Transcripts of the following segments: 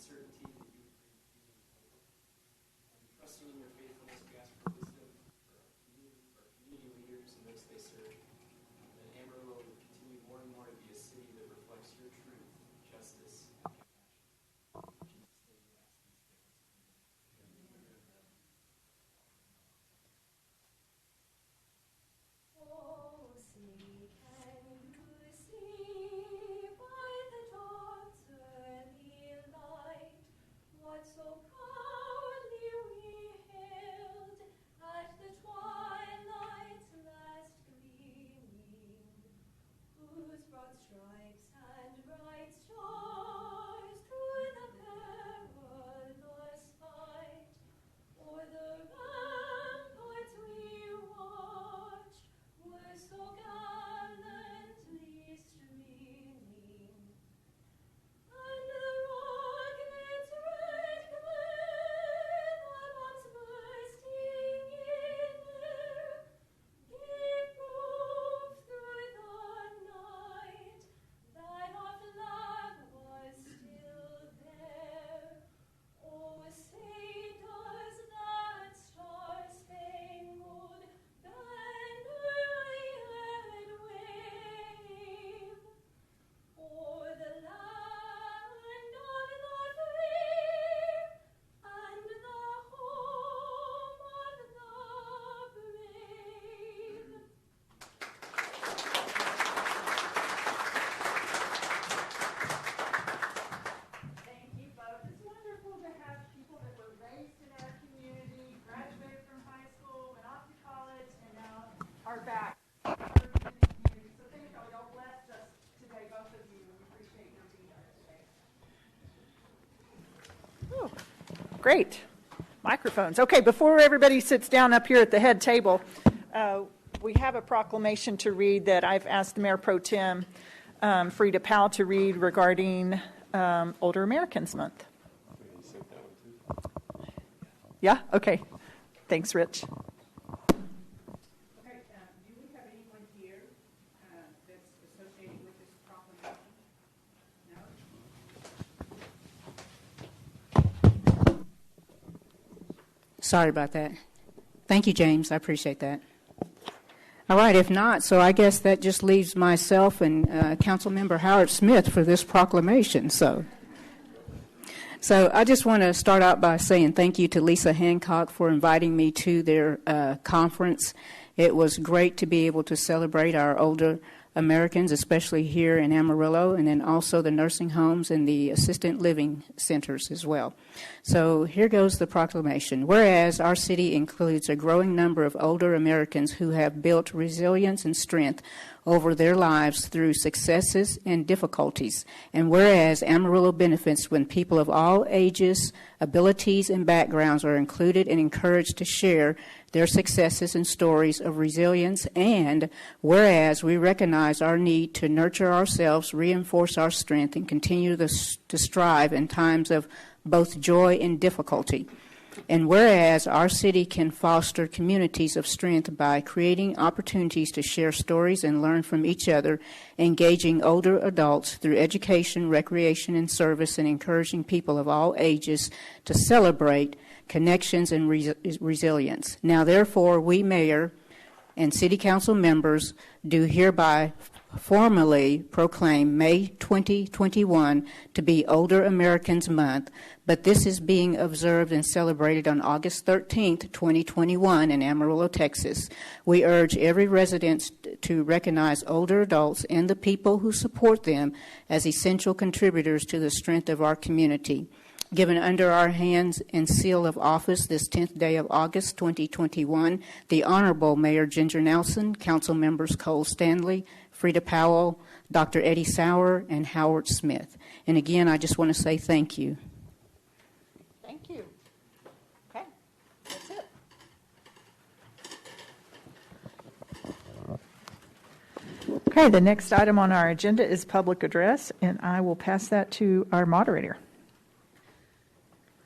certainty that you would bring freedom and hope. Trusting in your faithfulness, we ask for wisdom for our community leaders and those they serve. That Amarillo would continue more and more to be a city that reflects your truth, justice, and compassion. In Jesus' name we ask these things. Oh, say, can you see by the dawn's early light what so proudly we hailed at the twilight's last gleaming, whose broad stripes and bright stars through the perilous fight o'er the ramparts we watched were so gallantly streaming, and the rocket's red glare, the bombs bursting in air, gave proof through the night that our flag was still there. Oh, say does that star-spangled banner yet wave o'er the land of the free and the home of the brave? Thank you both. It's wonderful to have people that were raised in our community, graduated from high school, went off to college, and now are back serving in the community. So thank y'all. Y'all blessed us today, both of you. We appreciate your being here today. Oh, great. Microphones. Okay, before everybody sits down up here at the head table, we have a proclamation to read that I've asked Mayor Pro Tem Frida Powell to read regarding Older Americans Month. Yeah? Okay. Thanks, Rich. Okay, do we have anyone here that's associated with this proclamation? No? Sorry about that. Thank you, James. I appreciate that. All right, if not, so I guess that just leaves myself and Councilmember Howard Smith for this proclamation. So I just want to start out by saying thank you to Lisa Hancock for inviting me to their conference. It was great to be able to celebrate our older Americans, especially here in Amarillo, and then also the nursing homes and the assisted living centers as well. So here goes the proclamation. Whereas our city includes a growing number of older Americans who have built resilience and strength over their lives through successes and difficulties, and whereas Amarillo benefits when people of all ages, abilities, and backgrounds are included and encouraged to share their successes and stories of resilience, and whereas we recognize our need to nurture ourselves, reinforce our strength, and continue to strive in times of both joy and difficulty. And whereas our city can foster communities of strength by creating opportunities to share stories and learn from each other, engaging older adults through education, recreation, and service, and encouraging people of all ages to celebrate connections and resilience. Now, therefore, we, Mayor and City Council members, do hereby formally proclaim May 2021 to be Older Americans Month, but this is being observed and celebrated on August 13th, 2021 in Amarillo, Texas. We urge every resident to recognize older adults and the people who support them as essential contributors to the strength of our community. Given under our hands and seal of office this 10th day of August 2021, the Honorable Mayor Ginger Nelson, Council Members Cole Stanley, Frida Powell, Dr. Eddie Sauer, and Howard Smith. And again, I just want to say thank you. Thank you. Okay, that's it. Okay, the next item on our agenda is public address, and I will pass that to our moderator.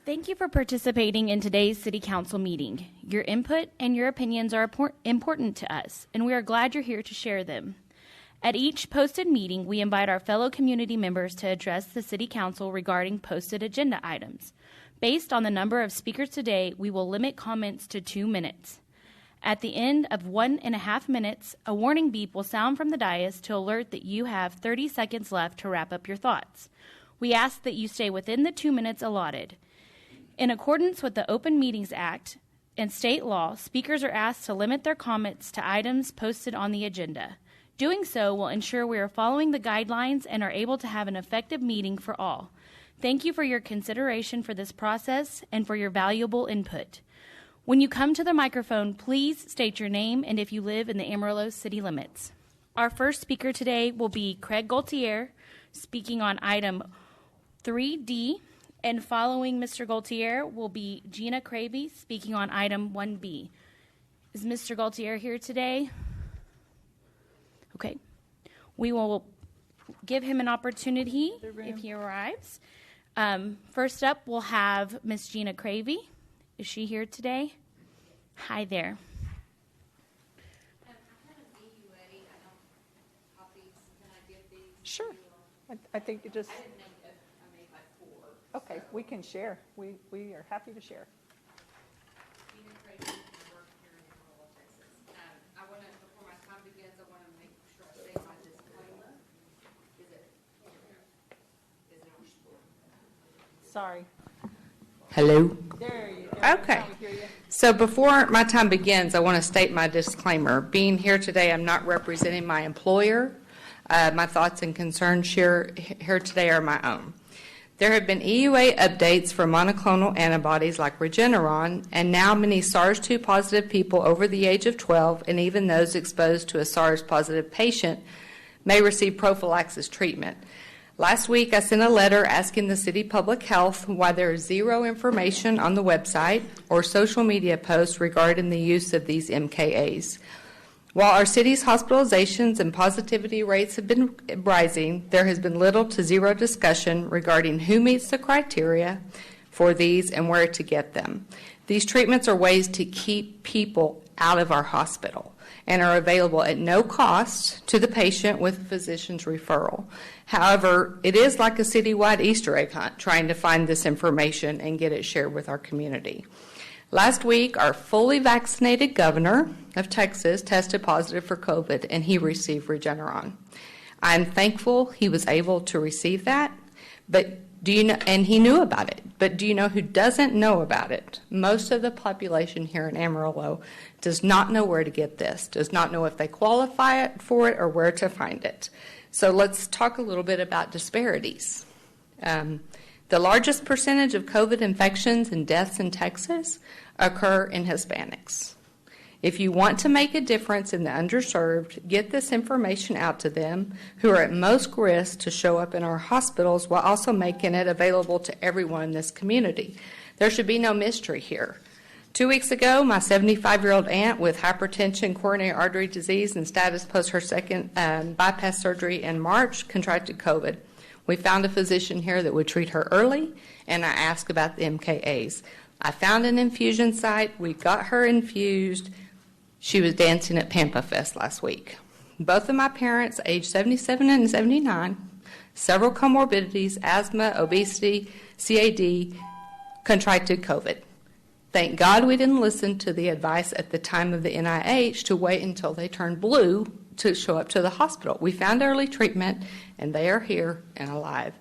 Thank you for participating in today's City Council meeting. Your input and your opinions are important to us, and we are glad you're here to share them. At each posted meeting, we invite our fellow community members to address the City Council regarding posted agenda items. Based on the number of speakers today, we will limit comments to 2 minutes. At the end of 1.5 minutes, a warning beep will sound from the dais to alert that you have 30 seconds left to wrap up your thoughts. We ask that you stay within the 2 minutes allotted. In accordance with the Open Meetings Act and state law, speakers are asked to limit their comments to items posted on the agenda. Doing so will ensure we are following the guidelines and are able to have an effective meeting for all. Thank you for your consideration for this process and for your valuable input. When you come to the microphone, please state your name and if you live in the Amarillo city limits. Our first speaker today will be Craig Gaultier, speaking on item 3D, and following Mr. Gaultier will be Gina Cravey, speaking on item 1B. Is Mr. Gaultier here today? Okay. We will give him an opportunity if he arrives. First up, we'll have Miss Gina Cravey. Is she here today? Hi there. Sure. I think you just. Okay, we can share. We are happy to share. Gina Cravey, I work here in Amarillo, Texas. Before my time begins, I want to make sure I say my disclaimer. Is it on? Sorry. Hello. There you go. Okay. Now we hear you. So before my time begins, I want to state my disclaimer. Being here today, I'm not representing my employer. My thoughts and concerns here today are my own. There have been EUA updates for monoclonal antibodies like Regeneron, and now many SARS-2 positive people over the age of 12, and even those exposed to a SARS positive patient, may receive prophylaxis treatment. Last week, I sent a letter asking the City Public Health why there is zero information on the website or social media posts regarding the use of these MKAs. While our city's hospitalizations and positivity rates have been rising, there has been little to zero discussion regarding who meets the criteria for these and where to get them. These treatments are ways to keep people out of our hospital and are available at no cost to the patient with a physician's referral. However, it is like a citywide Easter egg hunt trying to find this information and get it shared with our community. Last week, our fully vaccinated governor of Texas tested positive for COVID, and he received Regeneron. I'm thankful he was able to receive that, but and he knew about it. But do you know who doesn't know about it? Most of the population here in Amarillo does not know where to get this, does not know if they qualify for it or where to find it. So let's talk a little bit about disparities. The largest percentage of COVID infections and deaths in Texas occur in Hispanics. If you want to make a difference in the underserved, get this information out to them who are at most risk to show up in our hospitals while also making it available to everyone in this community. There should be no mystery here. 2 weeks ago, my 75-year-old aunt with hypertension, coronary artery disease, and status post her second bypass surgery in March contracted COVID. We found a physician here that would treat her early, and I asked about the MKAs. I found an infusion site. We got her infused. She was dancing at Pampa Fest last week. Both of my parents, age 77 and 79, several comorbidities, asthma, obesity, CAD, contracted COVID. Thank God we didn't listen to the advice at the time of the NIH to wait until they turned blue to show up to the hospital. We found early treatment, and they are here and alive.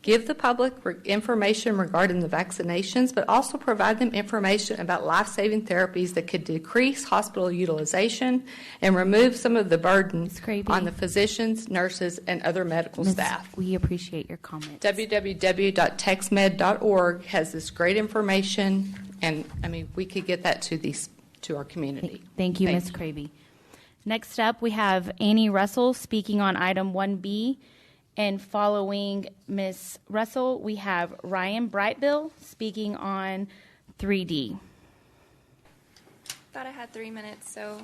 Give the public information regarding the vaccinations, but also provide them information about life-saving therapies that could decrease hospital utilization and remove some of the burden on the physicians, nurses, and other medical staff. We appreciate your comments. www.texmed.org has this great information, and we could get that to our community. Thank you, Ms. Cravey. Next up, we have Annie Russell speaking on item 1B. And following Ms. Russell, we have Ryan Brightbill speaking on 3D. Thought I had 3 minutes, so.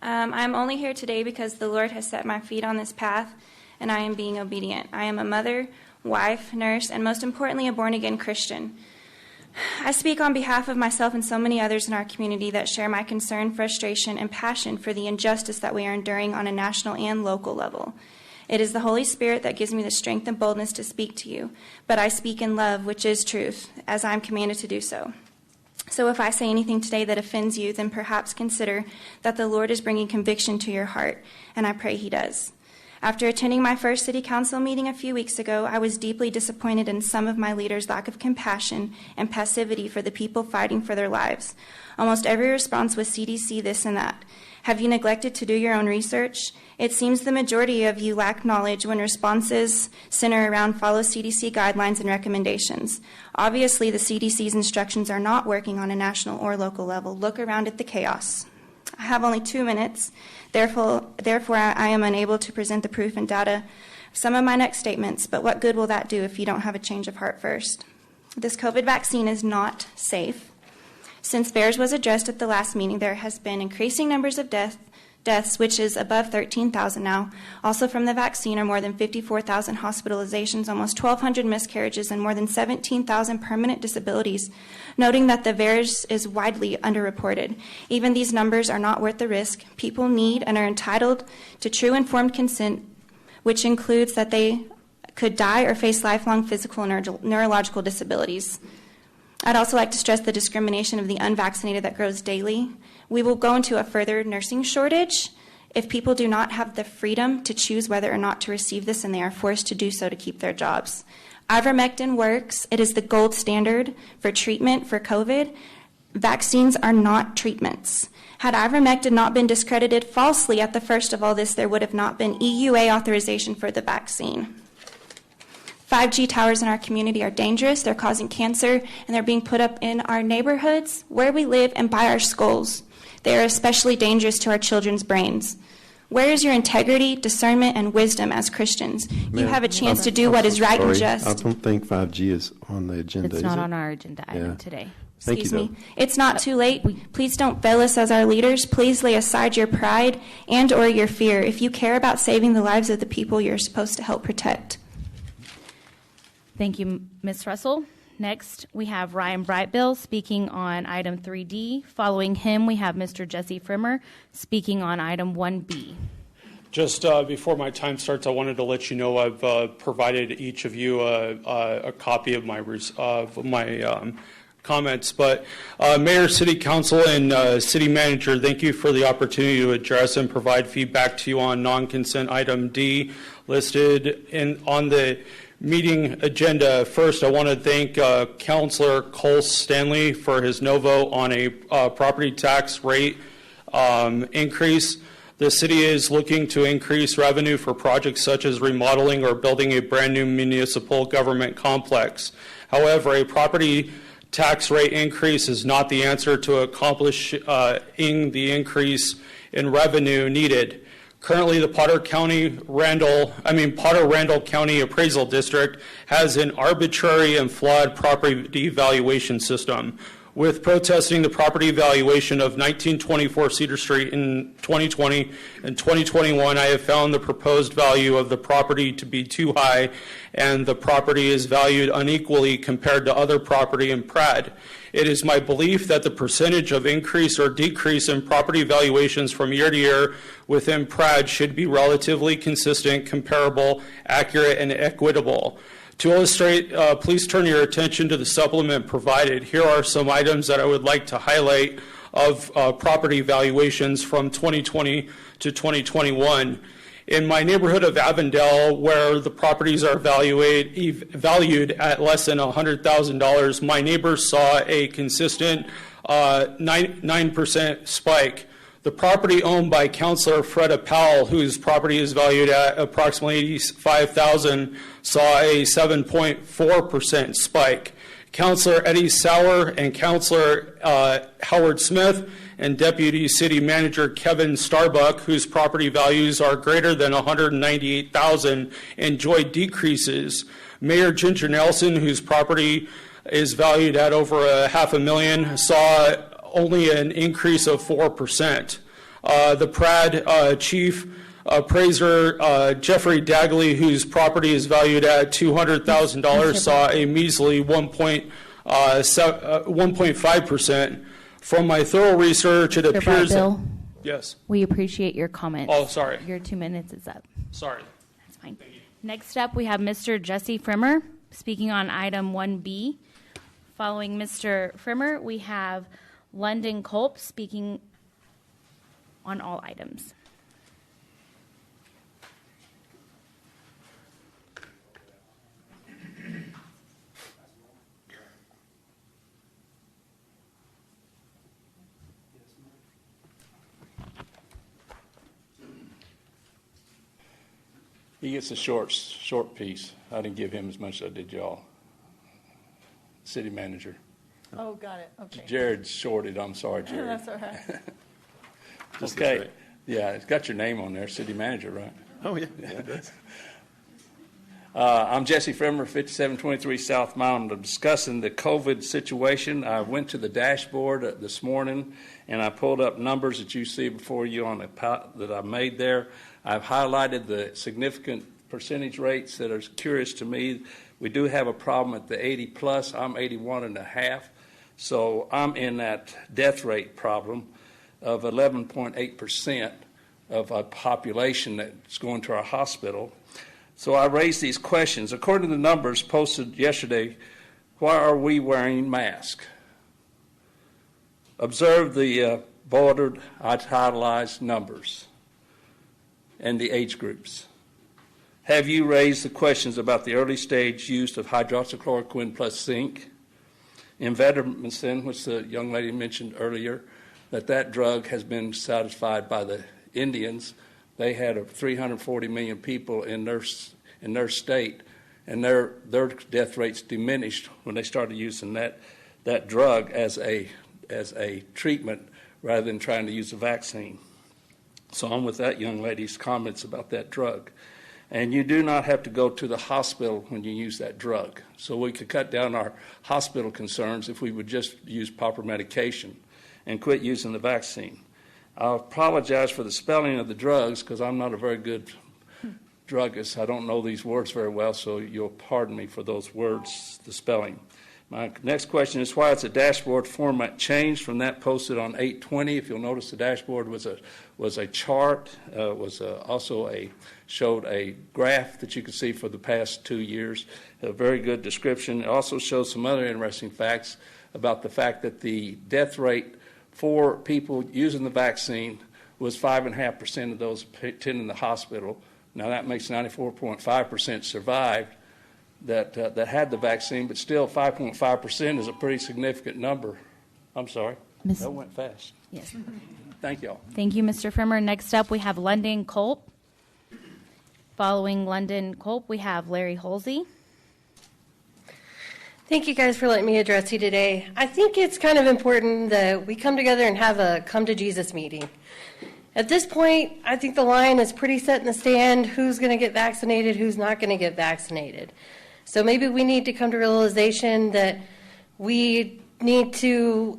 I'm only here today because the Lord has set my feet on this path, and I am being obedient. I am a mother, wife, nurse, and most importantly, a born-again Christian. I speak on behalf of myself and so many others in our community that share my concern, frustration, and passion for the injustice that we are enduring on a national and local level. It is the Holy Spirit that gives me the strength and boldness to speak to you, but I speak in love, which is truth, as I am commanded to do so. So if I say anything today that offends you, then perhaps consider that the Lord is bringing conviction to your heart, and I pray he does. After attending my first city council meeting a few weeks ago, I was deeply disappointed in some of my leaders' lack of compassion and passivity for the people fighting for their lives. Almost every response was CDC this and that. Have you neglected to do your own research? It seems the majority of you lack knowledge when responses center around follow CDC guidelines and recommendations. Obviously, the CDC's instructions are not working on a national or local level. Look around at the chaos. I have only 2 minutes. Therefore, I am unable to present the proof and data of some of my next statements, but what good will that do if you don't have a change of heart first? This COVID vaccine is not safe. Since VAERS was addressed at the last meeting, there has been increasing numbers of deaths, which is above 13,000 now. Also from the vaccine are more than 54,000 hospitalizations, almost 1,200 miscarriages, and more than 17,000 permanent disabilities, noting that the VAERS is widely underreported. Even these numbers are not worth the risk. People need and are entitled to true informed consent, which includes that they could die or face lifelong physical and neurological disabilities. I'd also like to stress the discrimination of the unvaccinated that grows daily. We will go into a further nursing shortage if people do not have the freedom to choose whether or not to receive this, and they are forced to do so to keep their jobs. Ivermectin works. It is the gold standard for treatment for COVID. Vaccines are not treatments. Had ivermectin not been discredited falsely at the first of all this, there would have not been EUA authorization for the vaccine. 5G towers in our community are dangerous. They're causing cancer, and they're being put up in our neighborhoods, where we live, and by our schools. They are especially dangerous to our children's brains. Where is your integrity, discernment, and wisdom as Christians? You have a chance to do what is right and just. I don't think 5G is on the agenda. It's not on our agenda item today. Excuse me. It's not too late. Please don't fail us as our leaders. Please lay aside your pride and or your fear if you care about saving the lives of the people you're supposed to help protect. Thank you, Ms. Russell. Next, we have Ryan Brightbill speaking on item 3D. Following him, we have Mr. Jesse Frimmer speaking on item 1B. Just before my time starts, I wanted to let you know I've provided each of you a copy of my comments. But Mayor, City Council, and City Manager, thank you for the opportunity to address and provide feedback to you on non-consent item D listed on the meeting agenda. First, I want to thank Councilor Cole Stanley for his no vote on a property tax rate increase. The city is looking to increase revenue for projects such as remodeling or building a brand new municipal government complex. However, a property tax rate increase is not the answer to accomplishing the increase in revenue needed. Currently, the Potter-Randall County Appraisal District has an arbitrary and flawed property valuation system. With protesting the property valuation of 1924 Cedar Street in 2020 and 2021, I have found the proposed value of the property to be too high, and the property is valued unequally compared to other property in Pratt. It is my belief that the percentage of increase or decrease in property valuations from year to year within Pratt should be relatively consistent, comparable, accurate, and equitable. To illustrate, please turn your attention to the supplement provided. Here are some items that I would like to highlight of property valuations from 2020 to 2021. In my neighborhood of Avondale, where the properties are valued at less than $100,000, my neighbors saw a consistent 9% spike. The property owned by Councilor Freda Powell, whose property is valued at approximately $85,000, saw a 7.4% spike. Councilor Eddie Sauer and Councilor Howard Smith and Deputy City Manager Kevin Starbuck, whose property values are greater than $198,000, enjoyed decreases. Mayor Ginger Nelson, whose property is valued at over $500,000, saw only an increase of 4%. The Pratt Chief Appraiser Jeffrey Dagley, whose property is valued at $200,000, saw a measly 1.2% 1.5%. From my thorough research, it appears Bill, yes. we appreciate your comments. Oh, sorry. Your 2 minutes is up. Sorry. That's fine. Next up, we have Mr. Jesse Frimmer speaking on item 1B. Following Mr. Frimmer, we have London Culp speaking on all items. He gets a short piece. I didn't give him as much as I did y'all. City manager. Oh, got it. Okay. Jared shorted. I'm sorry, Jared. That's all right. Okay. Yeah, it's got your name on there, city manager, right? Oh, yeah, it does. I'm Jesse Frimmer, 5723 South Mountain. I'm discussing the COVID situation. I went to the dashboard this morning, and I pulled up numbers that you see before you on the that I made there. I've highlighted the significant percentage rates that are curious to me. We do have a problem at the 80 plus. I'm 81.5, so I'm in that death rate problem of 11.8% of a population that's going to our hospital. So I raised these questions. According to the numbers posted yesterday, why are we wearing masks? Observe the bordered, italicized numbers and the age groups. Have you raised the questions about the early stage use of hydroxychloroquine plus zinc? Invetermicin, which the young lady mentioned earlier, that drug has been satisfied by the Indians. They had 340 million people in their state, and their death rates diminished when they started using that drug as a treatment rather than trying to use a vaccine. So I'm with that young lady's comments about that drug. And you do not have to go to the hospital when you use that drug. So we could cut down our hospital concerns if we would just use proper medication and quit using the vaccine. I apologize for the spelling of the drugs because I'm not a very good druggist. I don't know these words very well, so you'll pardon me for those words, the spelling. My next question is why has the dashboard format changed from that posted on 8/20? If you'll notice, the dashboard was a chart, showed a graph that you could see for the past 2 years. A very good description. It also shows some other interesting facts about the fact that the death rate for people using the vaccine was 5.5% of those attending the hospital. Now that makes 94.5% survived that had the vaccine, but still 5.5% is a pretty significant number. I'm sorry. That went fast. Yes. Thank y'all. Thank you, Mr. Frimmer. Next up, we have London Culp. Following London Culp, we have Larry Halsey. Thank you guys for letting me address you today. I think it's kind of important that we come together and have a come to Jesus meeting. At this point, I think the line is pretty set in the sand, who's going to get vaccinated, who's not going to get vaccinated. So maybe we need to come to realization that we need to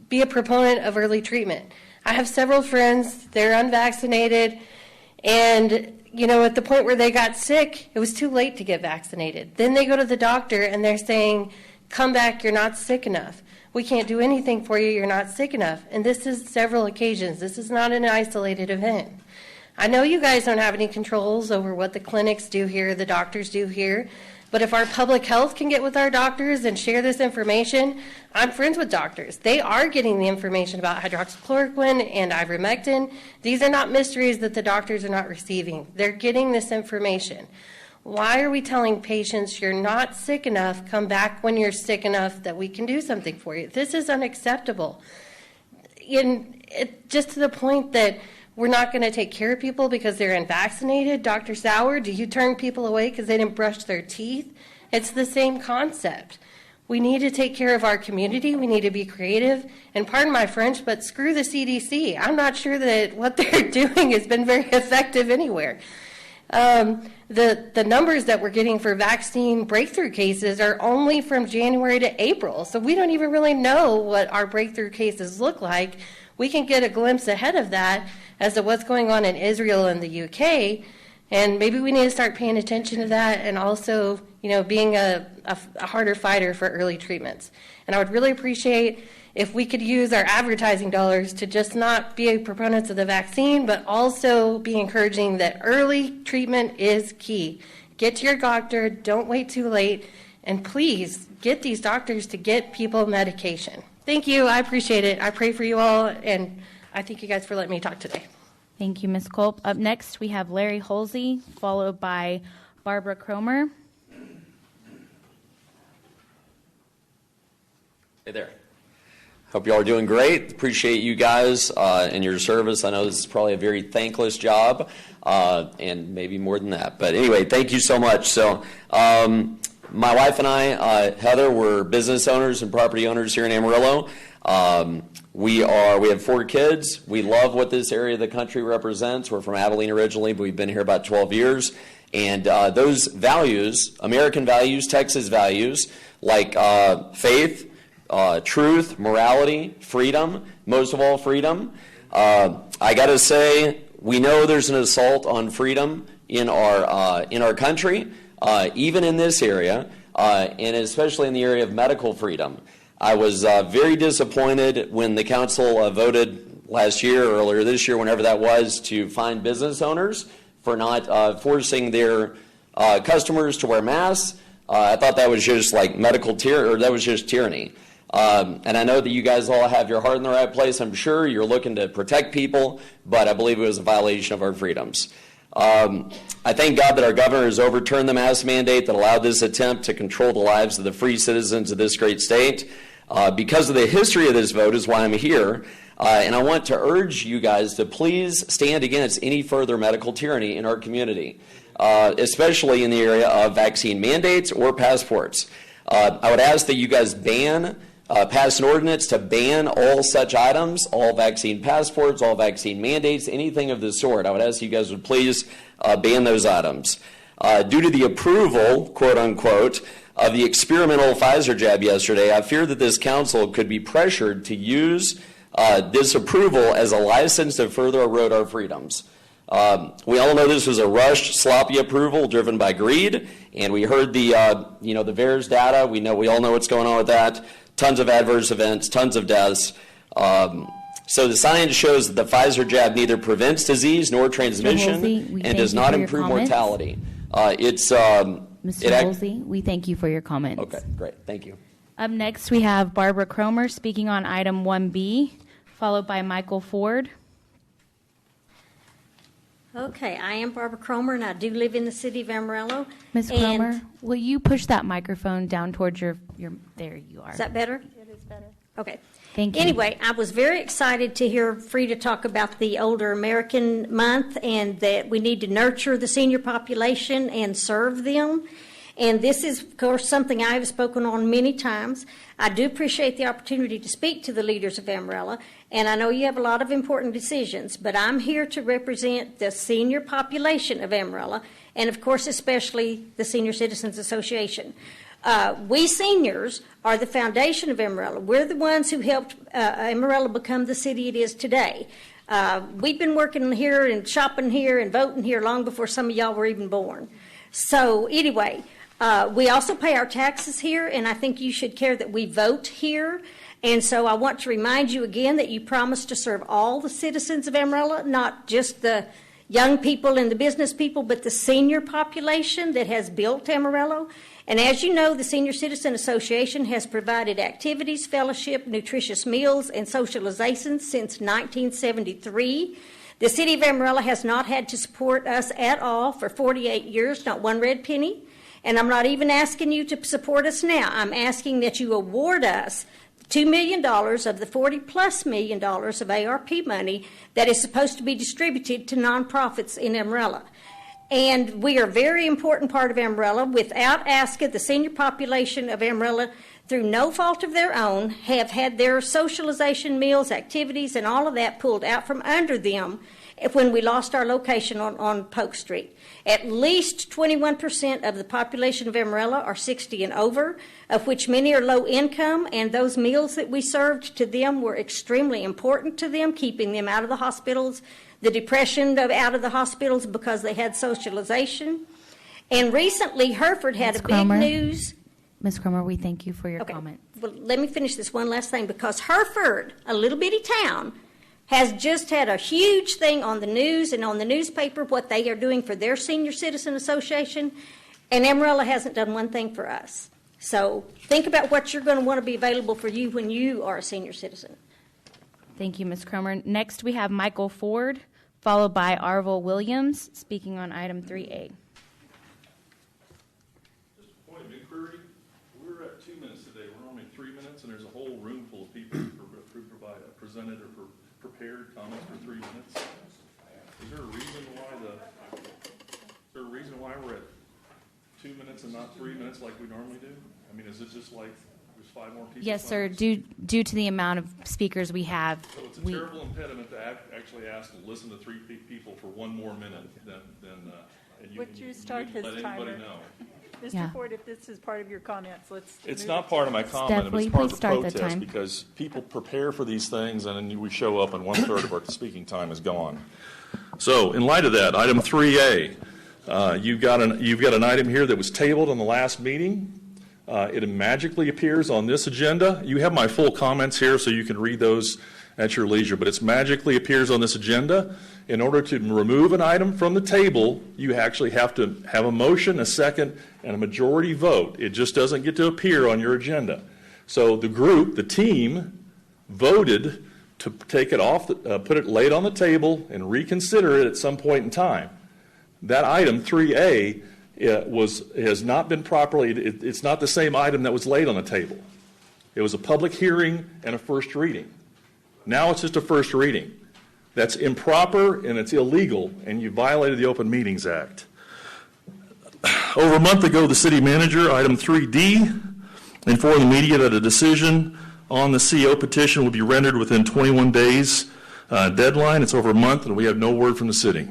be a proponent of early treatment. I have several friends, they're unvaccinated, and at the point where they got sick, it was too late to get vaccinated. Then they go to the doctor and they're saying, come back, you're not sick enough. We can't do anything for you, you're not sick enough. And this is several occasions. This is not an isolated event. I know you guys don't have any controls over what the clinics do here, the doctors do here, but if our public health can get with our doctors and share this information, I'm friends with doctors. They are getting the information about hydroxychloroquine and ivermectin. These are not mysteries that the doctors are not receiving. They're getting this information. Why are we telling patients you're not sick enough, come back when you're sick enough that we can do something for you? This is unacceptable. Just to the point that we're not going to take care of people because they're unvaccinated. Dr. Sauer, do you turn people away because they didn't brush their teeth? It's the same concept. We need to take care of our community. We need to be creative. And pardon my French, but screw the CDC. I'm not sure that what they're doing has been very effective anywhere. The numbers that we're getting for vaccine breakthrough cases are only from January to April. So we don't even really know what our breakthrough cases look like. We can get a glimpse ahead of that as to what's going on in Israel and the UK, and maybe we need to start paying attention to that and also, being a harder fighter for early treatments. And I would really appreciate if we could use our advertising dollars to just not be proponents of the vaccine, but also be encouraging that early treatment is key. Get to your doctor, don't wait too late, and please get these doctors to get people medication. Thank you, I appreciate it. I pray for you all, and I thank you guys for letting me talk today. Thank you, Ms. Culp. Up next, we have Larry Halsey, followed by Barbara Cromer. Hey there. Hope you all are doing great. Appreciate you guys and your service. I know this is probably a very thankless job, and maybe more than that. But anyway, thank you so much. So my wife and I, Heather, we're business owners and property owners here in Amarillo. We have 4 kids. We love what this area of the country represents. We're from Abilene originally, but we've been here about 12 years. And those values, American values, Texas values, like faith, truth, morality, freedom, most of all freedom. I got to say, we know there's an assault on freedom in our country, even in this area, and especially in the area of medical freedom. I was very disappointed when the council voted last year, or earlier this year, whenever that was, to fine business owners for not forcing their customers to wear masks. I thought that was just like that was just tyranny. And I know that you guys all have your heart in the right place. I'm sure you're looking to protect people, but I believe it was a violation of our freedoms. I thank God that our governor has overturned the mask mandate that allowed this attempt to control the lives of the free citizens of this great state. Because of the history of this vote is why I'm here. And I want to urge you guys to please stand against any further medical tyranny in our community, especially in the area of vaccine mandates or passports. I would ask that you guys pass an ordinance to ban all such items, all vaccine passports, all vaccine mandates, anything of this sort. I would ask you guys would please ban those items. Due to the approval, quote unquote, of the experimental Pfizer jab yesterday, I fear that this council could be pressured to use this approval as a license to further erode our freedoms. We all know this was a rushed, sloppy approval driven by greed, and we heard the VAERS data. We all know what's going on with that. Tons of adverse events, tons of deaths. So the science shows that the Pfizer jab neither prevents disease nor transmission and does not improve mortality. Mr. Halsey, we thank you for your comments. Okay, great. Thank you. Up next, we have Barbara Cromer speaking on item 1B, followed by Michael Ford. Okay, I am Barbara Cromer, and I do live in the city of Amarillo. Ms. Cromer, will you push that microphone down towards your there you are. Is that better? It is better. Okay. Thank you. Anyway, I was very excited to hear Frida talk about the Older American Month and that we need to nurture the senior population and serve them. And this is, of course, something I have spoken on many times. I do appreciate the opportunity to speak to the leaders of Amarillo, and I know you have a lot of important decisions, but I'm here to represent the senior population of Amarillo, and of course, especially the Senior Citizens Association. We seniors are the foundation of Amarillo. We're the ones who helped Amarillo become the city it is today. We've been working here and shopping here and voting here long before some of y'all were even born. So anyway, we also pay our taxes here, and I think you should care that we vote here. And so I want to remind you again that you promised to serve all the citizens of Amarillo, not just the young people and the business people, but the senior population that has built Amarillo. And as you know, the Senior Citizen Association has provided activities, fellowship, nutritious meals, and socialization since 1973. The city of Amarillo has not had to support us at all for 48 years, not one red penny. And I'm not even asking you to support us now. I'm asking that you award us $2 million of the $40+ million of ARP money that is supposed to be distributed to nonprofits in Amarillo. And we are a very important part of Amarillo. Without asking, the senior population of Amarillo, through no fault of their own, have had their socialization, meals, activities, and all of that pulled out from under them when we lost our location on Polk Street. At least 21% of the population of Amarillo are 60 and over, of which many are low income, and those meals that we served to them were extremely important to them, keeping them out of the hospitals, the depression out of the hospitals because they had socialization. And recently, Hereford had Ms. a big Cromer? news. Ms. Cromer, we thank you for your comment. Well, let me finish this one last thing, because Hereford, a little bitty town, has just had a huge thing on the news and on the newspaper, what they are doing for their senior citizen association, and Amarillo hasn't done one thing for us. So think about what you're going to want to be available for you when you are a senior citizen. Thank you, Ms. Cromer. Next, we have Michael Ford, followed by Arvil Williams, speaking on item 3A. Just a point of inquiry. We're at 2 minutes today. We're only 3 minutes, and there's a whole room full of people who presented or prepared comments for 3 minutes. Is there a reason why we're at 2 minutes and not 3 minutes like we normally do? I mean, is it just like there's 5 more people? Yes, sir. Due to the amount of speakers we have. So it's a terrible impediment to actually ask to listen to 3 people for 1 more minute than Would you start his let timer? anybody know. Mr. Ford, if this is part of your comments, let's. It's not part of my comment, but it's part of the protest because people prepare for these things and then we show up and 1/3 of our speaking time is gone. So in light of that, item 3A, you've got an item here that was tabled in the last meeting. It magically appears on this agenda. You have my full comments here so you can read those at your leisure, but it magically appears on this agenda. In order to remove an item from the table, you actually have to have a motion, a second, and a majority vote. It just doesn't get to appear on your agenda. So the team, voted to take it off, put it late on the table, and reconsider it at some point in time. That item, 3A, has not been properly, it's not the same item that was laid on the table. It was a public hearing and a first reading. Now it's just a first reading. That's improper and it's illegal, and you violated the Open Meetings Act. Over a month ago, the city manager, item 3D, informed the media that a decision on the CO petition would be rendered within 21 days deadline. It's over a month, and we have no word from the city.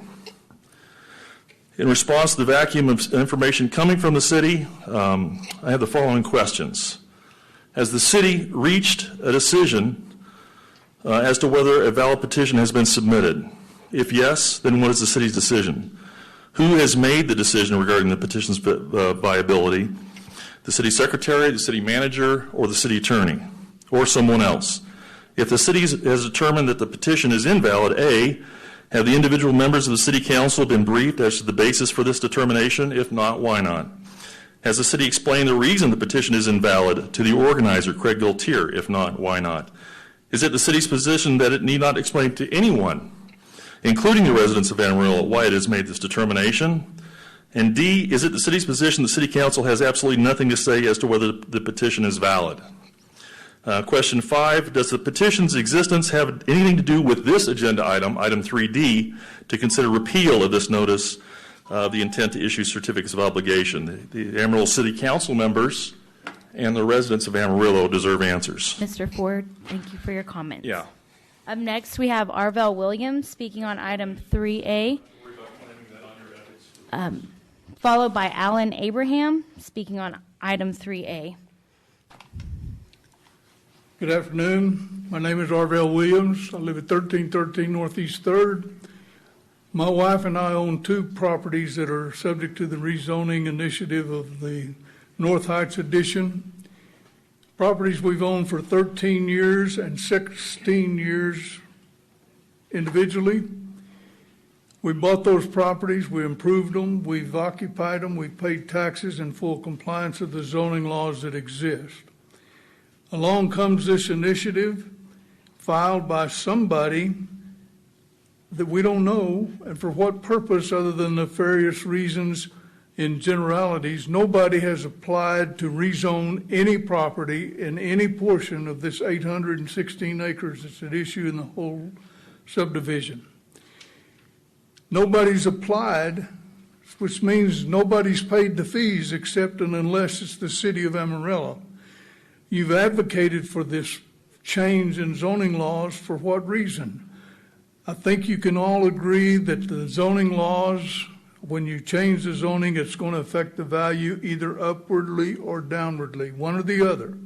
In response to the vacuum of information coming from the city, I have the following questions. Has the city reached a decision as to whether a valid petition has been submitted? If yes, then what is the city's decision? Who has made the decision regarding the petition's viability? The city secretary, the city manager, or the city attorney, or someone else? If the city has determined that the petition is invalid, A, have the individual members of the city council been briefed as to the basis for this determination? If not, why not? Has the city explained the reason the petition is invalid to the organizer, Craig Gultier? If not, why not? Is it the city's position that it need not explain to anyone, including the residents of Amarillo, why it has made this determination? And D, is it the city's position the city council has absolutely nothing to say as to whether the petition is valid? Question 5, does the petition's existence have anything to do with this agenda item, item 3D, to consider repeal of this notice of the intent to issue certificates of obligation? The Amarillo City Council members and the residents of Amarillo deserve answers. Mr. Ford, thank you for your comments. Yeah. Up next, we have Arvil Williams speaking on item 3A, followed by Alan Abraham speaking on item 3A. Good afternoon. My name is Arvil Williams. I live at 1313 Northeast 3rd. My wife and I own 2 properties that are subject to the rezoning initiative of the North Heights Addition. Properties we've owned for 13 years and 16 years individually. We bought those properties, we improved them, we've occupied them, we've paid taxes in full compliance with the zoning laws that exist. Along comes this initiative filed by somebody that we don't know, and for what purpose other than nefarious reasons in generalities. Nobody has applied to rezone any property in any portion of this 816 acres that's at issue in the whole subdivision. Nobody's applied, which means nobody's paid the fees except and unless it's the city of Amarillo. You've advocated for this change in zoning laws for what reason? I think you can all agree that the zoning laws, when you change the zoning, it's going to affect the value either upwardly or downwardly, one or the other.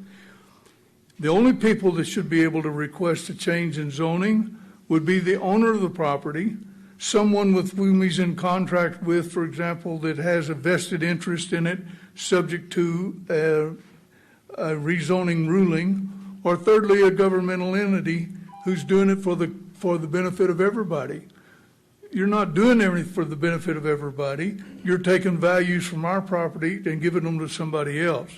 The only people that should be able to request a change in zoning would be the owner of the property, someone with whom he's in contract with, for example, that has a vested interest in it, subject to a rezoning ruling, or thirdly, a governmental entity who's doing it for the benefit of everybody. You're not doing everything for the benefit of everybody. You're taking values from our property and giving them to somebody else.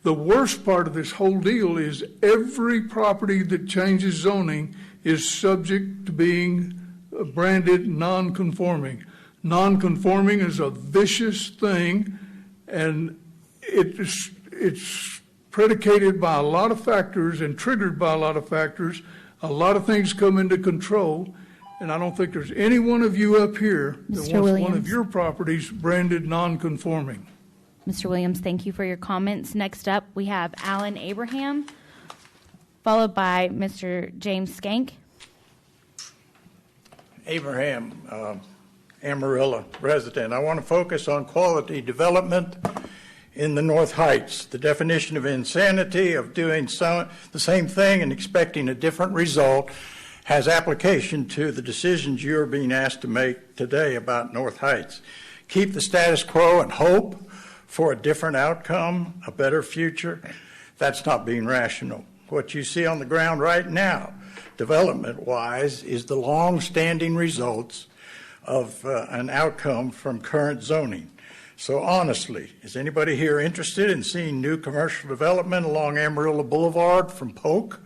The worst part of this whole deal is every property that changes zoning is subject to being branded non-conforming. Non-conforming is a vicious thing, and it's predicated by a lot of factors and triggered by a lot of factors. A lot of things come into control, and I don't think there's any one of you up here that Mr. wants Williams. one of your properties branded non-conforming. Mr. Williams, thank you for your comments. Next up, we have Alan Abraham, followed by Mr. James Skank. Abraham, Amarillo resident. I want to focus on quality development in the North Heights. The definition of insanity of doing the same thing and expecting a different result has application to the decisions you're being asked to make today about North Heights. Keep the status quo and hope for a different outcome, a better future. That's not being rational. What you see on the ground right now, development-wise, is the long-standing results of an outcome from current zoning. So honestly, is anybody here interested in seeing new commercial development along Amarillo Boulevard from Polk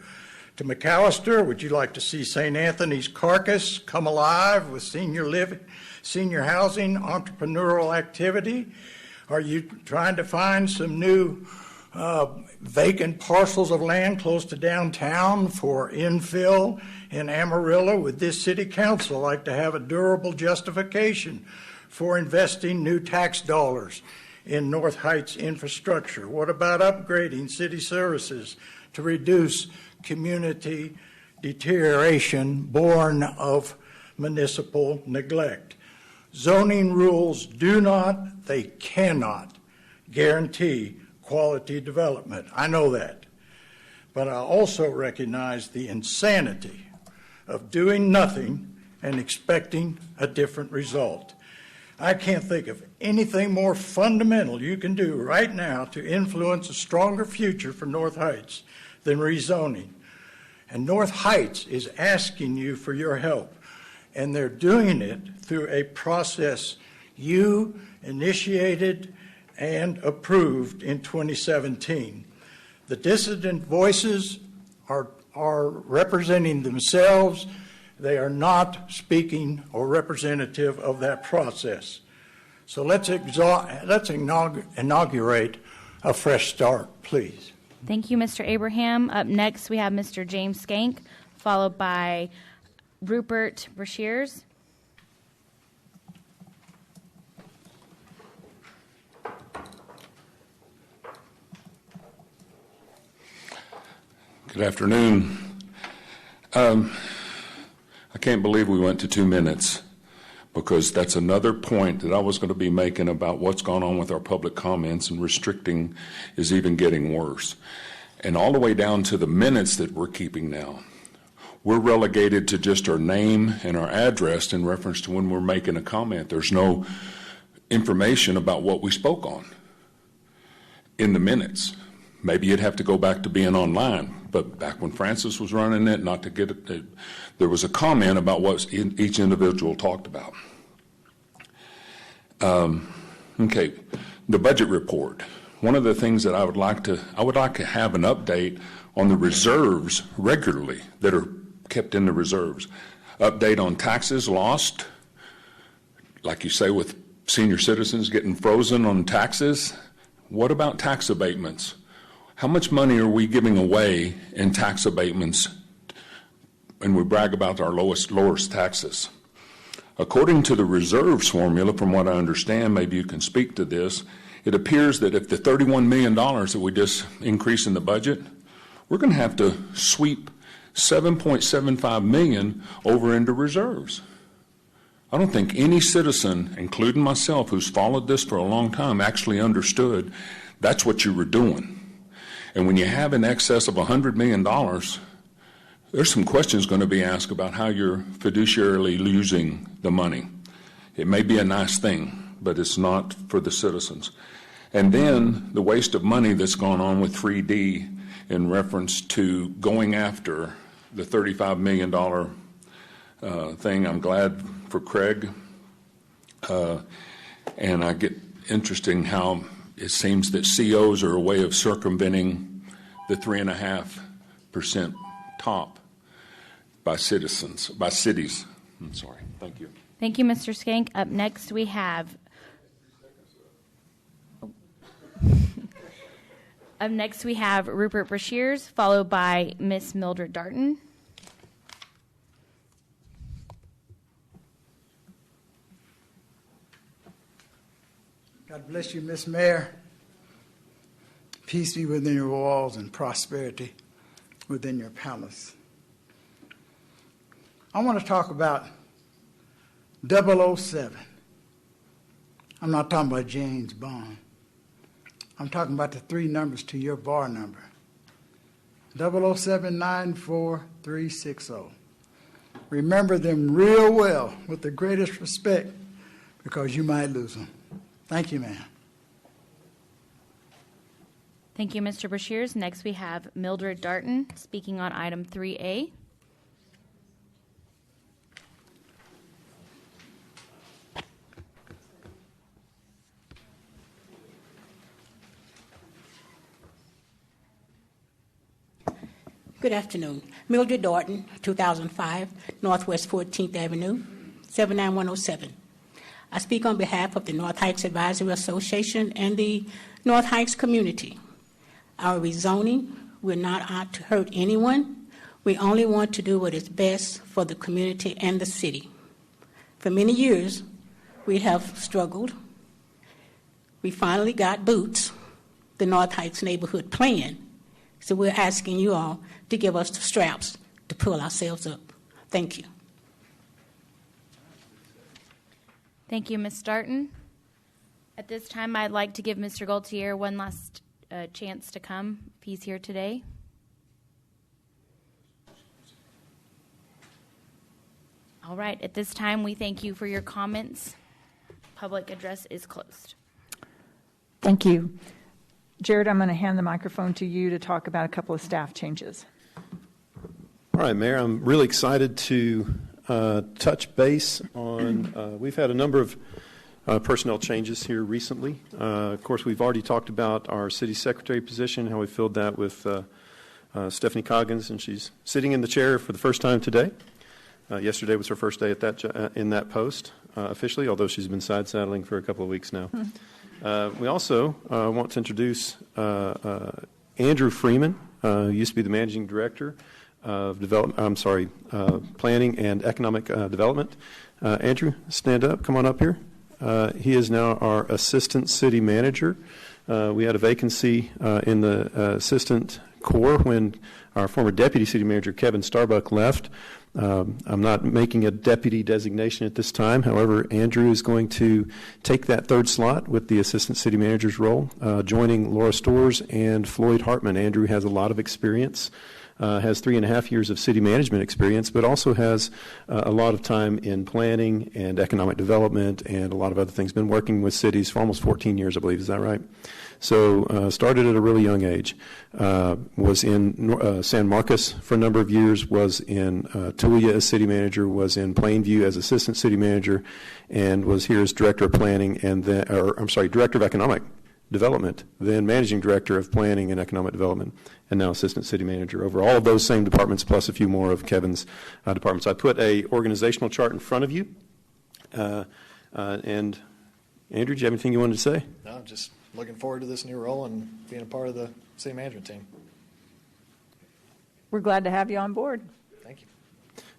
to McAllister? Would you like to see St. Anthony's Carcass come alive with senior living, senior housing, entrepreneurial activity? Are you trying to find some new vacant parcels of land close to downtown for infill in Amarillo? Would this city council like to have a durable justification for investing new tax dollars in North Heights infrastructure? What about upgrading city services to reduce community deterioration born of municipal neglect? Zoning rules do not, they cannot guarantee quality development. I know that. But I also recognize the insanity of doing nothing and expecting a different result. I can't think of anything more fundamental you can do right now to influence a stronger future for North Heights than rezoning. And North Heights is asking you for your help, and they're doing it through a process you initiated and approved in 2017. The dissident voices are representing themselves. They are not speaking or representative of that process. So let's inaugurate a fresh start, please. Thank you, Mr. Abraham. Up next, we have Mr. James Skank, followed by Rupert Brashears. Good afternoon. I can't believe we went to 2 minutes, because that's another point that I was going to be making about what's gone on with our public comments, and restricting is even getting worse. And all the way down to the minutes that we're keeping now, we're relegated to just our name and our address in reference to when we're making a comment. There's no information about what we spoke on in the minutes. Maybe you'd have to go back to being online. But back when Francis was running it, not to get it, there was a comment about what each individual talked about. Okay, the budget report. One of the things that I would like to have an update on the reserves regularly that are kept in the reserves. Update on taxes lost, like you say, with senior citizens getting frozen on taxes. What about tax abatements? How much money are we giving away in tax abatements? And we brag about our lowest taxes. According to the reserves formula, from what I understand, maybe you can speak to this, it appears that if the $31 million that we just increased in the budget, we're going to have to sweep $7.75 million over into reserves. I don't think any citizen, including myself, who's followed this for a long time, actually understood that's what you were doing. And when you have in excess of $100 million, there's some questions going to be asked about how you're fiduciarily using the money. It may be a nice thing, but it's not for the citizens. And then the waste of money that's gone on with 3D in reference to going after the $35 million thing. I'm glad for Craig. And I get interesting how it seems that COs are a way of circumventing the 3.5% top by cities. I'm sorry. Thank you. Thank you, Mr. Skank. Up next, we have Rupert Brashears, followed by Miss Mildred Darton. God bless you, Miss Mayor. Peace be within your walls and prosperity within your palace. I want to talk about 007. I'm not talking about James Bond. I'm talking about the 3 numbers to your bar number. 007-94360. Remember them real well with the greatest respect because you might lose them. Thank you, ma'am. Thank you, Mr. Brashears. Next, we have Mildred Darton speaking on item 3A. Good afternoon. Mildred Darton, 2005, Northwest 14th Avenue, 79107. I speak on behalf of the North Heights Advisory Association and the North Heights community. Our rezoning, we're not out to hurt anyone. We only want to do what is best for the community and the city. For many years, we have struggled. We finally got Boots, the North Heights neighborhood plan. So we're asking you all to give us the straps to pull ourselves up. Thank you. Thank you, Ms. Darton. At this time, I'd like to give Mr. Gaultier one last chance to come if he's here today. All right, at this time, we thank you for your comments. Public address is closed. Thank you. Jared, I'm going to hand the microphone to you to talk about a couple of staff changes. All right, Mayor, I'm really excited to touch base on, we've had a number of personnel changes here recently. Of course, we've already talked about our city secretary position, how we filled that with Stephanie Coggins, and she's sitting in the chair for the first time today. Yesterday was her first day at that in that post officially, although she's been side saddling for a couple of weeks now. We also want to introduce Andrew Freeman, who used to be the managing director of planning and economic development. Andrew, stand up. Come on up here. He is now our assistant city manager. We had a vacancy in the assistant corps when our former deputy city manager, Kevin Starbuck, left. I'm not making a deputy designation at this time. However, Andrew is going to take that third slot with the assistant city manager's role, joining Laura Storrs and Floyd Hartman. Andrew has a lot of experience, has 3.5 years of city management experience, but also has a lot of time in planning and economic development and a lot of other things. Been working with cities for almost 14 years, I believe. Is that right? So started at a really young age. Was in San Marcos for a number of years, was in Tulia as city manager, was in Plainview as assistant city manager, and was here as director of planning and then, director of economic development, then managing director of planning and economic development, and now assistant city manager over all of those same departments plus a few more of Kevin's departments. I put a organizational chart in front of you. And Andrew, do you have anything you wanted to say? No, just looking forward to this new role and being a part of the city management team. We're glad to have you on board. Thank you.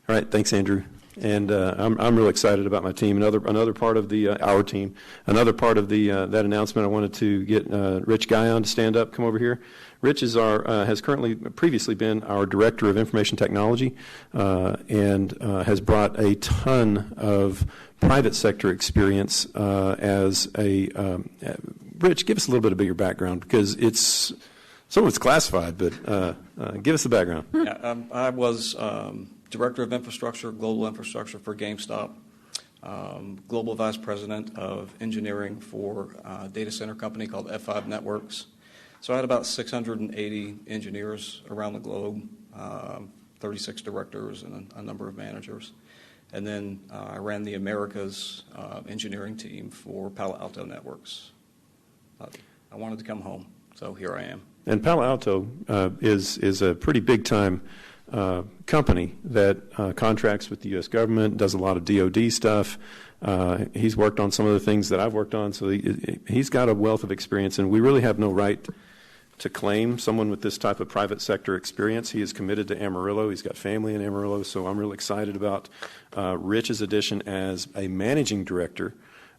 All right, thanks, Andrew. And I'm real excited about my team. Another part of our team. Another part of that announcement. I wanted to get Rich Guyon to stand up. Come over here. Rich is has previously been our director of information technology, and has brought a ton of private sector experience as a. Rich, give us a little bit of your background, because it's Some of it's classified, but give us the background. Yeah, I was Director of Infrastructure, Global Infrastructure for GameStop, Global Vice President of Engineering for a data center company called F5 Networks. So I had about 680 engineers around the globe, 36 directors, and a number of managers. And then I ran the Americas engineering team for Palo Alto Networks. I wanted to come home, so here I am. And Palo Alto is a pretty big-time company that contracts with the U.S. government, does a lot of DoD stuff. He's worked on some of the things that I've worked on, so he's got a wealth of experience, and we really have no right to claim someone with this type of private sector experience. He is committed to Amarillo. He's got family in Amarillo, so I'm really excited about Rich's addition as a managing director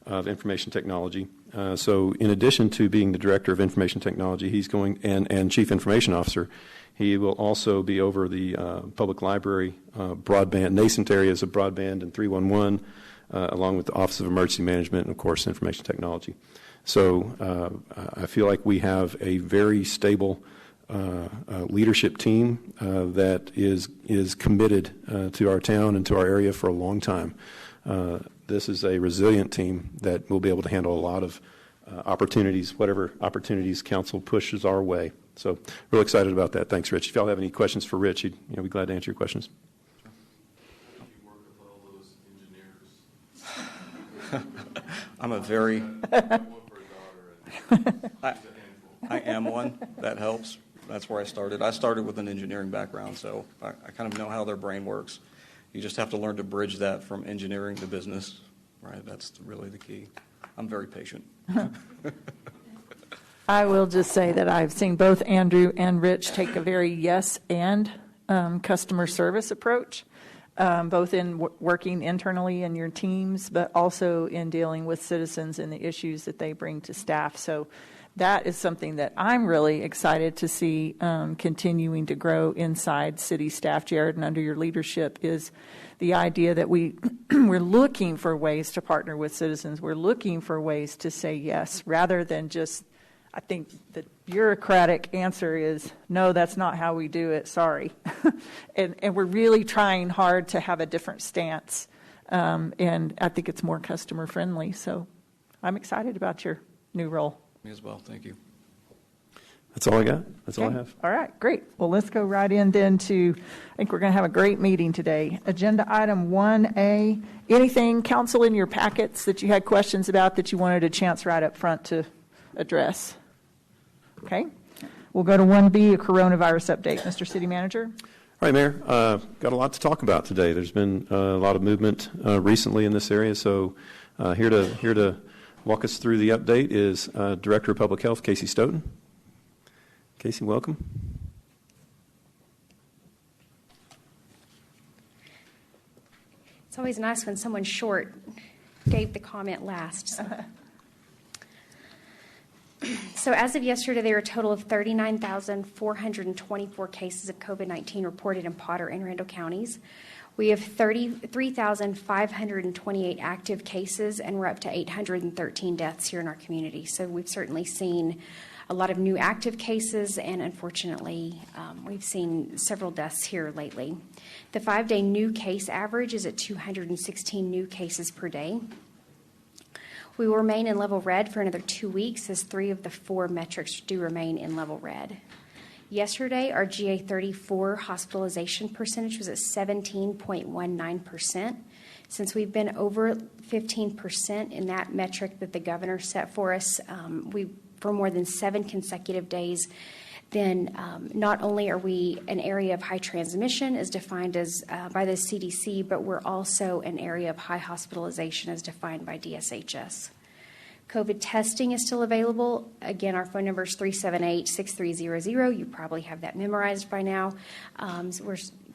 of information technology. So in addition to being the director of information technology, he's going and chief information officer, he will also be over the public library, broadband, nascent areas of broadband and 311, along with the Office of Emergency Management and, of course, information technology. So I feel like we have a very stable leadership team that is committed to our town and to our area for a long time. This is a resilient team that will be able to handle a lot of opportunities, whatever opportunities council pushes our way. So real excited about that. Thanks, Rich. If y'all have any questions for Rich, he'd be glad to answer your questions. I'm a very... I am one. That helps. That's where I started. I started with an engineering background, so I kind of know how their brain works. You just have to learn to bridge that from engineering to business, right? That's really the key. I'm very patient. I will just say that I've seen both Andrew and Rich take a very yes and customer service approach, both in working internally in your teams, but also in dealing with citizens and the issues that they bring to staff. So that is something that I'm really excited to see continuing to grow inside city staff, Jared, and under your leadership is the idea that we're looking for ways to partner with citizens. We're looking for ways to say yes, rather than just, I think the bureaucratic answer is, no, that's not how we do it, sorry. and we're really trying hard to have a different stance, and I think it's more customer friendly. So I'm excited about your new role. Me as well. Thank you. That's all I got. That's all I have. All right, great. Well, let's go right in then to, I think we're going to have a great meeting today. Agenda item 1A, anything, council, in your packets that you had questions about that you wanted a chance right up front to address? Okay. We'll go to 1B, a coronavirus update. Mr. City Manager. All right, Mayor. Got a lot to talk about today. There's been a lot of movement recently in this area, so here to walk us through the update is Director of Public Health, Casey Stoughton. Casey, welcome. It's always nice when someone short gave the comment last. So as of yesterday, there are a total of 39,424 cases of COVID-19 reported in Potter and Randall counties. We have 33,528 active cases, and we're up to 813 deaths here in our community. So we've certainly seen a lot of new active cases, and unfortunately, we've seen several deaths here lately. The 5-day new case average is at 216 new cases per day. We will remain in level red for another 2 weeks, as 3 of the 4 metrics do remain in level red. Yesterday, our GA34 hospitalization percentage was at 17.19%. Since we've been over 15% in that metric that the governor set for us, for more than 7 consecutive days, then not only are we an area of high transmission as defined as by the CDC, but we're also an area of high hospitalization as defined by DSHS. COVID testing is still available. Again, our phone number is 378-6300. You probably have that memorized by now.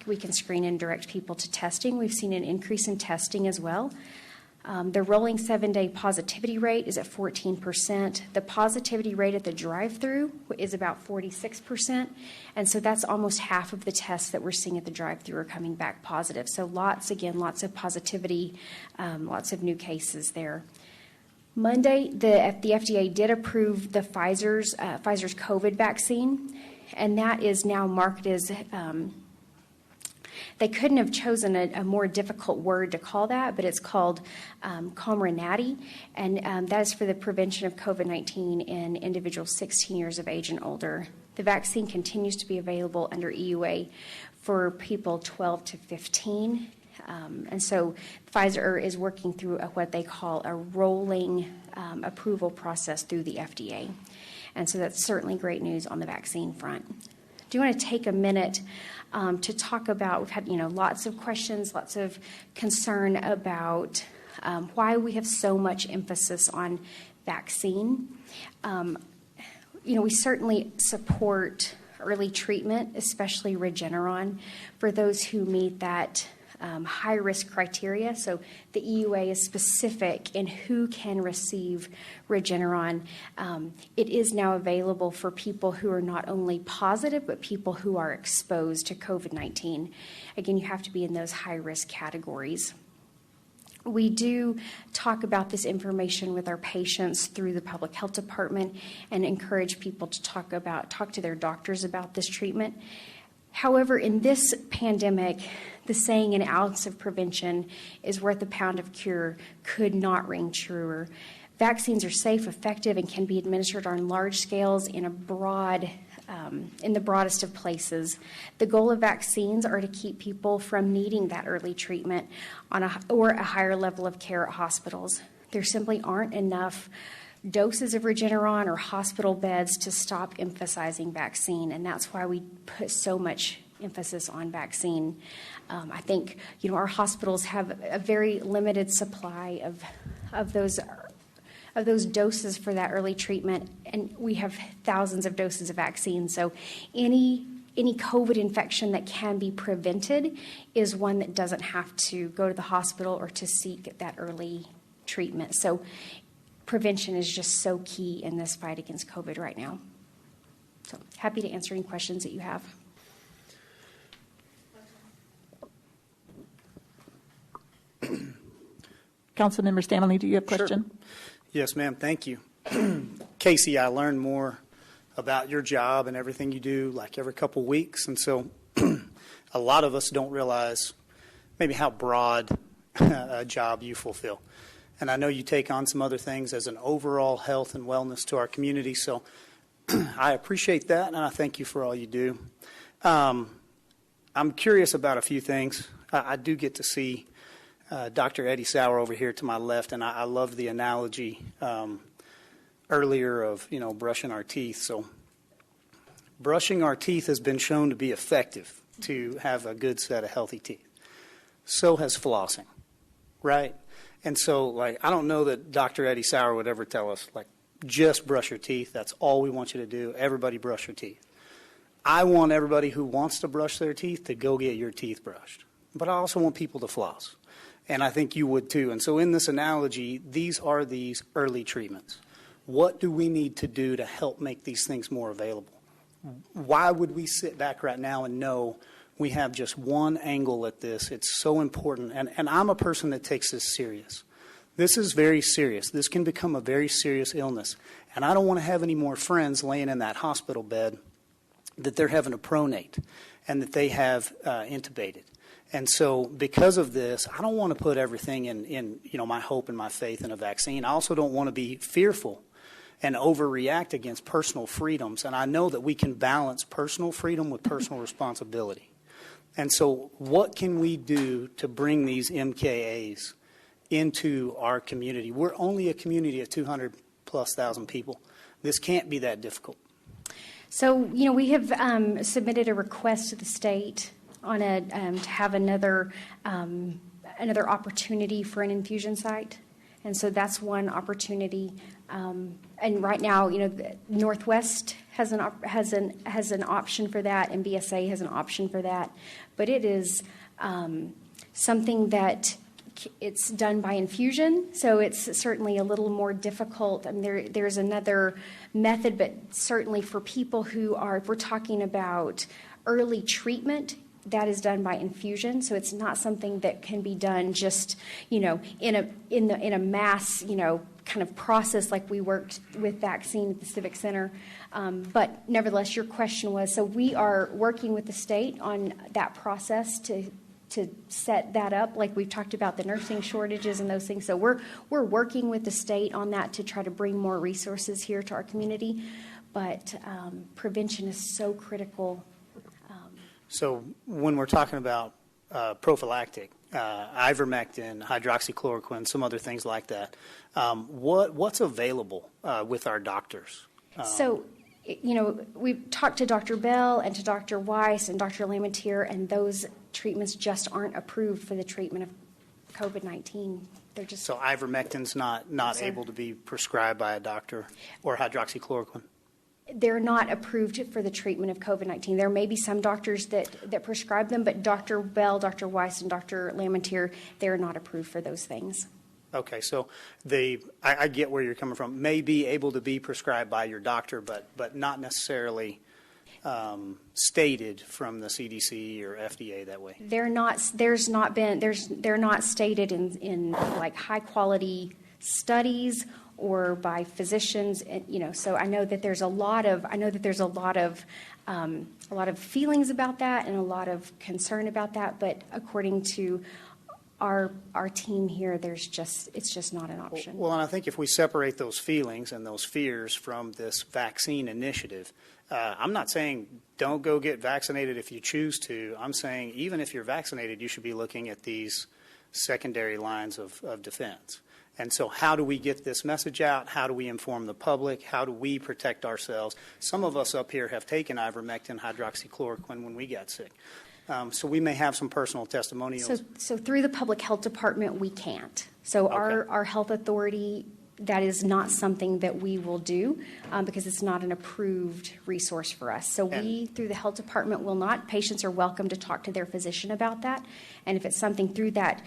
We can screen and direct people to testing. We've seen an increase in testing as well. The rolling 7-day positivity rate is at 14%. The positivity rate at the drive-through is about 46%. And so that's almost half of the tests that we're seeing at the drive-through are coming back positive. So lots of positivity, lots of new cases there. Monday, the FDA did approve the Pfizer's COVID vaccine, and that is now marked as, they couldn't have chosen a more difficult word to call that, but it's called Comirnaty, and that is for the prevention of COVID-19 in individuals 16 years of age and older. The vaccine continues to be available under EUA for people 12 to 15. And so Pfizer is working through what they call a rolling approval process through the FDA. And so that's certainly great news on the vaccine front. Do you want to take a minute to talk about, we've had lots of questions, lots of concern about why we have so much emphasis on vaccine. We certainly support early treatment, especially Regeneron, for those who meet that high-risk criteria. So the EUA is specific in who can receive Regeneron. It is now available for people who are not only positive, but people who are exposed to COVID-19. Again, you have to be in those high-risk categories. We do talk about this information with our patients through the public health department and encourage people to talk to their doctors about this treatment. However, in this pandemic, the saying an ounce of prevention is worth a pound of cure could not ring truer. Vaccines are safe, effective, and can be administered on large scales in the broadest of places. The goal of vaccines are to keep people from needing that early treatment or a higher level of care at hospitals. There simply aren't enough doses of Regeneron or hospital beds to stop emphasizing vaccine, and that's why we put so much emphasis on vaccine. I think our hospitals have a very limited supply of those doses for that early treatment, and we have thousands of doses of vaccine. So any COVID infection that can be prevented is one that doesn't have to go to the hospital or to seek that early treatment. So prevention is just so key in this fight against COVID right now. So happy to answer any questions that you have. Councilmember Stanley, do you have a question? Sure. Yes, ma'am. Thank you. Casey, I learn more about your job and everything you do like every couple weeks. And so a lot of us don't realize maybe how broad a job you fulfill. And I know you take on some other things as an overall health and wellness to our community. So I appreciate that, and I thank you for all you do. I'm curious about a few things. I do get to see Dr. Eddie Sauer over here to my left, and I love the analogy earlier of, brushing our teeth. So brushing our teeth has been shown to be effective to have a good set of healthy teeth. So has flossing, right? And so, I don't know that Dr. Eddie Sauer would ever tell us, just brush your teeth. That's all we want you to do. Everybody brush your teeth. I want everybody who wants to brush their teeth to go get your teeth brushed. But I also want people to floss. And I think you would too. And so in this analogy, these are these early treatments. What do we need to do to help make these things more available? Why would we sit back right now and know we have just one angle at this? It's so important. And I'm a person that takes this serious. This is very serious. This can become a very serious illness. And I don't want to have any more friends laying in that hospital bed that they're having to pronate and that they have intubated. And so because of this, I don't want to put everything in my hope and my faith in a vaccine. I also don't want to be fearful and overreact against personal freedoms. And I know that we can balance personal freedom with personal responsibility. And so what can we do to bring these MKAs into our community? We're only a community of 200,000+ people. This can't be that difficult. So, we have submitted a request to the state on to have another opportunity for an infusion site. And so that's one opportunity. And right now, Northwest has an option for that, and BSA has an option for that. But it is something that it's done by infusion, so it's certainly a little more difficult. I mean, there's another method, but certainly for people who are, if we're talking about early treatment, that is done by infusion. So it's not something that can be done just, in a mass, kind of process like we worked with vaccine at the Civic Center. But nevertheless, your question was, so we are working with the state on that process to set that up, like we've talked about the nursing shortages and those things. So we're working with the state on that to try to bring more resources here to our community. But prevention is so critical. So when we're talking about prophylactic, ivermectin, hydroxychloroquine, some other things like that, what's available with our doctors? So, we've talked to Dr. Bell and to Dr. Weiss and Dr. Lamentier, and those treatments just aren't approved for the treatment of COVID-19. They're just so ivermectin's not able to be prescribed by a doctor, or hydroxychloroquine. They're not approved for the treatment of COVID-19. There may be some doctors that prescribe them, but Dr. Bell, Dr. Weiss, and Dr. Lamentier, they're not approved for those things. Okay, so I get where you're coming from. May be able to be prescribed by your doctor, but not necessarily stated from the CDC or FDA that way. They're not stated in like high quality studies or by physicians, so I know that there's a lot of feelings about that and a lot of concern about that, but according to our team here, it's just not an option. Well, and I think if we separate those feelings and those fears from this vaccine initiative, I'm not saying don't go get vaccinated if you choose to. I'm saying even if you're vaccinated, you should be looking at these secondary lines of defense. And so how do we get this message out? How do we inform the public? How do we protect ourselves? Some of us up here have taken ivermectin, hydroxychloroquine when we got sick. So we may have some personal testimonials. So through the public health department, we can't. So Okay. our health authority, that is not something that we will do because it's not an approved resource for us. So we, through the health department, will not. Patients are welcome to talk to their physician about that. And if it's something through that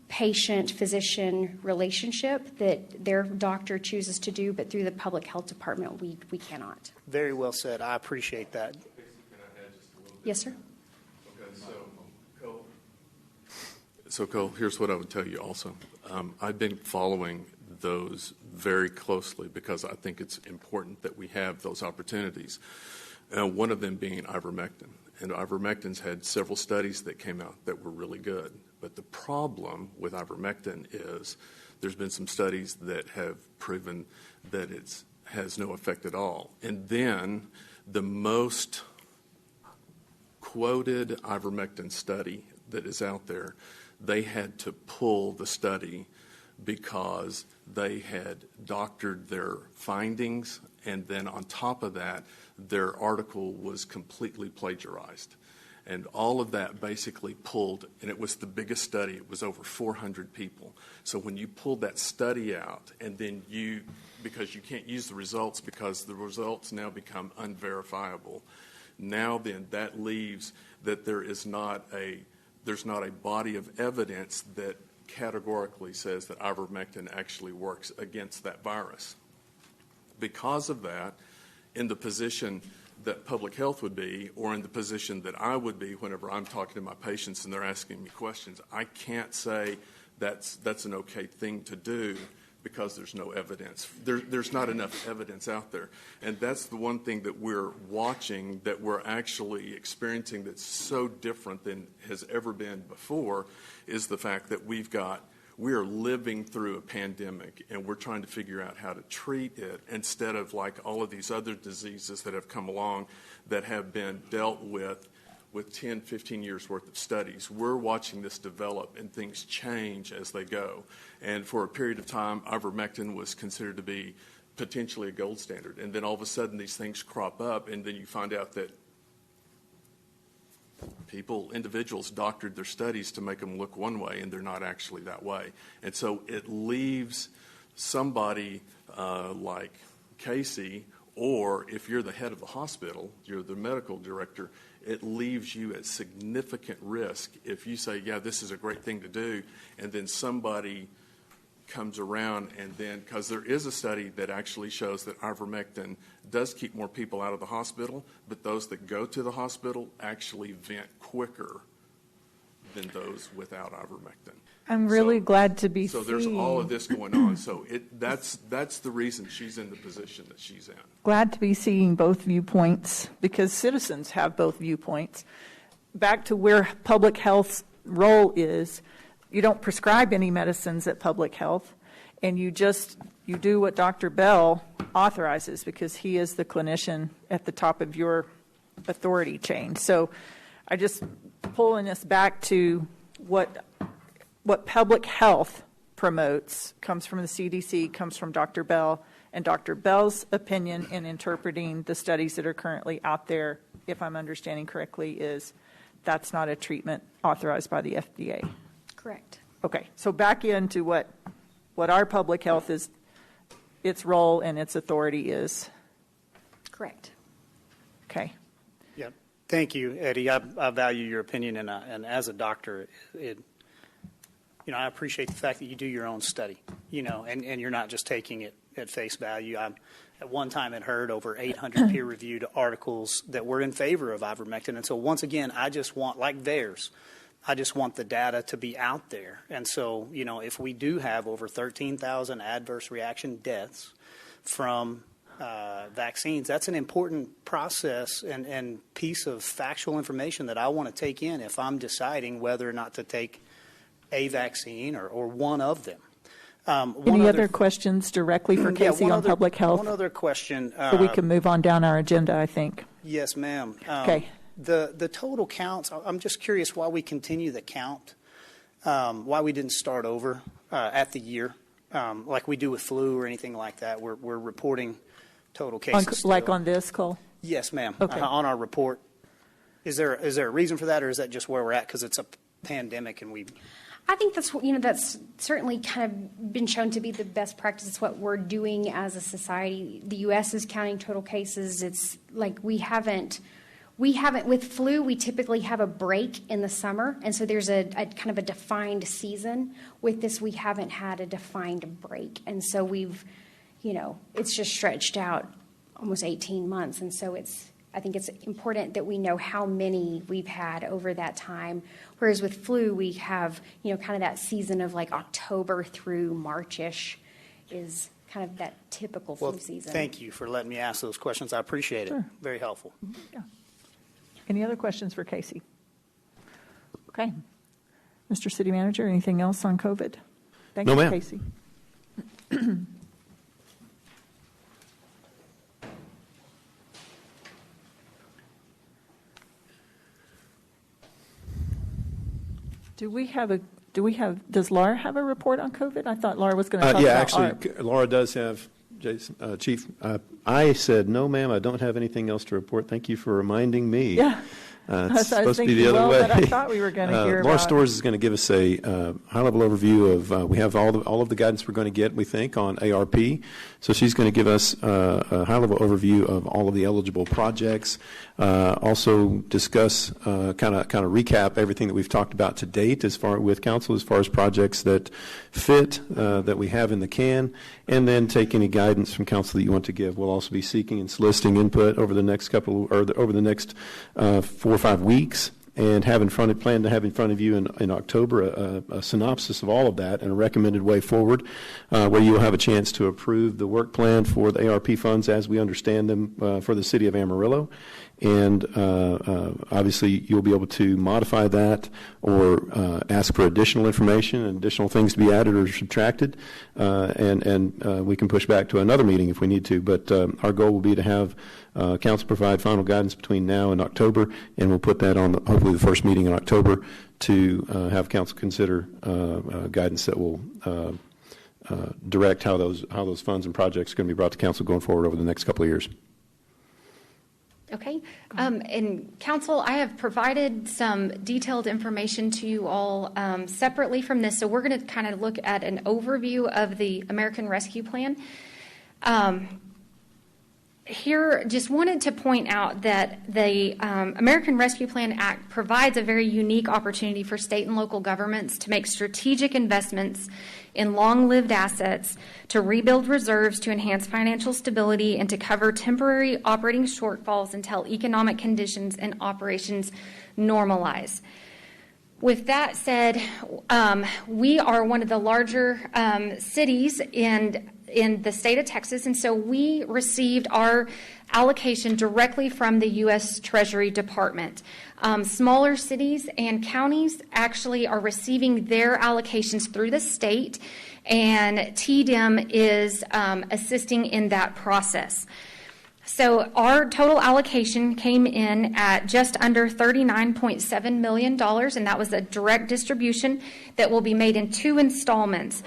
patient-physician relationship that their doctor chooses to do, but through the public health department, we cannot. Very well said. I appreciate that. Yes, sir. So, Cole, here's what I would tell you also. I've been following those very closely because I think it's important that we have those opportunities. One of them being ivermectin. And ivermectin's had several studies that came out that were really good. But the problem with ivermectin is there's been some studies that have proven that it has no effect at all. And then the most quoted ivermectin study that is out there, they had to pull the study because they had doctored their findings, and then on top of that, their article was completely plagiarized. And all of that basically pulled, and it was the biggest study. It was over 400 people. So when you pulled that study out, and then because you can't use the results because the results now become unverifiable, now then that leaves that there's not a body of evidence that categorically says that ivermectin actually works against that virus. Because of that, in the position that public health would be, or in the position that I would be whenever I'm talking to my patients and they're asking me questions, I can't say that's an okay thing to do because there's no evidence. There's not enough evidence out there. And that's the one thing that we're watching, that we're actually experiencing that's so different than has ever been before, is the fact that we are living through a pandemic and we're trying to figure out how to treat it instead of like all of these other diseases that have come along that have been dealt with 10, 15 years worth of studies. We're watching this develop and things change as they go. And for a period of time, ivermectin was considered to be potentially a gold standard. And then all of a sudden these things crop up, and then you find out that individuals doctored their studies to make them look one way, and they're not actually that way. And so it leaves somebody like Casey, or if you're the head of the hospital, you're the medical director, it leaves you at significant risk if you say, yeah, this is a great thing to do, and then somebody comes around and then, because there is a study that actually shows that ivermectin does keep more people out of the hospital, but those that go to the hospital actually vent quicker than those without ivermectin. I'm really glad to be So there's all of this going on. So that's the reason she's in the position that she's in. Glad to be seeing both viewpoints because citizens have both viewpoints. Back to where public health's role is, you don't prescribe any medicines at public health, and you do what Dr. Bell authorizes because he is the clinician at the top of your authority chain. So I just pulling us back to what public health promotes comes from the CDC, comes from Dr. Bell, and Dr. Bell's opinion in interpreting the studies that are currently out there, if I'm understanding correctly, is that's not a treatment authorized by the FDA. Correct. Okay, so back into what our public health is, its role and its authority is. Correct. Okay. Yeah, thank you, Eddie. I value your opinion, and as a doctor, I appreciate the fact that you do your own study, and you're not just taking it at face value. At one time had heard over 800 peer-reviewed articles that were in favor of ivermectin, and so once again, I just want, like theirs, I just want the data to be out there. And so, if we do have over 13,000 adverse reaction deaths from vaccines, that's an important process and piece of factual information that I want to take in if I'm deciding whether or not to take a vaccine or one of them. Any other questions directly for Casey on public health? One other question. So we can move on down our agenda, I think. Yes, ma'am. Okay. The total counts, I'm just curious why we continue the count, why we didn't start over at the year, like we do with flu or anything like that. We're reporting total cases. On this, Cole? Yes, ma'am. Okay. On our report. Is there a reason for that, or is that just where we're at because it's a pandemic and we... I think that's certainly kind of been shown to be the best practice. It's what we're doing as a society. The U.S. is counting total cases. It's like we haven't with flu. We typically have a break in the summer, and so there's a kind of a defined season. With this, we haven't had a defined break, and so we've, it's just stretched out almost 18 months, and so I think it's important that we know how many we've had over that time. Whereas with flu, we have, kind of that season of like October through March-ish is kind of that typical flu season. Thank you for letting me ask those questions. I appreciate it. Sure. Very helpful. Yeah. Any other questions for Casey? Okay. Mr. City Manager, anything else on COVID? Thank you, ma'am. Casey. Does Laura have a report on COVID? I thought Laura was going to talk about actually, Laura does have, Chief. I said, no, ma'am, I don't have anything else to report. Thank you for reminding me. Yeah. It's supposed to be the other way. But I thought we were going to hear Laura about. Storrs is going to give us a high-level overview of, we have all of the guidance we're going to get, we think, on ARP. So she's going to give us a high-level overview of all of the eligible projects, also discuss, kind of recap everything that we've talked about to date with council as far as projects that fit, that we have in the can, and then take any guidance from council that you want to give. We'll also be seeking and soliciting input over the next over the next 4 or 5 weeks, and plan to have in front of you in October a synopsis of all of that and a recommended way forward, where you'll have a chance to approve the work plan for the ARP funds as we understand them for the city of Amarillo. And obviously, you'll be able to modify that or ask for additional information and additional things to be added or subtracted, and we can push back to another meeting if we need to. But our goal will be to have council provide final guidance between now and October, and we'll put that on hopefully the first meeting in October to have council consider guidance that will direct how those funds and projects are going to be brought to council going forward over the next couple of years. Okay. And council, I have provided some detailed information to you all separately from this. So we're going to kind of look at an overview of the American Rescue Plan. Here, just wanted to point out that the American Rescue Plan Act provides a very unique opportunity for state and local governments to make strategic investments in long-lived assets, to rebuild reserves, to enhance financial stability, and to cover temporary operating shortfalls until economic conditions and operations normalize. With that said, we are one of the larger cities in the state of Texas, and so we received our allocation directly from the U.S. Treasury Department. Smaller cities and counties actually are receiving their allocations through the state, and TDEM is assisting in that process. So our total allocation came in at just under $39.7 million, and that was a direct distribution that will be made in 2 installments.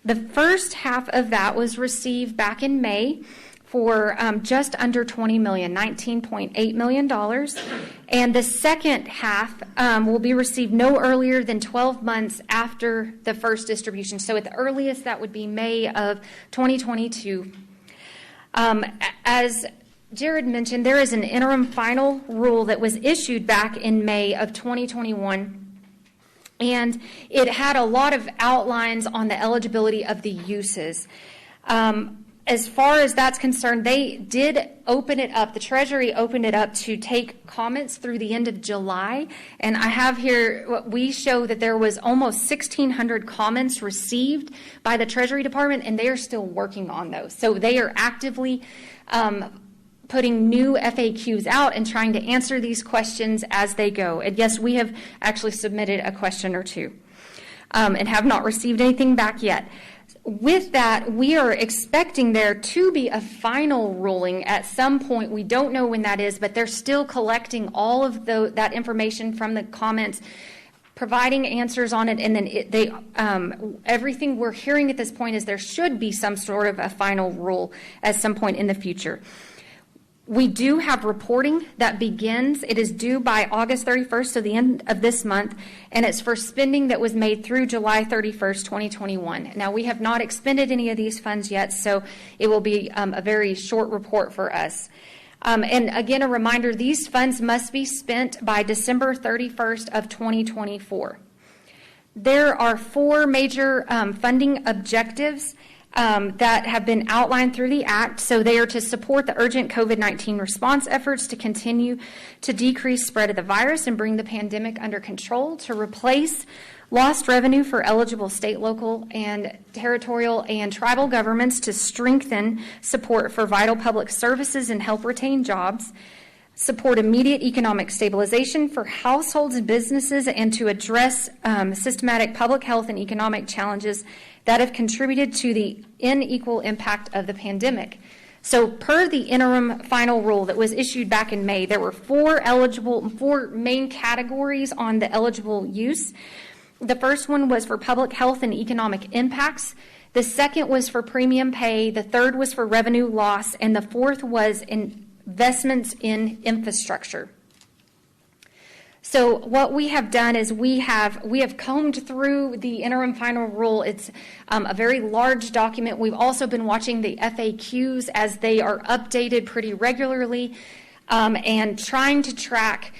The first half of that was received back in May for just under $20 million, $19.8 million. And the second half will be received no earlier than 12 months after the first distribution. So at the earliest, that would be May of 2022. As Jared mentioned, there is an interim final rule that was issued back in May of 2021. And it had a lot of outlines on the eligibility of the uses. As far as that's concerned, they did open it up. The Treasury opened it up to take comments through the end of July. And I have here, we show that there was almost 1,600 comments received by the Treasury Department, and they are still working on those. So they are actively putting new FAQs out and trying to answer these questions as they go. And yes, we have actually submitted a question or two and have not received anything back yet. With that, we are expecting there to be a final ruling at some point. We don't know when that is, but they're still collecting all of that information from the comments, providing answers on it, and then everything we're hearing at this point is there should be some sort of a final rule at some point in the future. We do have reporting that begins. It is due by August 31st, so the end of this month, and it's for spending that was made through July 31st, 2021. Now, we have not expended any of these funds yet, so it will be a very short report for us. And again, a reminder, these funds must be spent by December 31st of 2024. There are 4 major funding objectives that have been outlined through the Act. So they are to support the urgent COVID-19 response efforts, to continue to decrease spread of the virus and bring the pandemic under control, to replace lost revenue for eligible state, local, and territorial and tribal governments, to strengthen support for vital public services and help retain jobs, support immediate economic stabilization for households and businesses, and to address systematic public health and economic challenges that have contributed to the unequal impact of the pandemic. So per the interim final rule that was issued back in May, there were 4 main categories on the eligible use. The first one was for public health and economic impacts. The second was for premium pay. The third was for revenue loss. And the fourth was investments in infrastructure. So what we have done is we have combed through the interim final rule. It's a very large document. We've also been watching the FAQs as they are updated pretty regularly and trying to track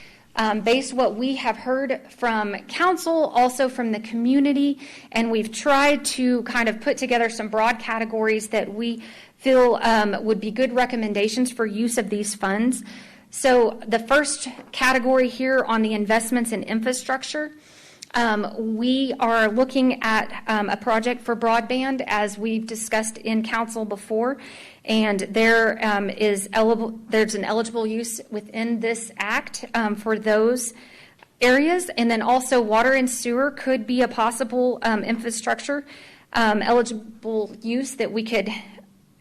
based what we have heard from council, also from the community, and we've tried to kind of put together some broad categories that we feel would be good recommendations for use of these funds. So the first category here on the investments in infrastructure, we are looking at a project for broadband, as we've discussed in council before, and there's an eligible use within this act for those areas. And then also water and sewer could be a possible infrastructure eligible use that we could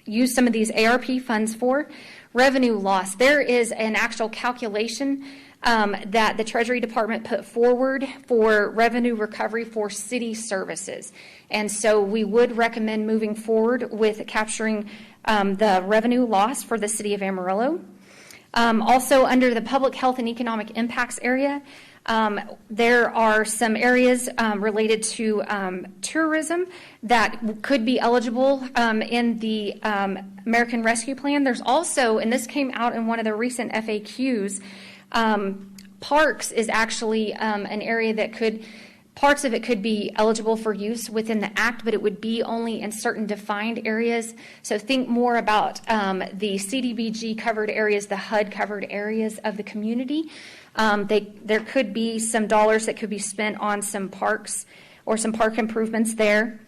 use some of these ARP funds for. Revenue loss, there is an actual calculation that the Treasury Department put forward for revenue recovery for city services. And so we would recommend moving forward with capturing the revenue loss for the city of Amarillo. Also, under the public health and economic impacts area, there are some areas related to tourism that could be eligible in the American Rescue Plan. There's also, and this came out in one of the recent FAQs, parks is actually an area that could parts of it could be eligible for use within the act, but it would be only in certain defined areas. So think more about the CDBG covered areas, the HUD covered areas of the community. There could be some dollars that could be spent on some parks or some park improvements there.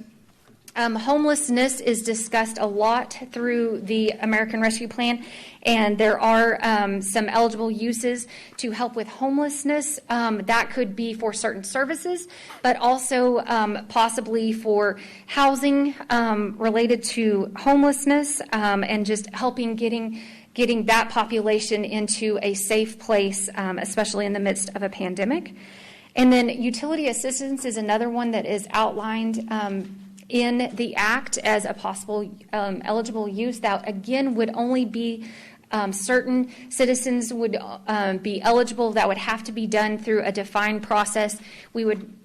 Homelessness is discussed a lot through the American Rescue Plan, and there are some eligible uses to help with homelessness. That could be for certain services, but also possibly for housing related to homelessness, and just helping getting that population into a safe place, especially in the midst of a pandemic. And then utility assistance is another one that is outlined in the Act as a possible eligible use. That, again, would only be certain citizens would be eligible. That would have to be done through a defined process.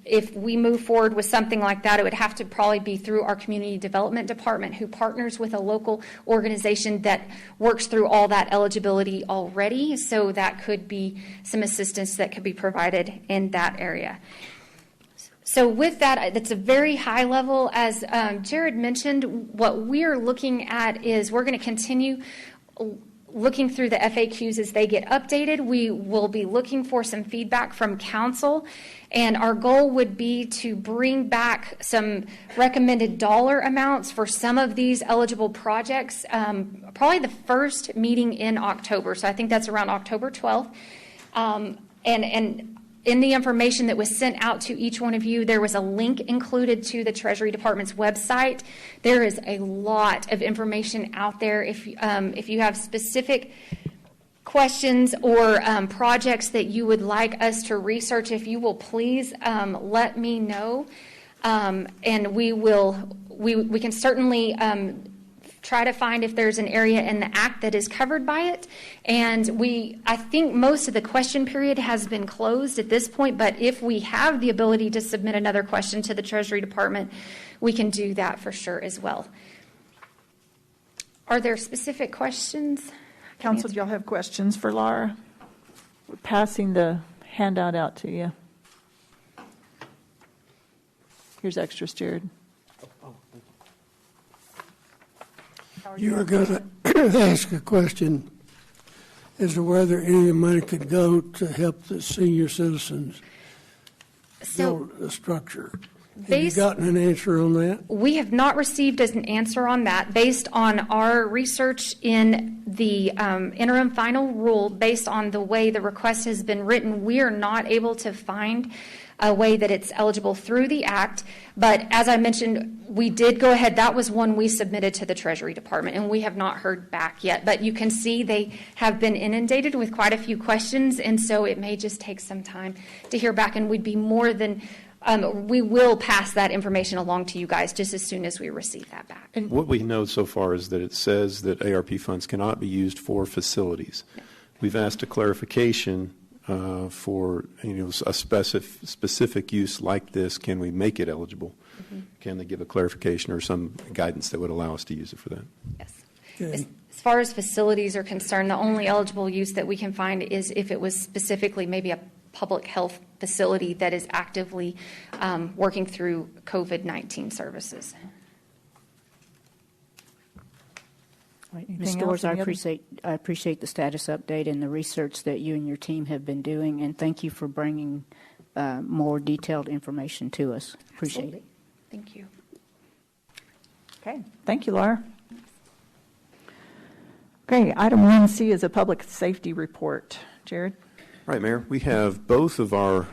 If we move forward with something like that, it would have to probably be through our community development department, who partners with a local organization that works through all that eligibility already. So that could be some assistance that could be provided in that area. So with that, that's a very high level. As Jared mentioned, what we're looking at is we're going to continue looking through the FAQs as they get updated. We will be looking for some feedback from council, and our goal would be to bring back some recommended dollar amounts for some of these eligible projects, probably the first meeting in October. So I think that's around October 12th. And in the information that was sent out to each one of you, there was a link included to the Treasury Department's website. There is a lot of information out there. If you have specific questions or projects that you would like us to research, if you will please let me know, and we can certainly try to find if there's an area in the Act that is covered by it. And I think most of the question period has been closed at this point, but if we have the ability to submit another question to the Treasury Department, we can do that for sure as well. Are there specific questions? Council, do y'all have questions for Laura? We're passing the handout out to you. Here's extras, Jared. You were going to ask a question as to whether any of the money could go to help the senior citizens build a structure. Have you gotten an answer on that? We have not received an answer on that. Based on our research in the interim final rule, based on the way the request has been written, we are not able to find a way that it's eligible through the Act. But as I mentioned, we did go ahead. That was one we submitted to the Treasury Department, and we have not heard back yet. But you can see they have been inundated with quite a few questions, and so it may just take some time to hear back, and we'd be more than we will pass that information along to you guys just as soon as we receive that back. And what we know so far is that it says that ARP funds cannot be used for facilities. No. We've asked a clarification for a specific use like this. Can we make it eligible? Mm-hmm. Can they give a clarification or some guidance that would allow us to use it for that? Yes. Okay. As far as facilities are concerned, the only eligible use that we can find is if it was specifically maybe a public health facility that is actively working through COVID-19 services. Ms. Storrs, I appreciate the status update and the research that you and your team have been doing, and thank you for bringing more detailed information to us. Appreciate it. Thank you. Okay, thank you, Laura. Okay, item 1C is a public safety report. Jared? All right, Mayor. We have both our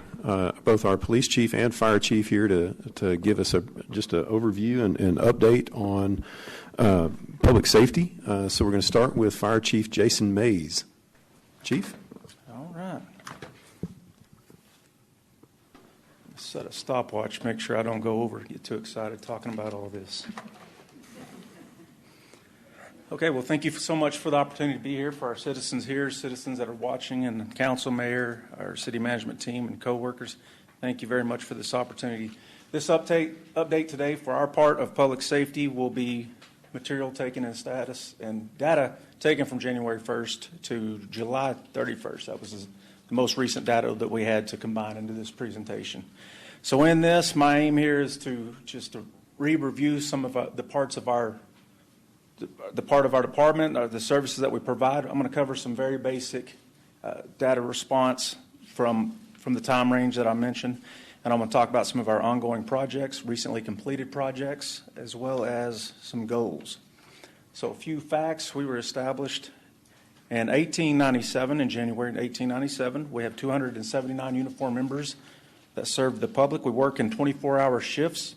police chief and fire chief here to give us just an overview and update on public safety. So we're going to start with Fire Chief Jason Mays. Chief? All right. Set a stopwatch, make sure I don't go over, get too excited talking about all this. Okay, well, thank you so much for the opportunity to be here for our citizens here, citizens that are watching, and council, mayor, our city management team, and co-workers. Thank you very much for this opportunity. This update today for our part of public safety will be material taken in status and data taken from January 1st to July 31st. That was the most recent data that we had to combine into this presentation. So in this, my aim here is to just to re-review some of the parts of the part of our department, or the services that we provide. I'm going to cover some very basic data response from the time range that I mentioned, and I'm going to talk about some of our ongoing projects, recently completed projects, as well as some goals. So a few facts. We were established in 1897, in January 1897. We have 279 uniformed members that serve the public. We work in 24-hour shifts,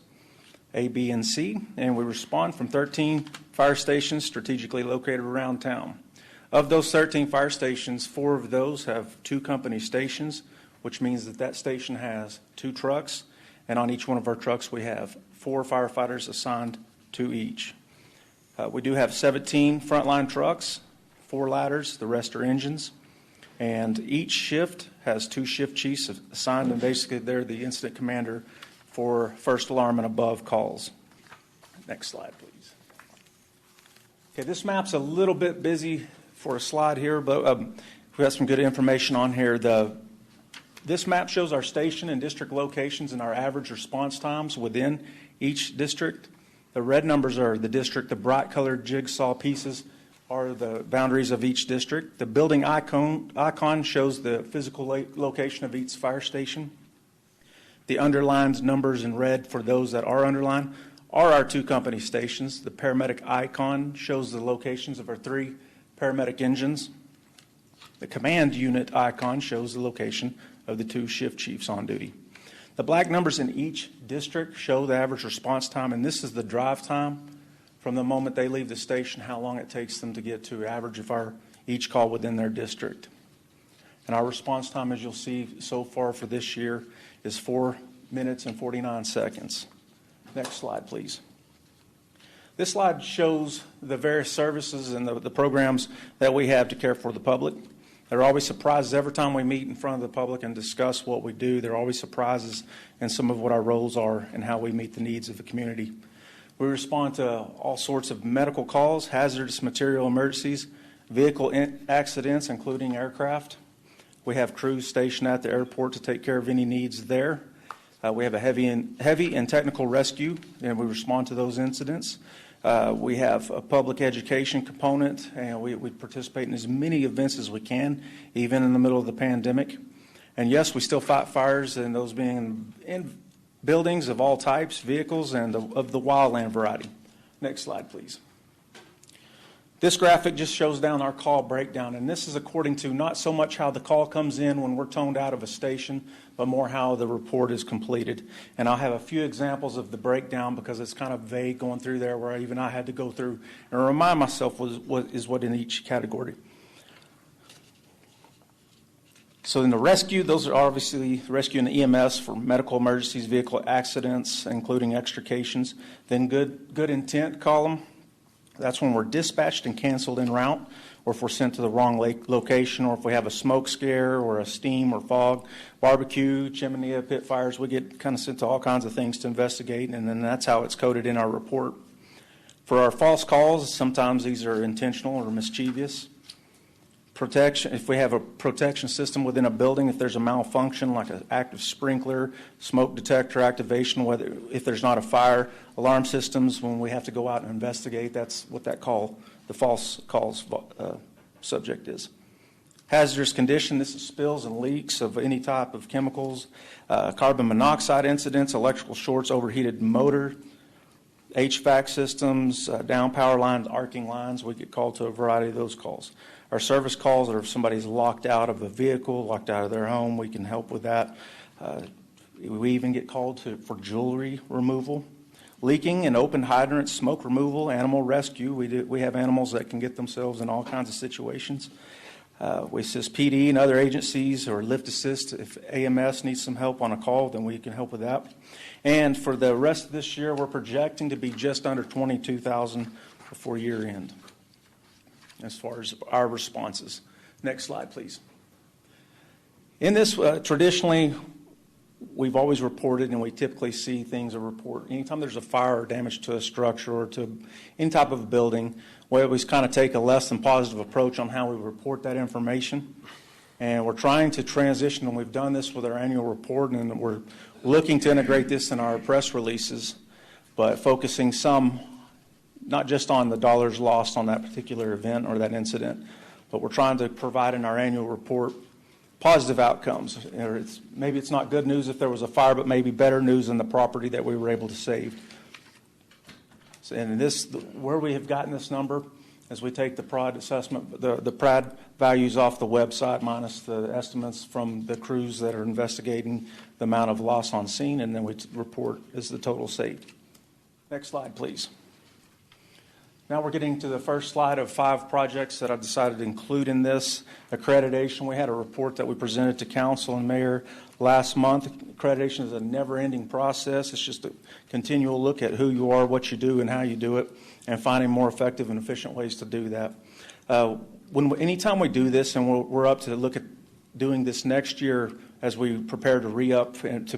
A, B, and C, and we respond from 13 fire stations strategically located around town. Of those 13 fire stations, 4 of those have 2 company stations, which means that that station has 2 trucks, and on each one of our trucks we have 4 firefighters assigned to each. We do have 17 frontline trucks, 4 ladders, the rest are engines, and each shift has 2 shift chiefs assigned, and basically they're the incident commander for first alarm and above calls. Next slide, please. Okay, this map's a little bit busy for a slide here, but we have some good information on here. This map shows our station and district locations and our average response times within each district. The red numbers are the district. The bright colored jigsaw pieces are the boundaries of each district. The building icon shows the physical location of each fire station. The underlined numbers in red, for those that are underlined, are our 2 company stations. The paramedic icon shows the locations of our 3 paramedic engines. The command unit icon shows the location of the 2 shift chiefs on duty. The black numbers in each district show the average response time, and this is the drive time from the moment they leave the station, how long it takes them to get to average of each call within their district. And our response time, as you'll see so far for this year, is 4 minutes and 49 seconds. Next slide, please. This slide shows the various services and the programs that we have to care for the public. There are always surprises every time we meet in front of the public and discuss what we do. There are always surprises in some of what our roles are and how we meet the needs of the community. We respond to all sorts of medical calls, hazardous material emergencies, vehicle accidents, including aircraft. We have crews stationed at the airport to take care of any needs there. We have a heavy and technical rescue, and we respond to those incidents. We have a public education component, and we participate in as many events as we can, even in the middle of the pandemic. And yes, we still fight fires, and those being in buildings of all types, vehicles, and of the wildland variety. Next slide, please. This graphic just shows down our call breakdown, and this is according to not so much how the call comes in when we're toned out of a station, but more how the report is completed. And I'll have a few examples of the breakdown because it's kind of vague going through there, where even I had to go through and remind myself what in each category. So in the rescue, those are obviously rescue and the EMS for medical emergencies, vehicle accidents, including extrications. Then good intent column. That's when we're dispatched and canceled en route, or if we're sent to the wrong location, or if we have a smoke scare or a steam or fog, barbecue, chimney, pit fires. We get kind of sent to all kinds of things to investigate, and then that's how it's coded in our report. For our false calls, sometimes these are intentional or mischievous. Protection, if we have a protection system within a building, if there's a malfunction like an active sprinkler, smoke detector activation, if there's not a fire, alarm systems, when we have to go out and investigate, that's what the false calls subject is. Hazardous condition, this is spills and leaks of any type of chemicals, carbon monoxide incidents, electrical shorts, overheated motor, HVAC systems, down power lines, arcing lines. We get called to a variety of those calls. Our service calls are if somebody's locked out of a vehicle, locked out of their home, we can help with that. We even get called for jewelry removal. Leaking and open hydrants, smoke removal, animal rescue. We have animals that can get themselves in all kinds of situations. We assist PD and other agencies, or lift assist. If AMS needs some help on a call, then we can help with that. And for the rest of this year, we're projecting to be just under 22,000 before year end, as far as our responses. Next slide, please. In this, traditionally, we've always reported, and we typically see things are reported. Anytime there's a fire or damage to a structure or to any type of a building, we always kind of take a less than positive approach on how we report that information. And we're trying to transition, and we've done this with our annual report, and we're looking to integrate this in our press releases, but focusing some, not just on the dollars lost on that particular event or that incident, but we're trying to provide in our annual report positive outcomes. Maybe it's not good news if there was a fire, but maybe better news in the property that we were able to save. So, and where we have gotten this number, as we take the PRAD assessment, the PRAD values off the website minus the estimates from the crews that are investigating the amount of loss on scene, and then we report is the total saved. Next slide, please. Now we're getting to the first slide of 5 projects that I've decided to include in this. Accreditation, we had a report that we presented to council and mayor last month. Accreditation is a never-ending process. It's just a continual look at who you are, what you do, and how you do it, and finding more effective and efficient ways to do that. Anytime we do this, and we're up to look at doing this next year as we prepare to re-up and to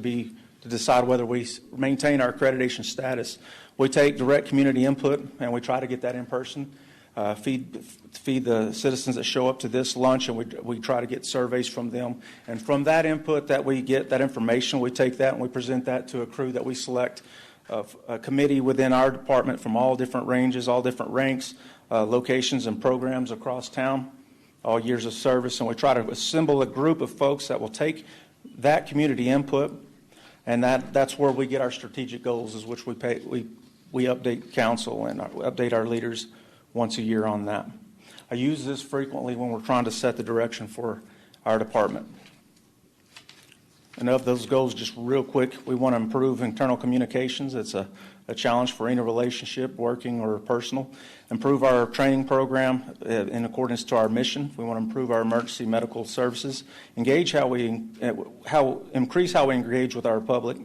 decide whether we maintain our accreditation status, we take direct community input and we try to get that in person, feed the citizens that show up to this lunch, and we try to get surveys from them. And from that input that we get, that information, we take that and we present that to a crew that we select, a committee within our department from all different ranges, all different ranks, locations and programs across town, all years of service. And we try to assemble a group of folks that will take that community input, and that's where we get our strategic goals, is which we update council and update our leaders once a year on that. I use this frequently when we're trying to set the direction for our department. And of those goals, just real quick, we want to improve internal communications. It's a challenge for any relationship, working or personal. Improve our training program in accordance to our mission. We want to improve our emergency medical services. Increase how we engage with our public.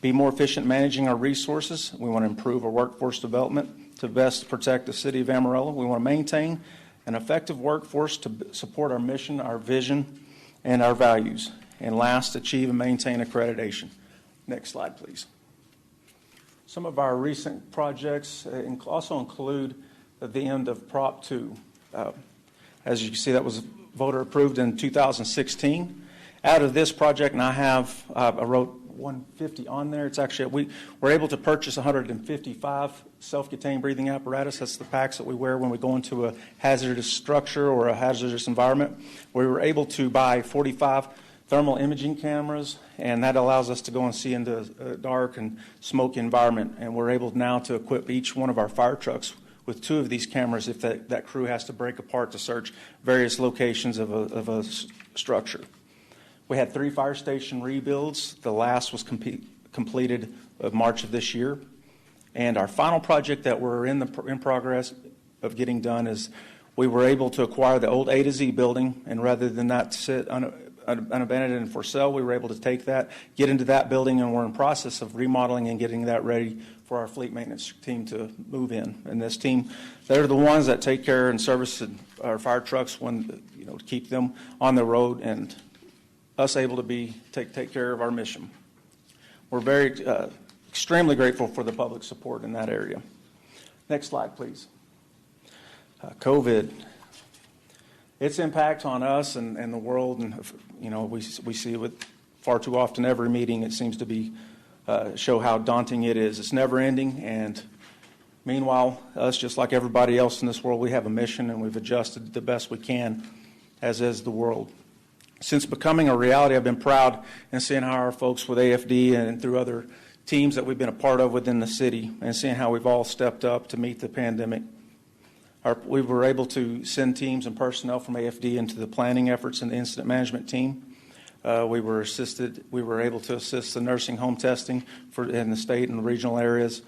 Be more efficient managing our resources. We want to improve our workforce development to best protect the city of Amarillo. We want to maintain an effective workforce to support our mission, our vision, and our values. And last, achieve and maintain accreditation. Next slide, please. Some of our recent projects also include the end of Prop 2. As you can see, that was voter approved in 2016. Out of this project, and I wrote 150 on there. It's actually, we were able to purchase 155 self-contained breathing apparatus. That's the packs that we wear when we go into a hazardous structure or a hazardous environment. We were able to buy 45 thermal imaging cameras, and that allows us to go and see into a dark and smoky environment. And we're able now to equip each one of our fire trucks with 2 of these cameras if that crew has to break apart to search various locations of a structure. We had 3 fire station rebuilds. The last was completed in March of this year. And our final project that we're in progress of getting done is we were able to acquire the old A to Z building, and rather than that sit unabandoned and for sale, we were able to take that, get into that building, and we're in process of remodeling and getting that ready for our fleet maintenance team to move in. And this team, they're the ones that take care and service our fire trucks when, to keep them on the road and us able to take care of our mission. We're very extremely grateful for the public support in that area. Next slide, please. COVID, its impact on us and the world, and we see it with far too often every meeting. It seems to be show how daunting it is. It's never ending, and meanwhile, us, just like everybody else in this world, we have a mission, and we've adjusted the best we can, as is the world. Since becoming a reality, I've been proud in seeing how our folks with AFD and through other teams that we've been a part of within the city, and seeing how we've all stepped up to meet the pandemic. We were able to send teams and personnel from AFD into the planning efforts and the incident management team. We were able to assist the nursing home testing in the state and the regional areas.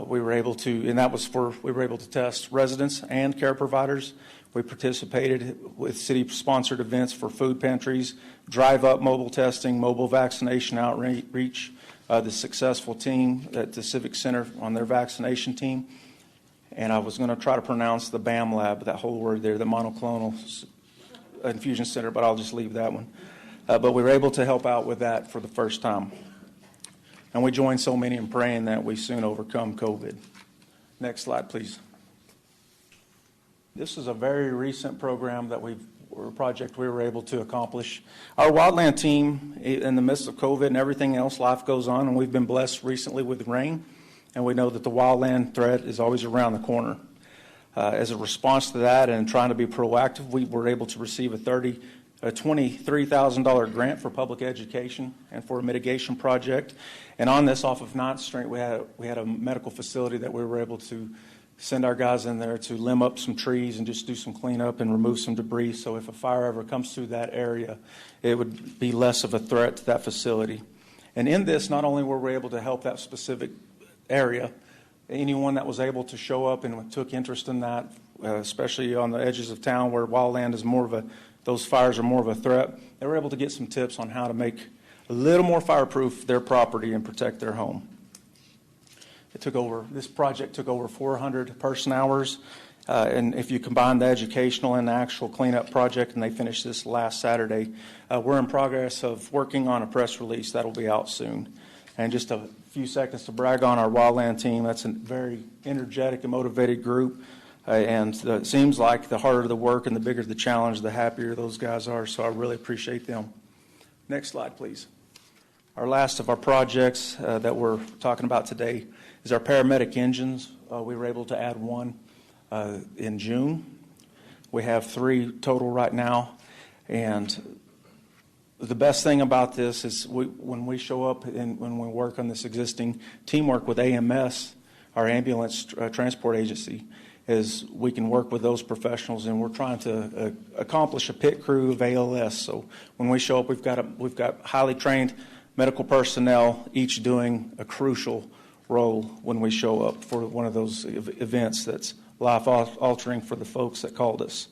We were able to test residents and care providers. We participated with city-sponsored events for food pantries, drive-up mobile testing, mobile vaccination outreach, the successful team at the Civic Center on their vaccination team. And I was going to try to pronounce the BAM lab, that whole word there, the monoclonal infusion center, but I'll just leave that one. But we were able to help out with that for the first time. And we joined so many in praying that we soon overcome COVID. Next slide, please. This is a very recent program that we've project we were able to accomplish. Our wildland team, in the midst of COVID and everything else, life goes on, and we've been blessed recently with rain, and we know that the wildland threat is always around the corner. As a response to that and trying to be proactive, we were able to receive a $23,000 grant for public education and for a mitigation project. And on this, off of 9th Street, we had a medical facility that we were able to send our guys in there to limb up some trees and just do some cleanup and remove some debris. So if a fire ever comes through that area, it would be less of a threat to that facility. And in this, not only were we able to help that specific area, anyone that was able to show up and took interest in that, especially on the edges of town where wildland is those fires are more of a threat, they were able to get some tips on how to make a little more fireproof their property and protect their home. This project took over 400 person hours, and if you combine the educational and the actual cleanup project, and they finished this last Saturday, we're in progress of working on a press release that'll be out soon. And just a few seconds to brag on our wildland team. That's a very energetic and motivated group, and it seems like the harder the work and the bigger the challenge, the happier those guys are, so I really appreciate them. Next slide, please. Our last of our projects that we're talking about today is our Paramedic Engines. We were able to add one in June. We have 3 total right now, and the best thing about this is when we show up and when we work on this existing teamwork with AMS, our ambulance transport agency, is we can work with those professionals, and we're trying to accomplish a pit crew of ALS. So when we show up, we've got highly trained medical personnel, each doing a crucial role when we show up for one of those events that's life-altering for the folks that called us.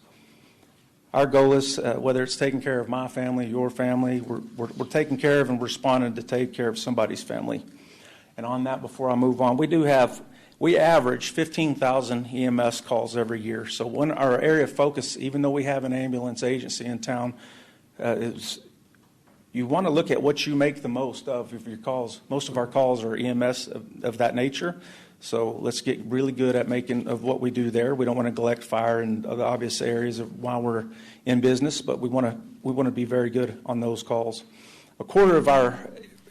Our goal is, whether it's taking care of my family, your family, we're taking care of and responding to take care of somebody's family. And on that, before I move on, we average 15,000 EMS calls every year. So when our area of focus, even though we have an ambulance agency in town, is you want to look at what you make the most of your calls. Most of our calls are EMS of that nature. So let's get really good at making of what we do there. We don't want to neglect fire and other obvious areas while we're in business, but we want to be very good on those calls. A quarter of our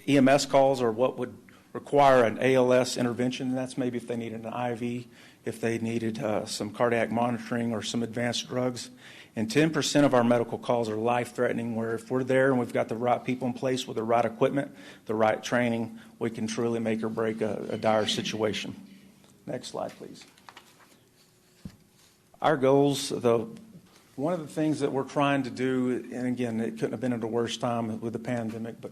EMS calls are what would require an ALS intervention, and that's maybe if they needed an IV, if they needed some cardiac monitoring or some advanced drugs. And 10% of our medical calls are life-threatening, where if we're there and we've got the right people in place with the right equipment, the right training, we can truly make or break a dire situation. Next slide, please. Our goals, one of the things that we're trying to do, and again, it couldn't have been at a worse time with the pandemic, but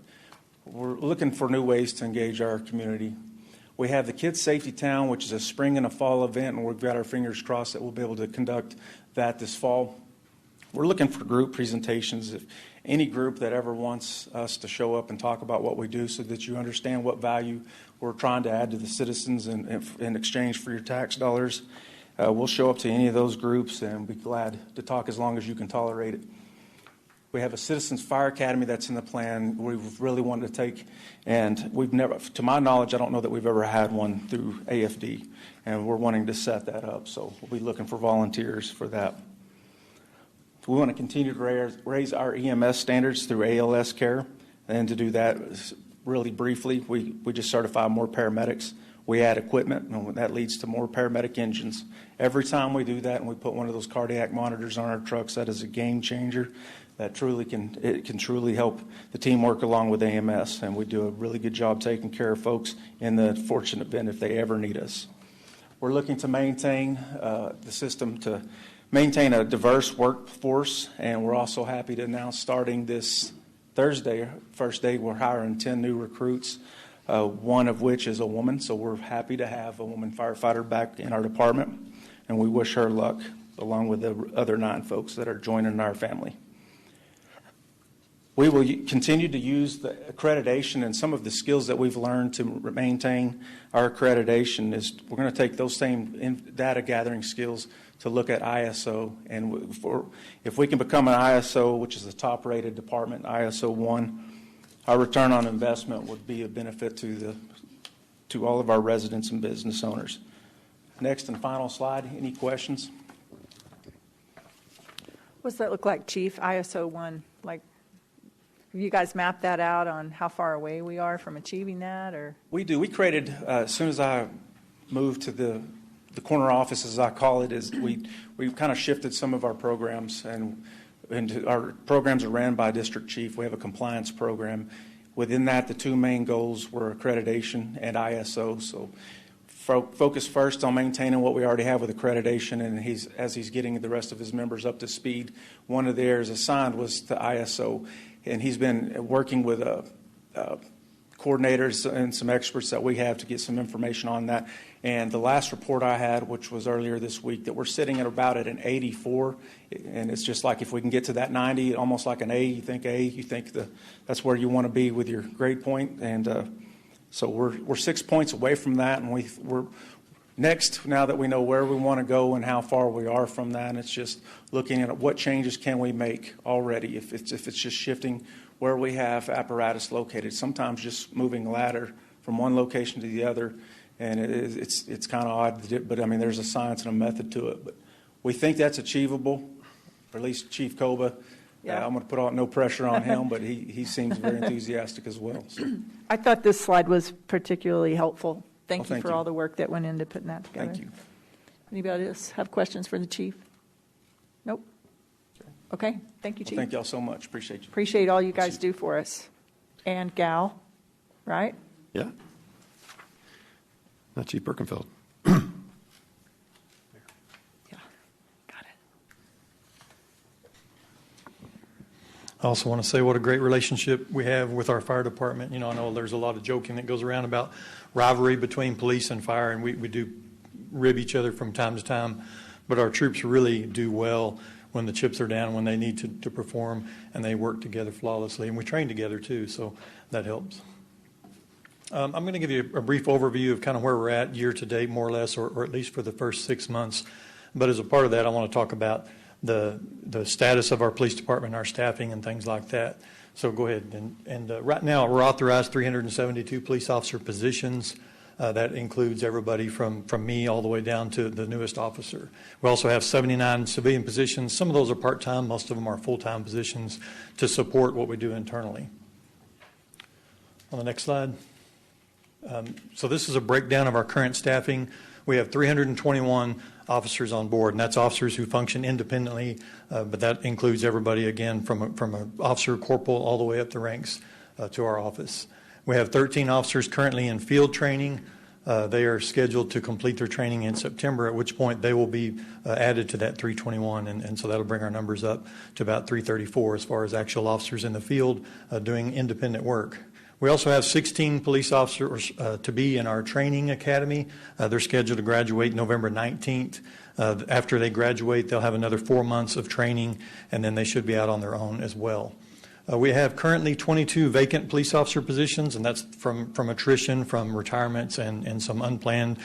we're looking for new ways to engage our community. We have the Kids Safety Town, which is a spring and a fall event, and we've got our fingers crossed that we'll be able to conduct that this fall. We're looking for group presentations. If any group that ever wants us to show up and talk about what we do so that you understand what value we're trying to add to the citizens in exchange for your tax dollars, we'll show up to any of those groups and be glad to talk as long as you can tolerate it. We have a Citizens Fire Academy that's in the plan we've really wanted to take, and we've never, to my knowledge, I don't know that we've ever had one through AFD, and we're wanting to set that up, so we'll be looking for volunteers for that. We want to continue to raise our EMS standards through ALS care, and to do that, really briefly, we just certify more paramedics. We add equipment, and that leads to more paramedic engines. Every time we do that and we put one of those cardiac monitors on our trucks, that is a game changer. That can truly help the team work along with AMS, and we do a really good job taking care of folks in the fortunate event if they ever need us. We're looking to maintain the system to maintain a diverse workforce, and we're also happy to announce starting this Thursday, first day, we're hiring 10 new recruits, one of which is a woman, so we're happy to have a woman firefighter back in our department, and we wish her luck along with the other 9 folks that are joining our family. We will continue to use the accreditation and some of the skills that we've learned to maintain our accreditation. We're going to take those same data gathering skills to look at ISO, and if we can become an ISO, which is the top-rated department, ISO 1, our return on investment would be a benefit to all of our residents and business owners. Next and final slide. Any questions? What does that look like, Chief? ISO 1, like, have you guys mapped that out on how far away we are from achieving that, or? We do. We created, as soon as I moved to the corner office, as I call it, is we kind of shifted some of our programs, and our programs are ran by district chief. We have a compliance program. Within that, the two main goals were accreditation and ISO. So focus first on maintaining what we already have with accreditation, and as he's getting the rest of his members up to speed, one of the areas assigned was to ISO, and he's been working with coordinators and some experts that we have to get some information on that. And the last report I had, which was earlier this week, that we're sitting at about at an 84, and it's just like if we can get to that 90, almost like an A, you think that's where you want to be with your grade point, and so we're 6 points away from that, and we're next, now that we know where we want to go and how far we are from that, and it's just looking at what changes can we make already if it's just shifting where we have apparatus located. Sometimes just moving a ladder from one location to the other, and it's kind of odd, but I mean there's a science and a method to it. But we think that's achievable, or at least Chief Koba. Yeah. I'm going to put no pressure on him, but he seems very enthusiastic as well. So. I thought this slide was particularly helpful. Thank you for you. all the work that went into putting that together. Thank you. Anybody else have questions for the chief? Nope. Okay. Thank you, Chief. Well, thank y'all so much. Appreciate you. Appreciate all you guys do for us. And gal, right? Yeah. Not Chief Birkenfeld. I also want to say what a great relationship we have with our fire department. You know, I know there's a lot of joking that goes around about rivalry between police and fire, and we do rib each other from time to time. But our troops really do well when the chips are down, when they need to perform, and they work together flawlessly. And we train together, too, so that helps. I'm going to give you a brief overview of kind of where we're at year to date, more or less, or at least for the first 6 months. But as a part of that, I want to talk about the status of our police department, our staffing, and things like that. So go ahead. And right now, we're authorized 372 police officer positions. That includes everybody from me all the way down to the newest officer. We also have 79 civilian positions. Some of those are part-time. Most of them are full-time positions to support what we do internally. On the next slide. So this is a breakdown of our current staffing. We have 321 officers on board, and that's officers who function independently, but that includes everybody, again, from an officer, corporal, all the way up the ranks to our office. We have 13 officers currently in field training. They are scheduled to complete their training in September, at which point they will be added to that 321, and so that'll bring our numbers up to about 334 as far as actual officers in the field doing independent work. We also have 16 police officers to be in our training academy. They're scheduled to graduate November 19th. After they graduate, they'll have another 4 months of training, and then they should be out on their own as well. We have currently 22 vacant police officer positions, and that's from attrition, from retirements, and some unplanned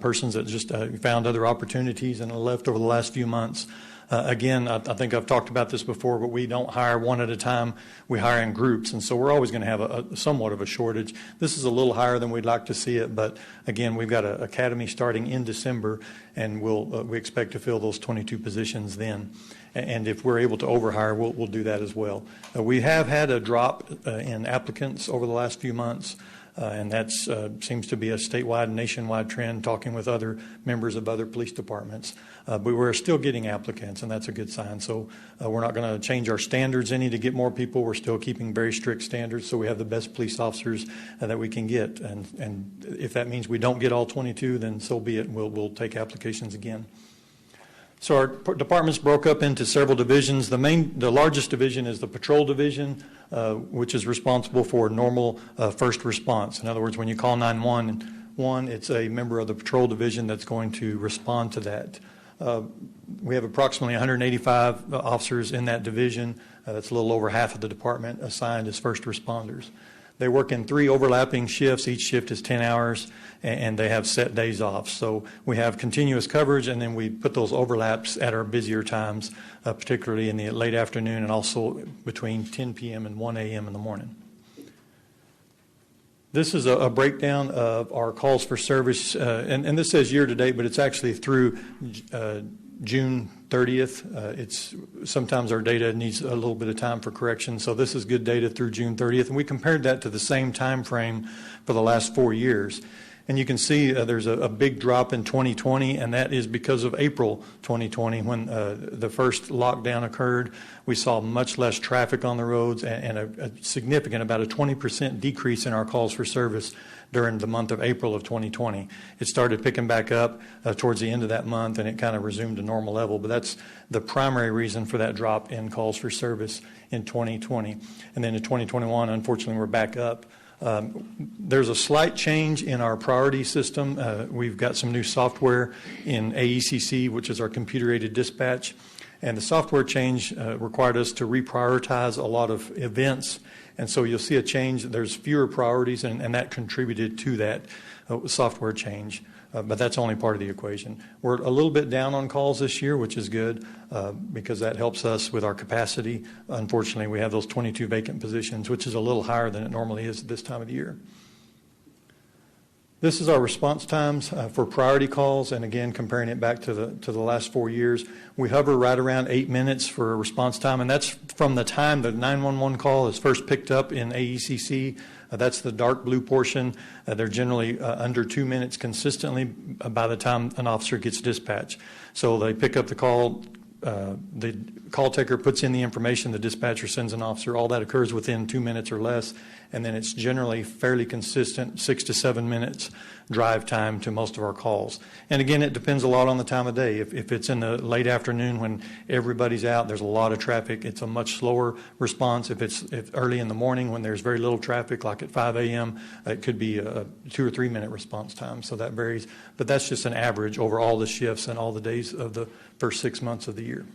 persons that just found other opportunities and left over the last few months. Again, I think I've talked about this before, but we don't hire one at a time. We hire in groups, and so we're always going to have somewhat of a shortage. This is a little higher than we'd like to see it, but again, we've got an academy starting in December, and we expect to fill those 22 positions then. And if we're able to overhire, we'll do that as well. We have had a drop in applicants over the last few months. And that seems to be a statewide and nationwide trend, talking with other members of other police departments. But we're still getting applicants, and that's a good sign. So we're not going to change our standards any to get more people. We're still keeping very strict standards, so we have the best police officers that we can get. And if that means we don't get all 22, then so be it. We'll take applications again. So our departments broke up into several divisions. The largest division is the patrol division, which is responsible for normal first response. In other words, when you call 911, it's a member of the patrol division that's going to respond to that. We have approximately 185 officers in that division. That's a little over half of the department assigned as first responders. They work in 3 overlapping shifts. Each shift is 10 hours, and they have set days off. So we have continuous coverage, and then we put those overlaps at our busier times, particularly in the late afternoon and also between 10 p.m. and 1 a.m. in the morning. This is a breakdown of our calls for service, and this says year to date, but it's actually through June 30th. Sometimes our data needs a little bit of time for correction, so this is good data through June 30th. And we compared that to the same time frame for the last 4 years. And you can see there's a big drop in 2020, and that is because of April 2020 when the first lockdown occurred. We saw much less traffic on the roads and a significant, about a 20% decrease in our calls for service during the month of April of 2020. It started picking back up towards the end of that month, and it kind of resumed to normal level. But that's the primary reason for that drop in calls for service in 2020. And then in 2021, unfortunately, we're back up. There's a slight change in our priority system. We've got some new software in AECC, which is our computer-aided dispatch. And the software change required us to reprioritize a lot of events. And so you'll see a change. There's fewer priorities, and that contributed to that software change. But that's only part of the equation. We're a little bit down on calls this year, which is good because that helps us with our capacity. Unfortunately, we have those 22 vacant positions, which is a little higher than it normally is at this time of the year. This is our response times for priority calls, and again, comparing it back to the last 4 years. We hover right around 8 minutes for a response time, and that's from the time the 911 call is first picked up in AECC. That's the dark blue portion. They're generally under 2 minutes consistently by the time an officer gets dispatched. So they pick up the call, the call taker puts in the information, the dispatcher sends an officer. All that occurs within 2 minutes or less, and then it's generally fairly consistent, 6 to 7 minutes drive time to most of our calls. And again, it depends a lot on the time of day. If it's in the late afternoon when everybody's out, there's a lot of traffic, it's a much slower response. If it's early in the morning when there's very little traffic, like at 5 a.m., it could be a 2 or 3 minute response time. So that varies. But that's just an average over all the shifts and all the days of the first 6 months of the year.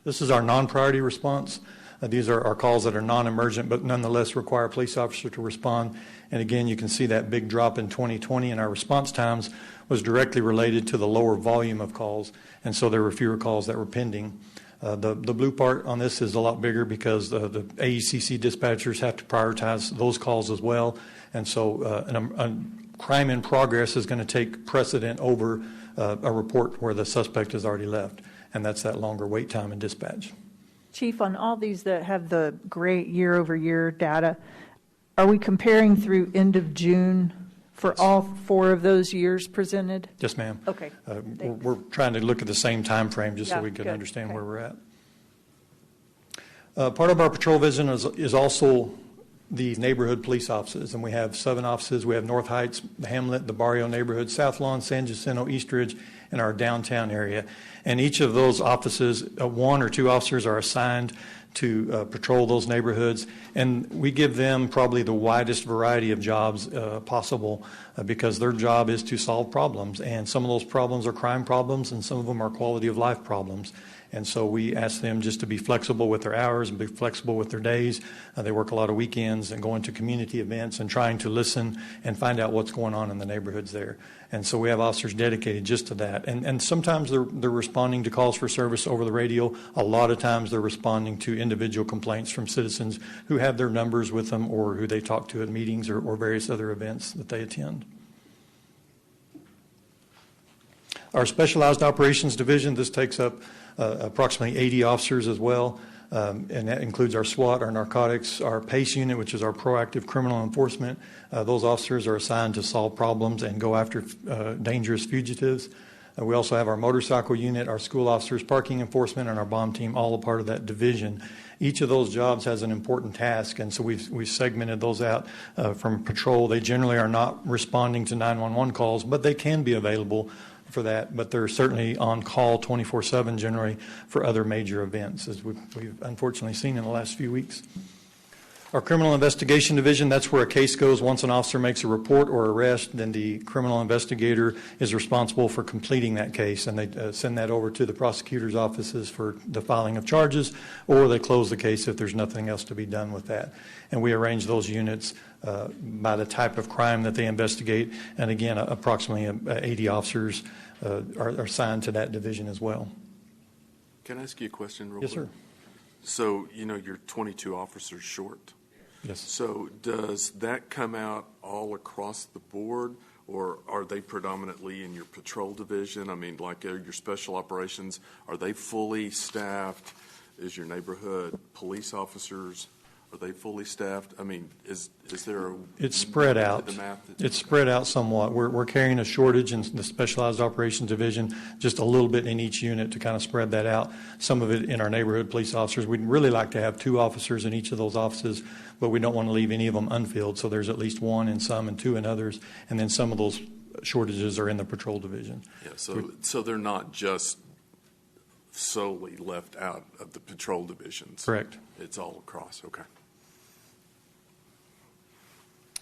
This is our non-priority response. These are our calls that are non-emergent but nonetheless require a police officer to respond. And again, you can see that big drop in 2020, and our response times was directly related to the lower volume of calls, and so there were fewer calls that were pending. The blue part on this is a lot bigger because the AECC dispatchers have to prioritize those calls as well, and so a crime in progress is going to take precedent over a report where the suspect has already left, and that's that longer wait time in dispatch. Chief, on all these that have the great year-over-year data, are we comparing through end of June for all 4 of those years presented? Yes, ma'am. Okay. We're trying to look at the same time frame just so we can understand where we're at. Part of our patrol vision is also the neighborhood police offices, and we have 7 offices. We have North Heights, the Hamlet, the Barrio neighborhood, South Lawn, San Jacinto, Eastridge, and our downtown area. And each of those offices, 1 or 2 officers are assigned to patrol those neighborhoods, and we give them probably the widest variety of jobs possible because their job is to solve problems, and some of those problems are crime problems and some of them are quality of life problems. And so we ask them just to be flexible with their hours and be flexible with their days. They work a lot of weekends and go into community events and trying to listen and find out what's going on in the neighborhoods there. And so we have officers dedicated just to that. And sometimes they're responding to calls for service over the radio. A lot of times they're responding to individual complaints from citizens who have their numbers with them or who they talk to at meetings or various other events that they attend. Our Specialized Operations Division, this takes up approximately 80 officers as well, and that includes our SWAT, our narcotics, our PACE unit, which is our proactive criminal enforcement. Those officers are assigned to solve problems and go after dangerous fugitives. We also have our motorcycle unit, our school officers, parking enforcement, and our bomb team, all a part of that division. Each of those jobs has an important task, and so we've segmented those out from patrol. They generally are not responding to 911 calls, but they can be available for that, but they're certainly on call 24/7 generally for other major events, as we've unfortunately seen in the last few weeks. Our Criminal Investigation Division, that's where a case goes. Once an officer makes a report or arrest, then the criminal investigator is responsible for completing that case, and they send that over to the prosecutor's offices for the filing of charges, or they close the case if there's nothing else to be done with that. And we arrange those units by the type of crime that they investigate, and again, approximately 80 officers are assigned to that division as well. Can I ask you a question real quick? Yes, sir. So, you're 22 officers short. Yes. So does that come out all across the board, or are they predominantly in your patrol division? I mean, like your special operations, are they fully staffed? Is your neighborhood police officers, are they fully staffed? I mean, is there a... It's spread out. It's spread out somewhat. We're carrying a shortage in the Specialized Operations Division, just a little bit in each unit to kind of spread that out. Some of it in our neighborhood police officers. We'd really like to have 2 officers in each of those offices, but we don't want to leave any of them unfilled, so there's at least 1 in some and 2 in others, and then some of those shortages are in the patrol division. Yeah, so they're not just solely left out of the patrol divisions. Correct. It's all across, okay.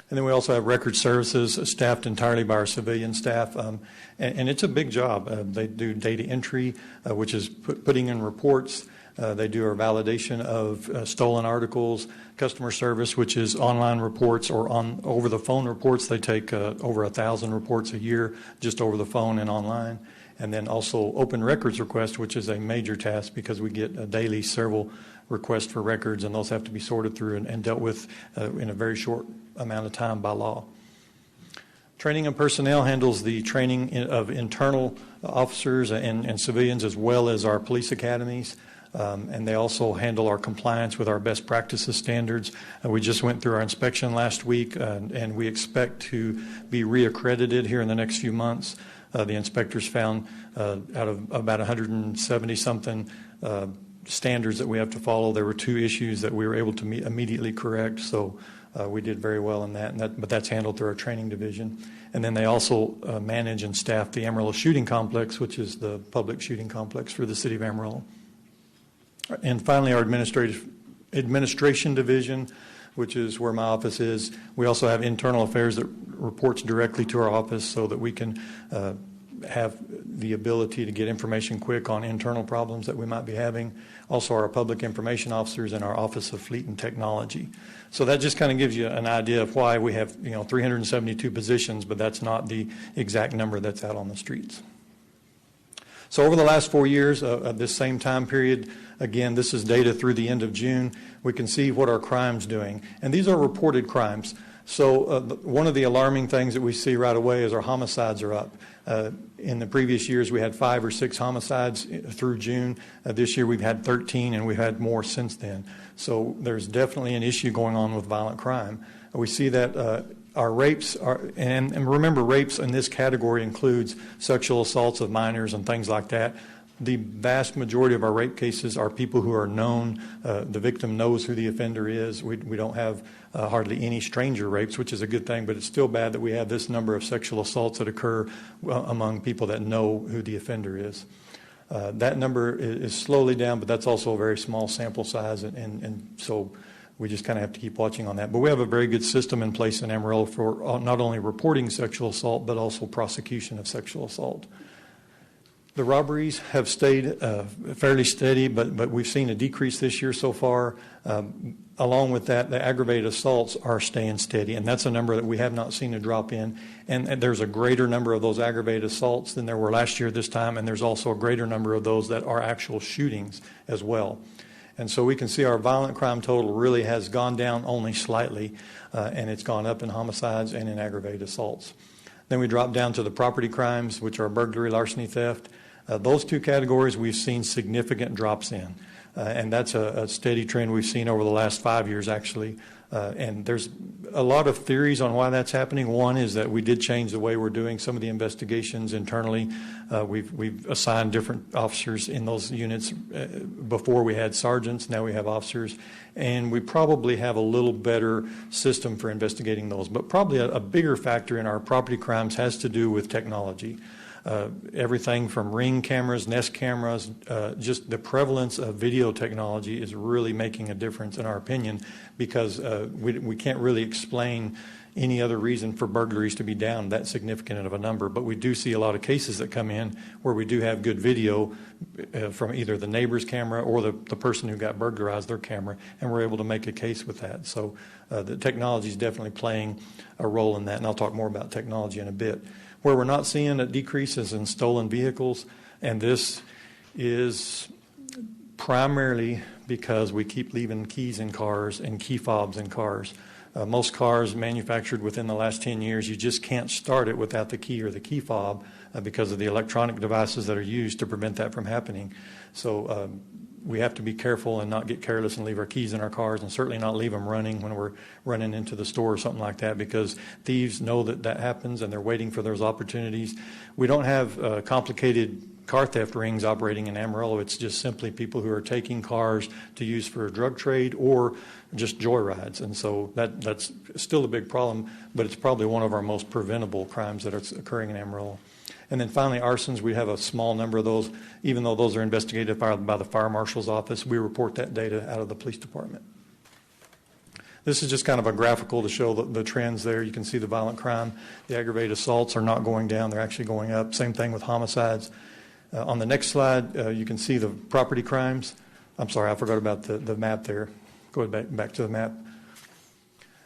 And then we also have record services staffed entirely by our civilian staff, and it's a big job. They do data entry, which is putting in reports. They do our validation of stolen articles, customer service, which is online reports or over the phone reports. They take over 1,000 reports a year just over the phone and online. And then also open records request, which is a major task because we get daily several requests for records, and those have to be sorted through and dealt with in a very short amount of time by law. Training and personnel handles the training of internal officers and civilians as well as our police academies. And they also handle our compliance with our best practices standards. We just went through our inspection last week, and we expect to be reaccredited here in the next few months. The inspectors found out of about 170-something standards that we have to follow, there were 2 issues that we were able to immediately correct. So we did very well in that, but that's handled through our training division. And then they also manage and staff the Amarillo Shooting Complex, which is the public shooting complex for the city of Amarillo. And finally, our administration division, which is where my office is. We also have internal affairs that reports directly to our office so that we can have the ability to get information quick on internal problems that we might be having. Also, our public information officers and our Office of Fleet and Technology. So that just kind of gives you an idea of why we have 372 positions, but that's not the exact number that's out on the streets. So over the last 4 years of this same time period, again, this is data through the end of June, we can see what our crime's doing. And these are reported crimes. So one of the alarming things that we see right away is our homicides are up. In the previous years, we had 5 or 6 homicides through June. This year, we've had 13, and we've had more since then. So there's definitely an issue going on with violent crime. We see that our rapes are, and remember, rapes in this category includes sexual assaults of minors and things like that. The vast majority of our rape cases are people who are known. The victim knows who the offender is. We don't have hardly any stranger rapes, which is a good thing, but it's still bad that we have this number of sexual assaults that occur among people that know who the offender is. That number is slowly down, but that's also a very small sample size, and so we just kind of have to keep watching on that. But we have a very good system in place in Amarillo for not only reporting sexual assault, but also prosecution of sexual assault. The robberies have stayed fairly steady, but we've seen a decrease this year so far. Along with that, the aggravated assaults are staying steady, and that's a number that we have not seen a drop in. And there's a greater number of those aggravated assaults than there were last year this time, and there's also a greater number of those that are actual shootings as well. And so we can see our violent crime total really has gone down only slightly, and it's gone up in homicides and in aggravated assaults. Then we drop down to the property crimes, which are burglary, larceny, theft. Those 2 categories we've seen significant drops in, and that's a steady trend we've seen over the last 5 years, actually. And there's a lot of theories on why that's happening. One is that we did change the way we're doing some of the investigations internally. We've assigned different officers in those units. Before we had sergeants, now we have officers. And we probably have a little better system for investigating those. But probably a bigger factor in our property crimes has to do with technology. Everything from Ring cameras, Nest cameras, just the prevalence of video technology is really making a difference, in our opinion, because we can't really explain any other reason for burglaries to be down that significant of a number. But we do see a lot of cases that come in where we do have good video from either the neighbor's camera or the person who got burglarized, their camera, and we're able to make a case with that. So the technology is definitely playing a role in that, and I'll talk more about technology in a bit. Where we're not seeing a decrease is in stolen vehicles, and this is primarily because we keep leaving keys in cars and key fobs in cars. Most cars manufactured within the last 10 years, you just can't start it without the key or the key fob because of the electronic devices that are used to prevent that from happening. So we have to be careful and not get careless and leave our keys in our cars, and certainly not leave them running when we're running into the store or something like that, because thieves know that that happens and they're waiting for those opportunities. We don't have complicated car theft rings operating in Amarillo. It's just simply people who are taking cars to use for a drug trade or just joyrides. And so that's still a big problem, but it's probably one of our most preventable crimes that are occurring in Amarillo. And then finally, arsons, we have a small number of those. Even though those are investigated by the fire marshal's office, we report that data out of the police department. This is just kind of a graphical to show the trends there. You can see the violent crime. The aggravated assaults are not going down. They're actually going up. Same thing with homicides. On the next slide, you can see the property crimes. I'm sorry, I forgot about the map there. Go back to the map.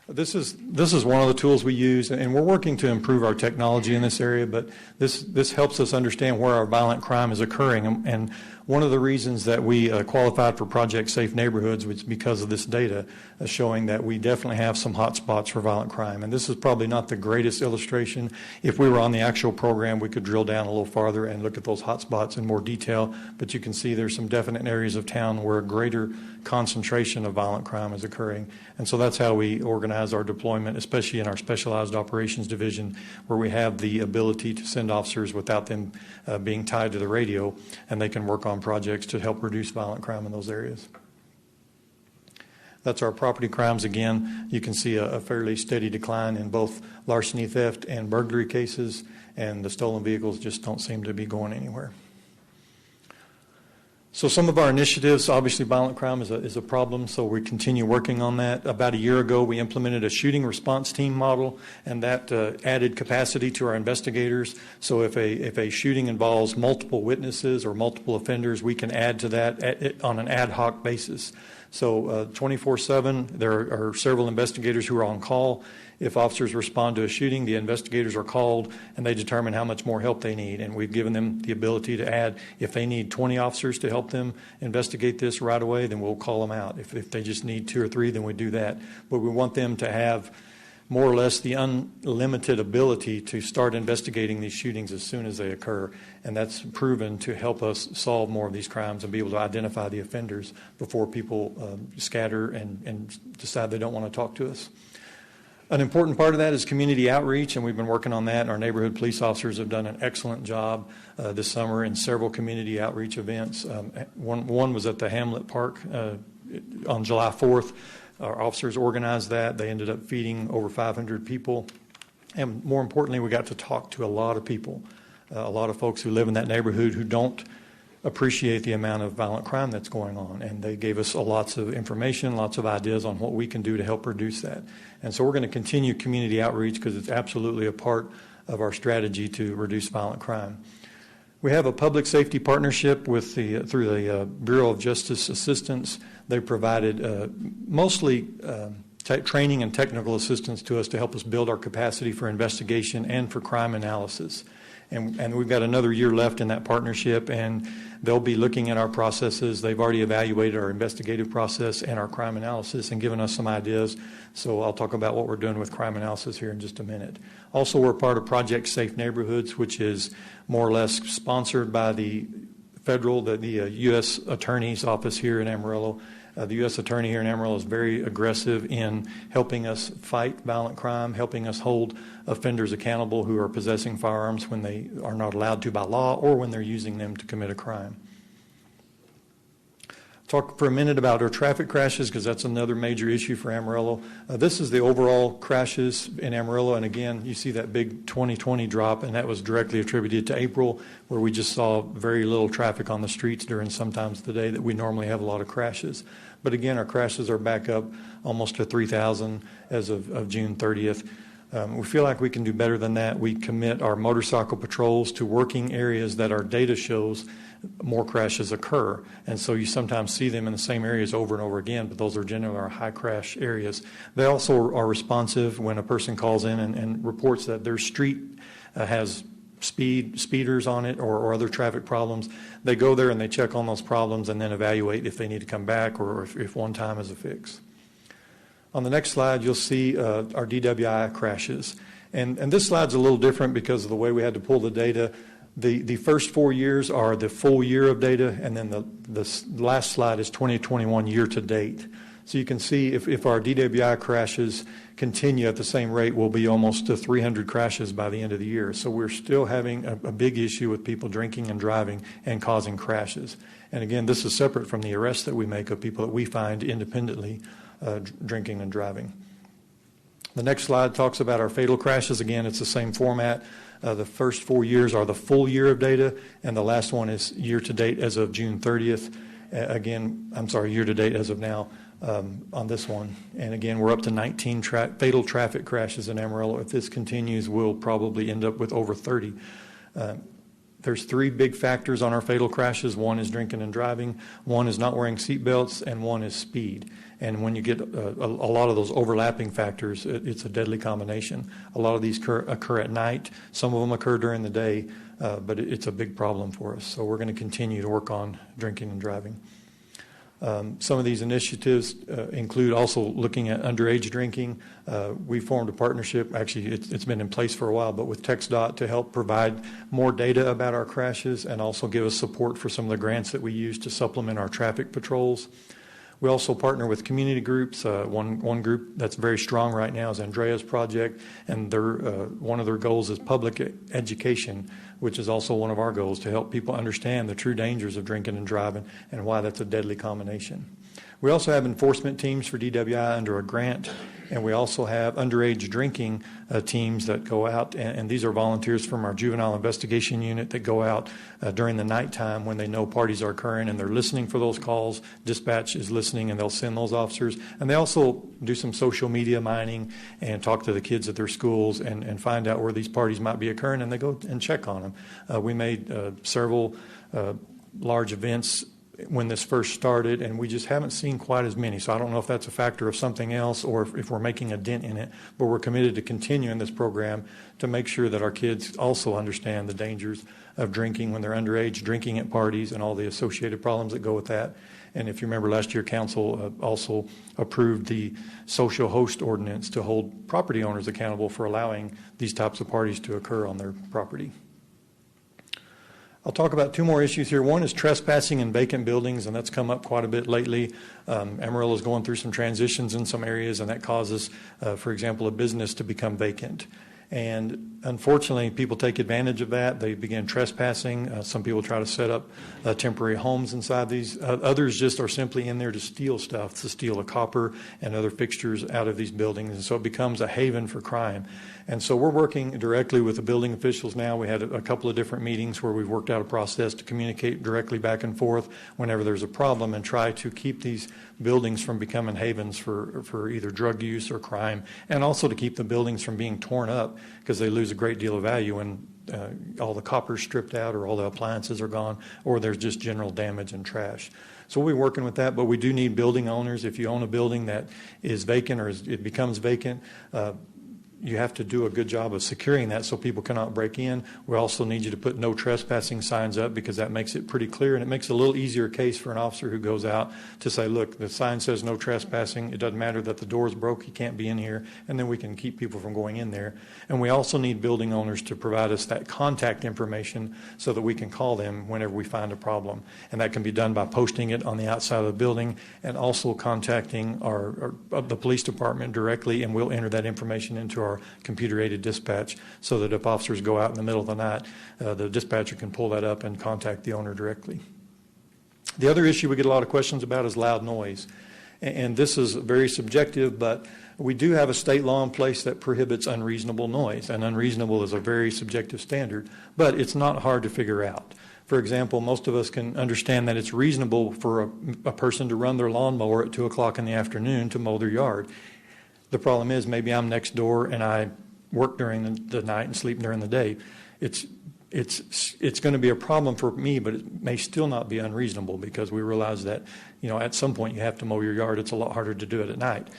This is one of the tools we use, and we're working to improve our technology in this area, but this helps us understand where our violent crime is occurring. And one of the reasons that we qualified for Project Safe Neighborhoods was because of this data showing that we definitely have some hot spots for violent crime. And this is probably not the greatest illustration. If we were on the actual program, we could drill down a little farther and look at those hot spots in more detail. But you can see there's some definite areas of town where a greater concentration of violent crime is occurring. And so that's how we organize our deployment, especially in our Specialized Operations Division, where we have the ability to send officers without them being tied to the radio, and they can work on projects to help reduce violent crime in those areas. That's our property crimes. Again, you can see a fairly steady decline in both larceny, theft, and burglary cases, and the stolen vehicles just don't seem to be going anywhere. So some of our initiatives, obviously violent crime is a problem, so we continue working on that. About a year ago, we implemented a shooting response team model, and that added capacity to our investigators. So if a shooting involves multiple witnesses or multiple offenders, we can add to that on an ad hoc basis. So 24/7, there are several investigators who are on call. If officers respond to a shooting, the investigators are called and they determine how much more help they need. And we've given them the ability to add, if they need 20 officers to help them investigate this right away, then we'll call them out. If they just need 2 or 3, then we do that. But we want them to have more or less the unlimited ability to start investigating these shootings as soon as they occur. And that's proven to help us solve more of these crimes and be able to identify the offenders before people scatter and decide they don't want to talk to us. An important part of that is community outreach, and we've been working on that, and our neighborhood police officers have done an excellent job this summer in several community outreach events. One was at the Hamlet Park on July 4th. Our officers organized that. They ended up feeding over 500 people. And more importantly, we got to talk to a lot of people, a lot of folks who live in that neighborhood who don't appreciate the amount of violent crime that's going on. And they gave us lots of information, lots of ideas on what we can do to help reduce that. And so we're going to continue community outreach because it's absolutely a part of our strategy to reduce violent crime. We have a public safety partnership with through the Bureau of Justice Assistance. They provided mostly training and technical assistance to us to help us build our capacity for investigation and for crime analysis. And we've got another year left in that partnership, and they'll be looking at our processes. They've already evaluated our investigative process and our crime analysis and given us some ideas. So I'll talk about what we're doing with crime analysis here in just a minute. Also, we're part of Project Safe Neighborhoods, which is more or less sponsored by the U.S. Attorney's Office here in Amarillo. The U.S. Attorney here in Amarillo is very aggressive in helping us fight violent crime, helping us hold offenders accountable who are possessing firearms when they are not allowed to by law or when they're using them to commit a crime. Talk for a minute about our traffic crashes because that's another major issue for Amarillo. This is the overall crashes in Amarillo, and again, you see that big 2020 drop, and that was directly attributed to April, where we just saw very little traffic on the streets during sometimes the day that we normally have a lot of crashes. But again, our crashes are back up almost to 3,000 as of June 30th. We feel like we can do better than that. We commit our motorcycle patrols to working areas that our data shows more crashes occur. And so you sometimes see them in the same areas over and over again, but those are generally our high crash areas. They also are responsive when a person calls in and reports that their street has speeders on it or other traffic problems. They go there and they check on those problems and then evaluate if they need to come back or if one time is a fix. On the next slide, you'll see our DWI crashes. And this slide's a little different because of the way we had to pull the data. The first 4 years are the full year of data, and then the last slide is 2021 year to date. So you can see if our DWI crashes continue at the same rate, we'll be almost to 300 crashes by the end of the year. So we're still having a big issue with people drinking and driving and causing crashes. And again, this is separate from the arrests that we make of people that we find independently drinking and driving. The next slide talks about our fatal crashes. Again, it's the same format. The first 4 years are the full year of data, and the last one is year to date as of June 30th. Year to date as of now on this one. And again, we're up to 19 fatal traffic crashes in Amarillo. If this continues, we'll probably end up with over 30. There's 3 big factors on our fatal crashes. One is drinking and driving, one is not wearing seatbelts, and one is speed. And when you get a lot of those overlapping factors, it's a deadly combination. A lot of these occur at night. Some of them occur during the day, but it's a big problem for us. So we're going to continue to work on drinking and driving. Some of these initiatives include also looking at underage drinking. We formed a partnership, actually it's been in place for a while, but with TxDOT to help provide more data about our crashes and also give us support for some of the grants that we use to supplement our traffic patrols. We also partner with community groups. One group that's very strong right now is Andrea's Project, and one of their goals is public education, which is also one of our goals, to help people understand the true dangers of drinking and driving and why that's a deadly combination. We also have enforcement teams for DWI under a grant, and we also have underage drinking teams that go out, and these are volunteers from our juvenile investigation unit that go out during the nighttime when they know parties are occurring, and they're listening for those calls. Dispatch is listening, and they'll send those officers. And they also do some social media mining and talk to the kids at their schools and find out where these parties might be occurring, and they go and check on them. We made several large events when this first started, and we just haven't seen quite as many. So I don't know if that's a factor of something else or if we're making a dent in it, but we're committed to continuing this program to make sure that our kids also understand the dangers of drinking when they're underage, drinking at parties, and all the associated problems that go with that. And if you remember last year, Council also approved the social host ordinance to hold property owners accountable for allowing these types of parties to occur on their property. I'll talk about 2 more issues here. One is trespassing in vacant buildings, and that's come up quite a bit lately. Amarillo is going through some transitions in some areas, and that causes, for example, a business to become vacant. And unfortunately, people take advantage of that. They begin trespassing. Some people try to set up temporary homes inside these. Others just are simply in there to steal stuff, to steal the copper and other fixtures out of these buildings. And so it becomes a haven for crime. And so we're working directly with the building officials now. We had a couple of different meetings where we've worked out a process to communicate directly back and forth whenever there's a problem and try to keep these buildings from becoming havens for either drug use or crime, and also to keep the buildings from being torn up because they lose a great deal of value when all the copper's stripped out or all the appliances are gone or there's just general damage and trash. So we'll be working with that, but we do need building owners. If you own a building that is vacant or it becomes vacant, you have to do a good job of securing that so people cannot break in. We also need you to put no trespassing signs up because that makes it pretty clear, and it makes it a little easier case for an officer who goes out to say, look, the sign says no trespassing. It doesn't matter that the door's broke. You can't be in here, and then we can keep people from going in there. And we also need building owners to provide us that contact information so that we can call them whenever we find a problem. And that can be done by posting it on the outside of the building and also contacting the police department directly, and we'll enter that information into our computer-aided dispatch so that if officers go out in the middle of the night, the dispatcher can pull that up and contact the owner directly. The other issue we get a lot of questions about is loud noise. And this is very subjective, but we do have a state law in place that prohibits unreasonable noise, and unreasonable is a very subjective standard, but it's not hard to figure out. For example, most of us can understand that it's reasonable for a person to run their lawnmower at 2 o'clock in the afternoon to mow their yard. The problem is maybe I'm next door and I work during the night and sleep during the day. It's going to be a problem for me, but it may still not be unreasonable because we realize that, at some point you have to mow your yard. It's a lot harder to do it at night.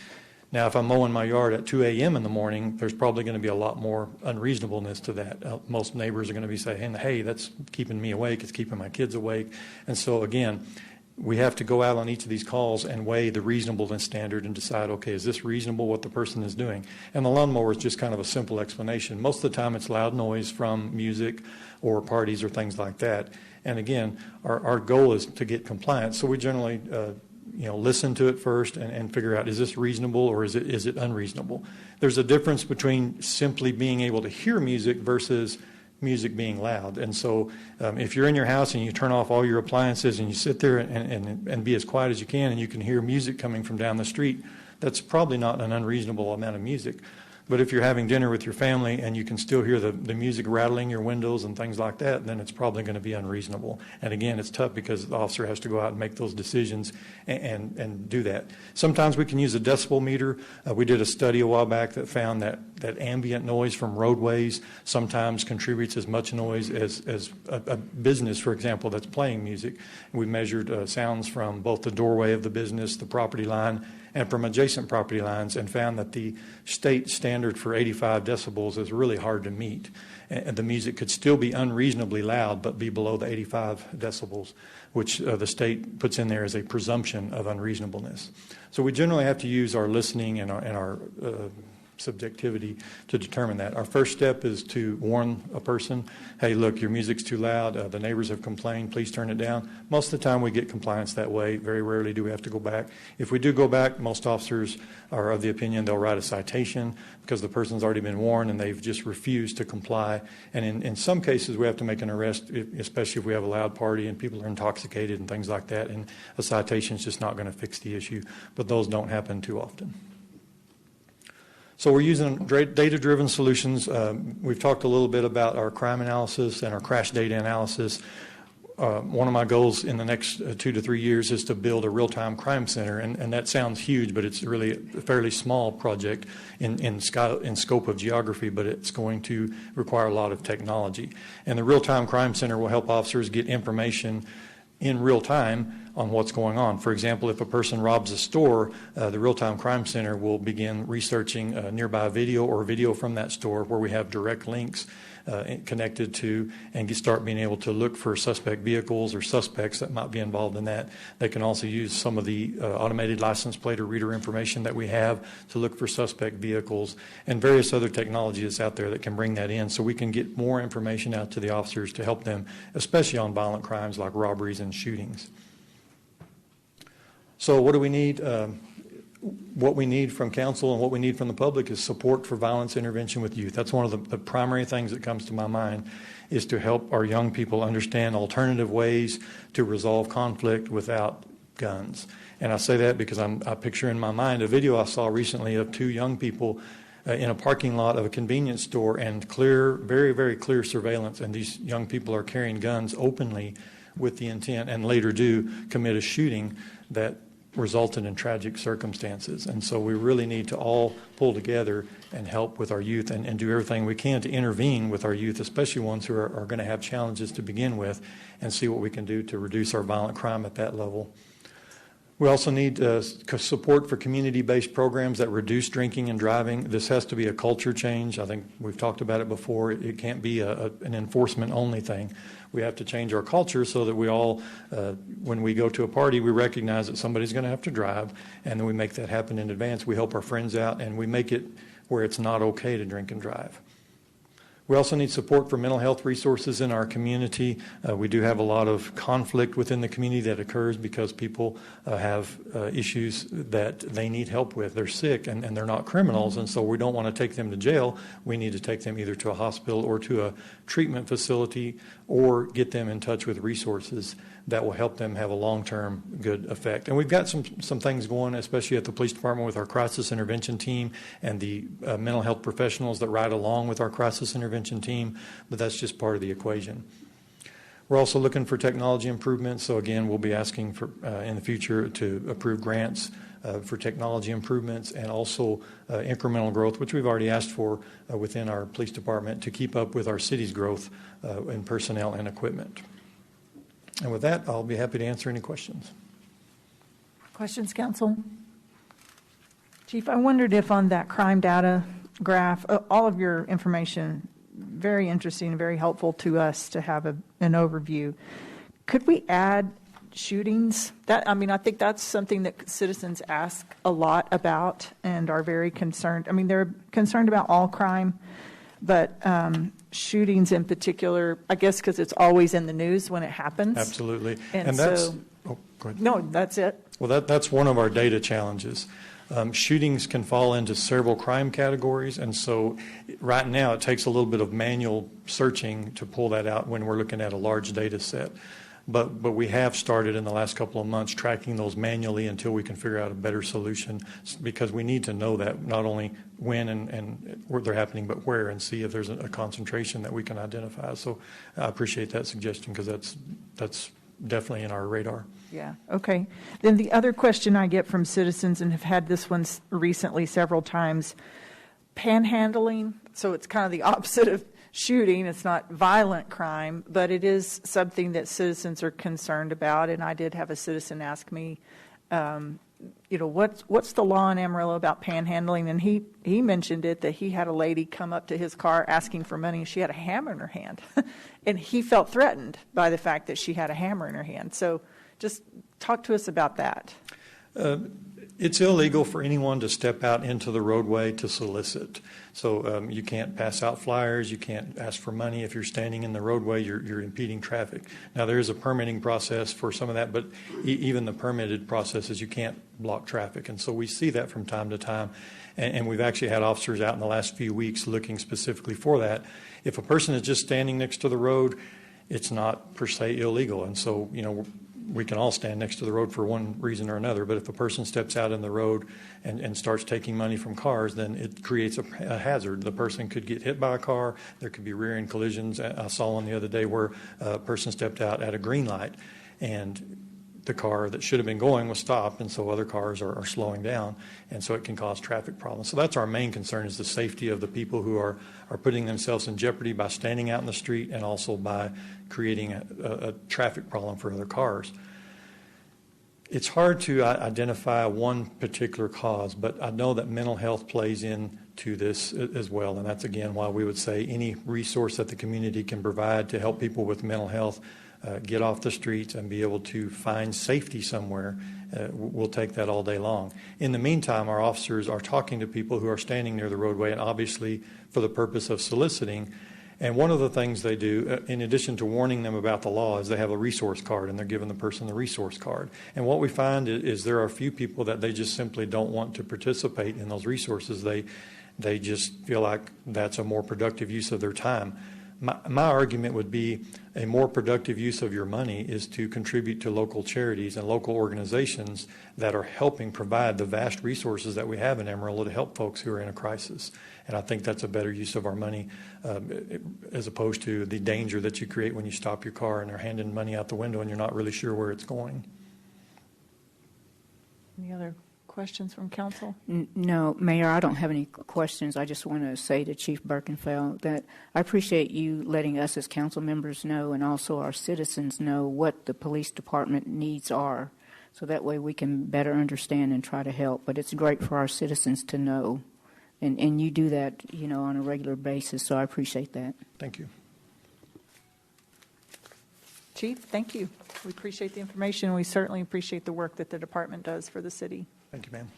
Now, if I'm mowing my yard at 2 a.m. in the morning, there's probably going to be a lot more unreasonableness to that. Most neighbors are going to be saying, hey, that's keeping me awake. It's keeping my kids awake. And so, again, we have to go out on each of these calls and weigh the reasonableness standard and decide, okay, is this reasonable what the person is doing? And the lawnmower is just kind of a simple explanation. Most of the time it's loud noise from music or parties or things like that. And again, our goal is to get compliance. So we generally listen to it first and figure out, is this reasonable or is it unreasonable? There's a difference between simply being able to hear music versus music being loud. And so if you're in your house and you turn off all your appliances and you sit there and be as quiet as you can and you can hear music coming from down the street, that's probably not an unreasonable amount of music. But if you're having dinner with your family and you can still hear the music rattling your windows and things like that, then it's probably going to be unreasonable. And again, it's tough because the officer has to go out and make those decisions and do that. Sometimes we can use a decibel meter. We did a study a while back that found that ambient noise from roadways sometimes contributes as much noise as a business, for example, that's playing music. We measured sounds from both the doorway of the business, the property line, and from adjacent property lines, and found that the state standard for 85 decibels is really hard to meet. And the music could still be unreasonably loud, but be below the 85 decibels, which the state puts in there as a presumption of unreasonableness. So we generally have to use our listening and our subjectivity to determine that. Our first step is to warn a person, hey, look, your music's too loud, the neighbors have complained, please turn it down. Most of the time we get compliance that way. Very rarely do we have to go back. If we do go back, most officers are of the opinion they'll write a citation because the person's already been warned and they've just refused to comply. And in some cases we have to make an arrest, especially if we have a loud party and people are intoxicated and things like that, and a citation is just not going to fix the issue. But those don't happen too often. So we're using data-driven solutions. We've talked a little bit about our crime analysis and our crash data analysis. One of my goals in the next 2 to 3 years is to build a real-time crime center, and that sounds huge, but it's really a fairly small project in scope of geography, but it's going to require a lot of technology. And the real-time crime center will help officers get information in real time on what's going on. For example, if a person robs a store, the Real-Time Crime Center will begin researching nearby video or video from that store where we have direct links connected to, and start being able to look for suspect vehicles or suspects that might be involved in that. They can also use some of the automated license plate or reader information that we have to look for suspect vehicles, and various other technology that's out there that can bring that in so we can get more information out to the officers to help them, especially on violent crimes like robberies and shootings. So what do we need? What we need from council and what we need from the public is support for violence intervention with youth. That's one of the primary things that comes to my mind, is to help our young people understand alternative ways to resolve conflict without guns. And I say that because I picture in my mind a video I saw recently of 2 young people in a parking lot of a convenience store, and very, very clear surveillance, and these young people are carrying guns openly with the intent, and later do commit a shooting that resulted in tragic circumstances. And so we really need to all pull together and help with our youth and do everything we can to intervene with our youth, especially ones who are going to have challenges to begin with, and see what we can do to reduce our violent crime at that level. We also need support for community-based programs that reduce drinking and driving. This has to be a culture change. I think we've talked about it before. It can't be an enforcement-only thing. We have to change our culture so that we all, when we go to a party, we recognize that somebody's going to have to drive, and then we make that happen in advance. We help our friends out, and we make it where it's not okay to drink and drive. We also need support for mental health resources in our community. We do have a lot of conflict within the community that occurs because people have issues that they need help with. They're sick and they're not criminals, and so we don't want to take them to jail. We need to take them either to a hospital or to a treatment facility, or get them in touch with resources that will help them have a long-term good effect. And we've got some things going, especially at the police department, with our crisis intervention team and the mental health professionals that ride along with our crisis intervention team, but that's just part of the equation. We're also looking for technology improvements. So again, we'll be asking for in the future to approve grants for technology improvements, and also incremental growth, which we've already asked for within our police department to keep up with our city's growth in personnel and equipment. And with that, I'll be happy to answer any questions. Questions, council? Chief, I wondered if on that crime data graph, all of your information, very interesting and very helpful to us to have an overview. Could we add shootings. I think that's something that citizens ask a lot about and are very concerned. They're concerned about all crime, but shootings in particular, I guess because it's always in the news when it happens. Absolutely. And that's, so, go ahead. No, that's it. Well, that's one of our data challenges. Shootings can fall into several crime categories, and so right now it takes a little bit of manual searching to pull that out when we're looking at a large data set. But we have started in the last couple of months tracking those manually until we can figure out a better solution, because we need to know that not only when and where they're happening, but where, and see if there's a concentration that we can identify. So I appreciate that suggestion, because that's definitely in our radar. Yeah, okay. Then the other question I get from citizens, and have had this one recently several times, panhandling. So it's kind of the opposite of shooting. It's not violent crime, but it is something that citizens are concerned about. And I did have a citizen ask me, what's the law in Amarillo about panhandling? And he mentioned it, that he had a lady come up to his car asking for money, and she had a hammer in her hand. And he felt threatened by the fact that she had a hammer in her hand. So just talk to us about that. It's illegal for anyone to step out into the roadway to solicit. So you can't pass out flyers, you can't ask for money. If you're standing in the roadway, you're impeding traffic. Now, there is a permitting process for some of that, but even the permitted processes, you can't block traffic. And so we see that from time to time. And we've actually had officers out in the last few weeks looking specifically for that. If a person is just standing next to the road, it's not per se illegal. And so, we can all stand next to the road for one reason or another, but if a person steps out in the road and starts taking money from cars, then it creates a hazard. The person could get hit by a car. There could be rear-end collisions. I saw one the other day where a person stepped out at a green light, and the car that should have been going was stopped, and so other cars are slowing down, and so it can cause traffic problems. So that's our main concern, is the safety of the people who are putting themselves in jeopardy by standing out in the street, and also by creating a traffic problem for other cars. It's hard to identify one particular cause, but I know that mental health plays into this as well, and that's again why we would say any resource that the community can provide to help people with mental health get off the streets and be able to find safety somewhere, we'll take that all day long. In the meantime, our officers are talking to people who are standing near the roadway, and obviously for the purpose of soliciting. And one of the things they do, in addition to warning them about the law, is they have a resource card, and they're giving the person the resource card. And what we find is there are a few people that they just simply don't want to participate in those resources. They just feel like that's a more productive use of their time. My argument would be a more productive use of your money is to contribute to local charities and local organizations that are helping provide the vast resources that we have in Amarillo to help folks who are in a crisis. And I think that's a better use of our money as opposed to the danger that you create when you stop your car and they're handing money out the window and you're not really sure where it's going. Any other questions from council? No, Mayor, I don't have any questions. I just want to say to Chief Birkenfeld that I appreciate you letting us as council members know, and also our citizens know, what the police department needs are, so that way we can better understand and try to help. But it's great for our citizens to know, and you do that, on a regular basis, so I appreciate that. Thank you. Chief, thank you. We appreciate the information. We certainly appreciate the work that the department does for the city. Thank you, ma'am.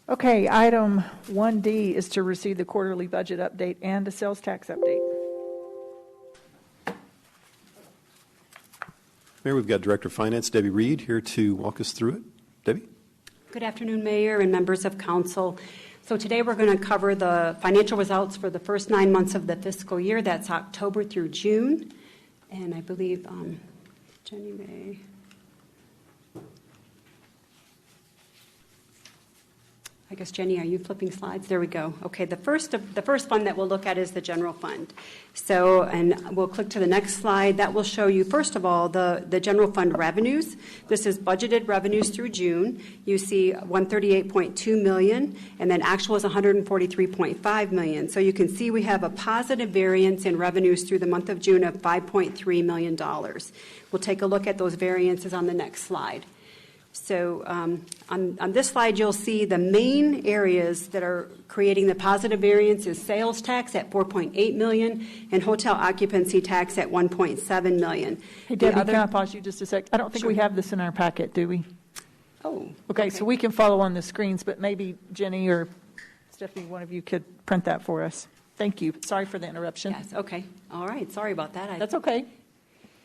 Okay, item 1D is to receive the quarterly budget update and a sales tax update. Mayor, we've got Director of Finance, Debbie Reed, here to walk us through it. Debbie? Good afternoon, Mayor and members of council. So today we're going to cover the financial results for the first 9 months of the fiscal year. That's October through June. And I believe Jenny may. I guess, Jenny, are you flipping slides? There we go. Okay, the first fund that we'll look at is the general fund. So, and we'll click to the next slide. That will show you, first of all, the general fund revenues. This is budgeted revenues through June. You see $138.2 million, and then actual is $143.5 million. So you can see we have a positive variance in revenues through the month of June of $5.3 million. We'll take a look at those variances on the next slide. So on this slide, you'll see the main areas that are creating the positive variance is sales tax at $4.8 million and hotel occupancy tax at $1.7 million. Hey, Debbie, can I pause you just a sec? I don't think we have this in our packet, do we? Oh. Okay, so we can follow on the screens, but maybe Jenny or Stephanie, one of you could print that for us. Thank you. Sorry for the interruption. Yes, okay. All right, sorry about that. That's okay.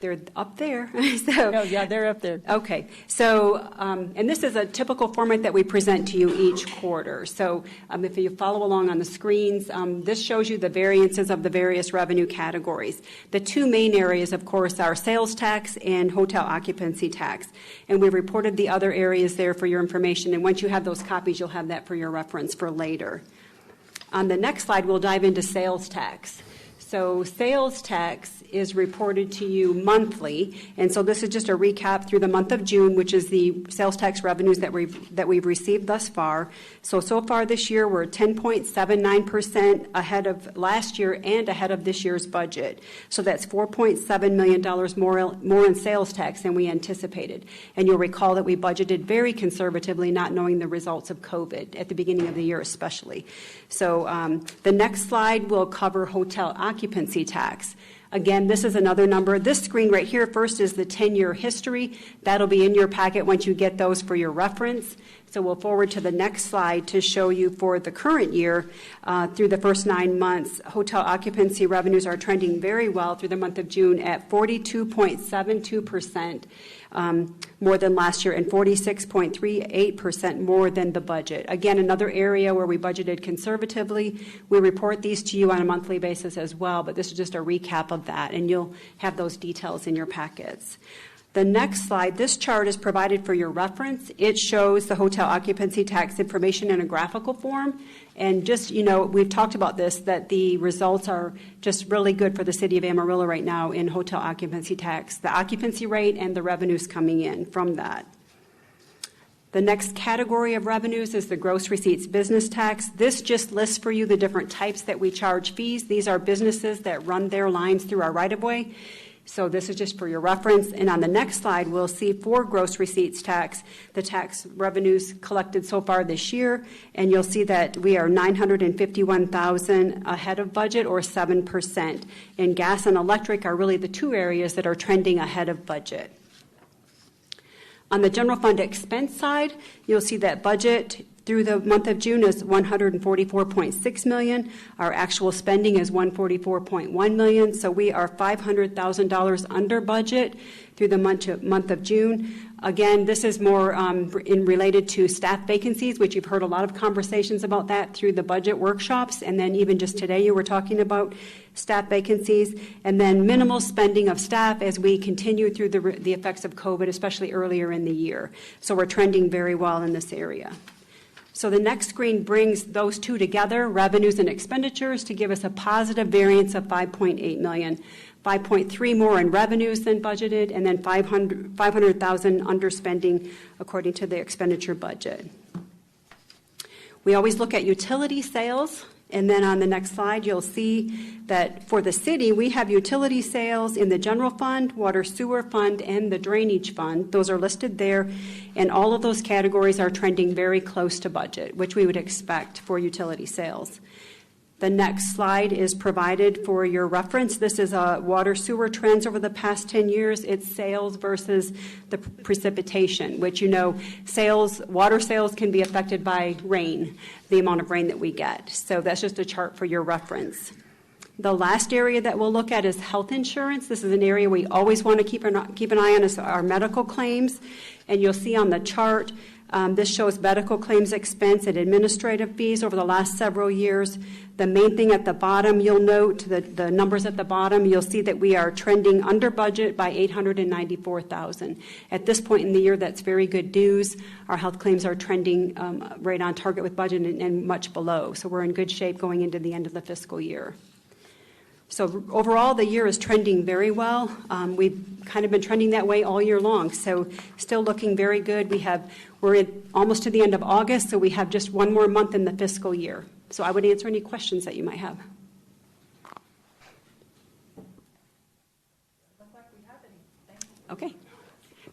They're up there. So, oh, yeah, they're up there. Okay. So, and this is a typical format that we present to you each quarter. So if you follow along on the screens, this shows you the variances of the various revenue categories. The two main areas, of course, are sales tax and hotel occupancy tax. And we reported the other areas there for your information. And once you have those copies, you'll have that for your reference for later. On the next slide, we'll dive into sales tax. So sales tax is reported to you monthly, and so this is just a recap through the month of June, which is the sales tax revenues that we've received thus far. So far this year, we're 10.79% ahead of last year and ahead of this year's budget. So that's $4.7 million more in sales tax than we anticipated. And you'll recall that we budgeted very conservatively, not knowing the results of COVID at the beginning of the year especially. So the next slide will cover hotel occupancy tax. Again, this is another number. This screen right here first is the 10-year history. That'll be in your packet once you get those for your reference. So we'll forward to the next slide to show you for the current year, through the first 9 months, hotel occupancy revenues are trending very well through the month of June at 42.72%. More than last year and 46.38% more than the budget. Again, another area where we budgeted conservatively. We report these to you on a monthly basis as well, but this is just a recap of that, and you'll have those details in your packets. The next slide, this chart is provided for your reference. It shows the hotel occupancy tax information in a graphical form. And just, we've talked about this, that the results are just really good for the city of Amarillo right now in hotel occupancy tax, the occupancy rate and the revenues coming in from that. The next category of revenues is the gross receipts business tax. This just lists for you the different types that we charge fees. These are businesses that run their lines through our right-of-way. So this is just for your reference. And on the next slide, we'll see for gross receipts tax, the tax revenues collected so far this year. And you'll see that we are $951,000 ahead of budget, or 7%. And gas and electric are really the two areas that are trending ahead of budget. On the general fund expense side, you'll see that budget through the month of June is $144.6 million. Our actual spending is $144.1 million. So we are $500,000 under budget through the month of June. Again, this is more related to staff vacancies, which you've heard a lot of conversations about that through the budget workshops. And then even just today, you were talking about staff vacancies. And then minimal spending of staff as we continue through the effects of COVID, especially earlier in the year. So we're trending very well in this area. So the next screen brings those two together, revenues and expenditures, to give us a positive variance of $5.8 million. 5.3 more in revenues than budgeted, and then 500,000 underspending according to the expenditure budget. We always look at utility sales, and then on the next slide you'll see that for the city we have utility sales in the general fund, water sewer fund, and the drainage fund. Those are listed there, and all of those categories are trending very close to budget, which we would expect for utility sales. The next slide is provided for your reference. This is a water sewer trends over the past 10 years. It's sales versus the precipitation, which water sales can be affected by rain, the amount of rain that we get. So that's just a chart for your reference. The last area that we'll look at is health insurance. This is an area we always want to keep an eye on, is our medical claims. And you'll see on the chart, this shows medical claims expense and administrative fees over the last several years. The main thing at the bottom, you'll note the numbers at the bottom, you'll see that we are trending under budget by $894,000. At this point in the year, that's very good news. Our health claims are trending right on target with budget and much below. So we're in good shape going into the end of the fiscal year. So overall, the year is trending very well. We've kind of been trending that way all year long. So still looking very good. We're almost to the end of August, so we have just one more month in the fiscal year. So I would answer any questions that you might have. Okay.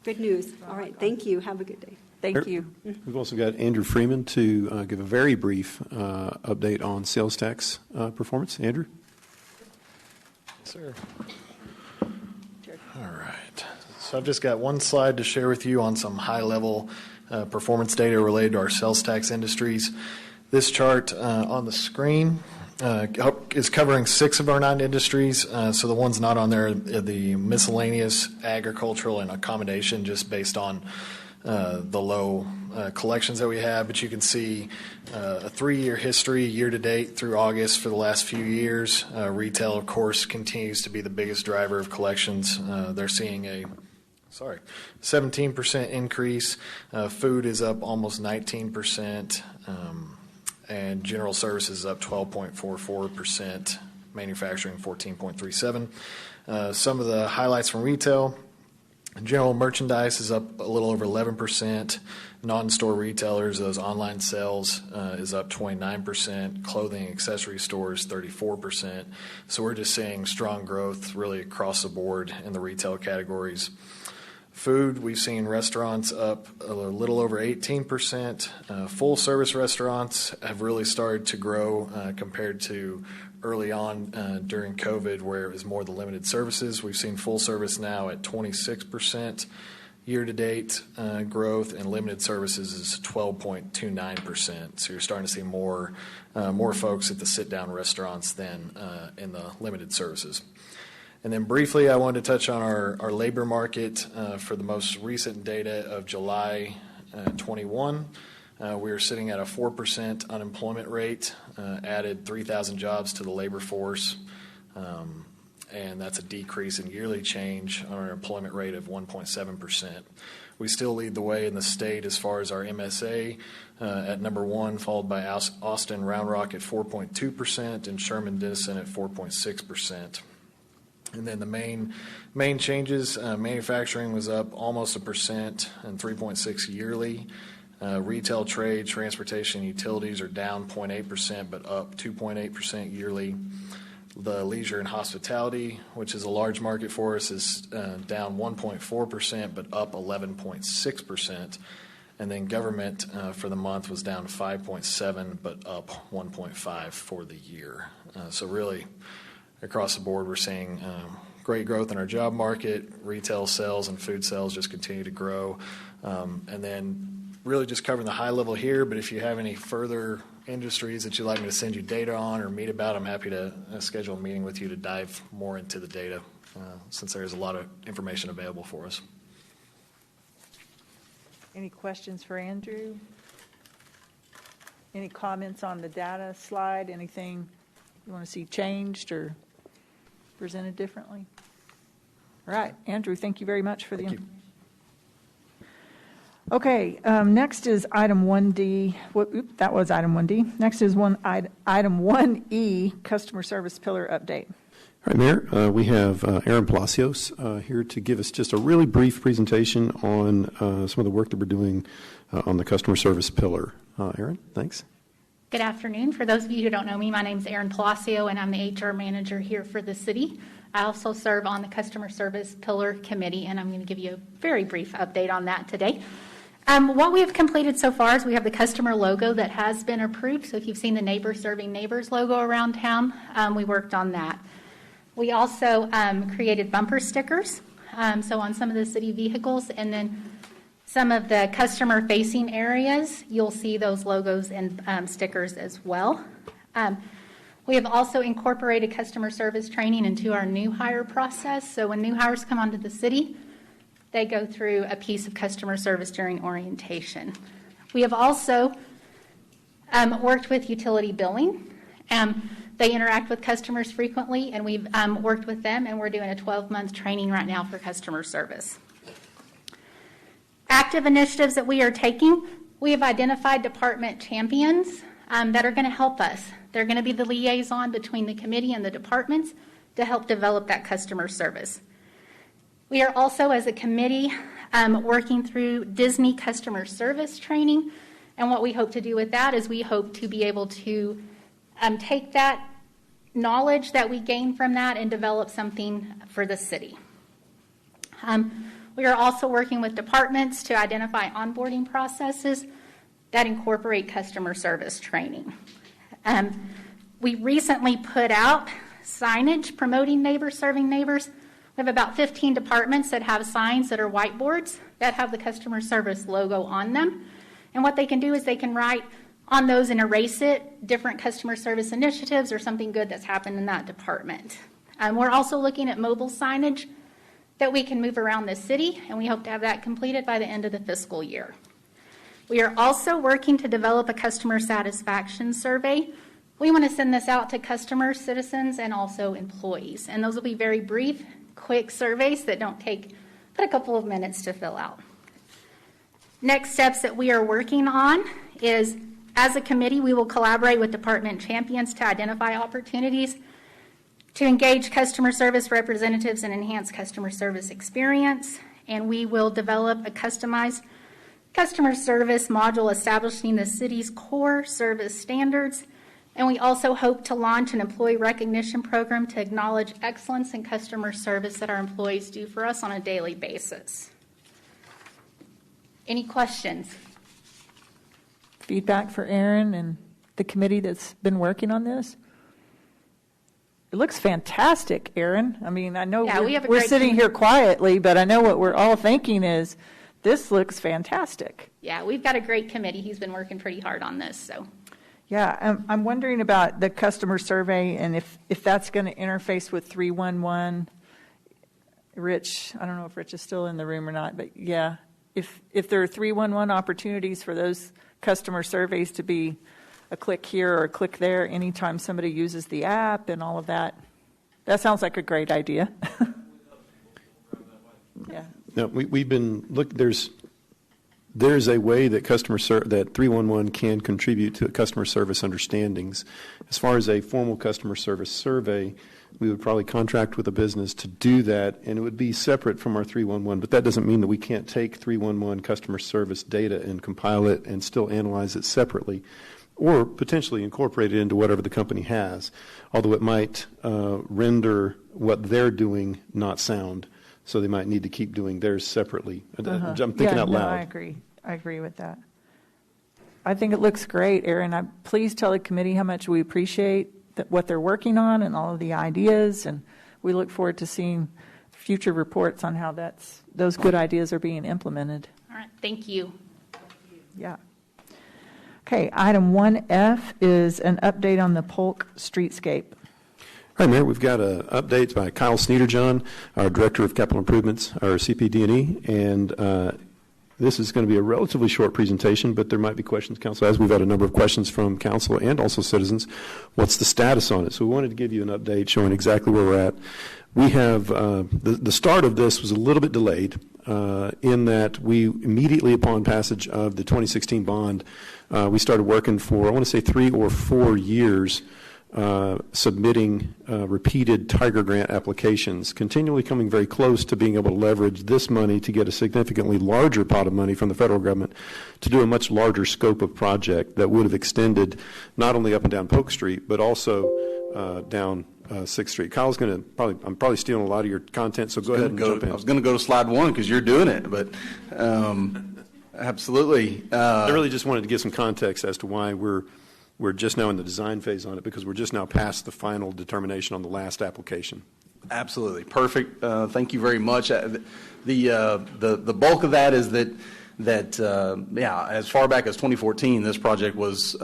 Good news. All right. Thank you. Have a good day. Thank you. We've also got Andrew Freeman to give a very brief update on sales tax performance. Andrew? Yes, sir. All right. So I've just got one slide to share with you on some high-level performance data related to our sales tax industries. This chart on the screen is covering 6 of our 9 industries. So the ones not on there are the miscellaneous, agricultural, and accommodation, just based on the low collections that we have. But you can see a 3-year history, year-to-date through August for the last few years. Retail, of course, continues to be the biggest driver of collections. They're seeing a 17% increase. Food is up almost 19%. And general services up 12.44%, manufacturing 14.37%. Some of the highlights from retail: general merchandise is up a little over 11%. Non-store retailers, those online sales, is up 29%. Clothing, accessory stores, 34%. So we're just seeing strong growth really across the board in the retail categories. Food, we've seen restaurants up a little over 18%. Full-service restaurants have really started to grow compared to early on during COVID, where it was more the limited services. We've seen full service now at 26% year-to-date growth, and limited services is 12.29%. So you're starting to see more folks at the sit-down restaurants than in the limited services. And then briefly, I wanted to touch on our labor market for the most recent data of July 21. We are sitting at a 4% unemployment rate, added 3,000 jobs to the labor force, and that's a decrease in yearly change on our employment rate of 1.7%. We still lead the way in the state as far as our MSA at number 1, followed by Austin Round Rock at 4.2% and Sherman Denison at 4.6%. And then the main changes, manufacturing was up almost 1% and 3.6% yearly. Retail, trade, transportation, utilities are down 0.8%, but up 2.8% yearly. The leisure and hospitality, which is a large market for us, is down 1.4%, but up 11.6%. And then government for the month was down 5.7%, but up 1.5% for the year. So really, across the board, we're seeing great growth in our job market. Retail sales and food sales just continue to grow. And then really just covering the high level here, but if you have any further industries that you'd like me to send you data on or meet about, I'm happy to schedule a meeting with you to dive more into the data, since there is a lot of information available for us. Any questions for Andrew? Any comments on the data slide? Anything you want to see changed or presented differently? All right, Andrew, thank you very much for the information. Okay, next is item 1D. That was item 1D. Next is item 1E, customer service pillar update. All right, Mayor, we have Aaron Palacios here to give us just a really brief presentation on some of the work that we're doing on the customer service pillar. Aaron, thanks. Good afternoon. For those of you who don't know me, my name is Erin Palacio, and I'm the HR manager here for the city. I also serve on the Customer Service Pillar Committee, and I'm going to give you a very brief update on that today. What we have completed so far is we have the customer logo that has been approved. So if you've seen the Neighbors Serving Neighbors logo around town, we worked on that. We also created bumper stickers, so on some of the city vehicles, and then some of the customer-facing areas, you'll see those logos and stickers as well. We have also incorporated customer service training into our new hire process. So when new hires come onto the city, they go through a piece of customer service during orientation. We have also worked with utility billing. They interact with customers frequently, and we've worked with them, and we're doing a 12-month training right now for customer service. Active initiatives that we are taking, we have identified department champions that are going to help us. They're going to be the liaison between the committee and the departments to help develop that customer service. We are also, as a committee, working through Disney customer service training, and what we hope to do with that is we hope to be able to take that knowledge that we gain from that and develop something for the city. We are also working with departments to identify onboarding processes that incorporate customer service training. We recently put out signage promoting neighbors, serving neighbors. We have about 15 departments that have signs that are whiteboards that have the customer service logo on them. And what they can do is they can write on those and erase it, different customer service initiatives or something good that's happened in that department. We're also looking at mobile signage that we can move around the city, and we hope to have that completed by the end of the fiscal year. We are also working to develop a customer satisfaction survey. We want to send this out to customers, citizens, and also employees. And those will be very brief, quick surveys that don't take but a couple of minutes to fill out. Next steps that we are working on is, as a committee, we will collaborate with department champions to identify opportunities to engage customer service representatives and enhance customer service experience. And we will develop a customized customer service module establishing the city's core service standards. And we also hope to launch an employee recognition program to acknowledge excellence in customer service that our employees do for us on a daily basis. Any questions? Feedback for Aaron and the committee that's been working on this? It looks fantastic, Aaron. I mean, I know we're sitting here quietly, but I know what we're all thinking is, this looks fantastic. Yeah, we've got a great committee. He's been working pretty hard on this, so. Yeah, I'm wondering about the customer survey and if that's going to interface with 311. Rich, I don't know if Rich is still in the room or not, but yeah, if there are 311 opportunities for those customer surveys to be a click here or a click there anytime somebody uses the app and all of that, that sounds like a great idea. Yeah. No, we've been there's a way that that 311 can contribute to customer service understandings. As far as a formal customer service survey, we would probably contract with a business to do that, and it would be separate from our 311. But that doesn't mean that we can't take 311 customer service data and compile it and still analyze it separately, or potentially incorporate it into whatever the company has, although it might render what they're doing not sound. So they might need to keep doing theirs separately. I'm thinking out loud. I agree with that. I think it looks great, Aaron. Please tell the committee how much we appreciate what they're working on and all of the ideas, and we look forward to seeing future reports on how those good ideas are being implemented. All right, thank you. Yeah. Okay, item 1F is an update on the Polk streetscape. All right, Mayor, we've got updates by Kyle Sneederjohn, our Director of Capital Improvements, our CPD&E, and this is going to be a relatively short presentation, but there might be questions, Council, as we've had a number of questions from Council and also citizens. What's the status on it? So we wanted to give you an update showing exactly where we're at. We have, the start of this was a little bit delayed in that we immediately upon passage of the 2016 bond, we started working for, I want to say 3 or 4 years, submitting repeated Tiger Grant applications, continually coming very close to being able to leverage this money to get a significantly larger pot of money from the federal government to do a much larger scope of project that would have extended not only up and down Polk Street, but also down 6th Street. Kyle's going to I'm probably stealing a lot of your content, so go ahead and jump in. I was going to go to slide 1 because you're doing it, but absolutely. I really just wanted to give some context as to why we're just now in the design phase on it, because we're just now past the final determination on the last application. Absolutely. Perfect. Thank you very much. The bulk of that is that as far back as 2014, this project was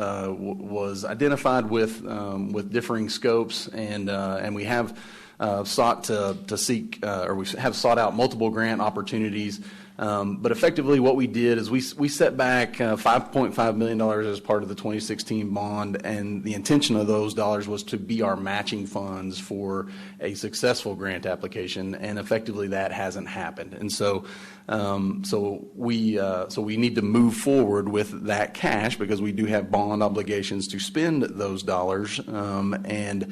identified with differing scopes, and we have sought to seek, or we have sought out multiple grant opportunities. But effectively what we did is we set back $5.5 million as part of the 2016 bond, and the intention of those dollars was to be our matching funds for a successful grant application, and effectively that hasn't happened. And so we need to move forward with that cash because we do have bond obligations to spend those dollars, and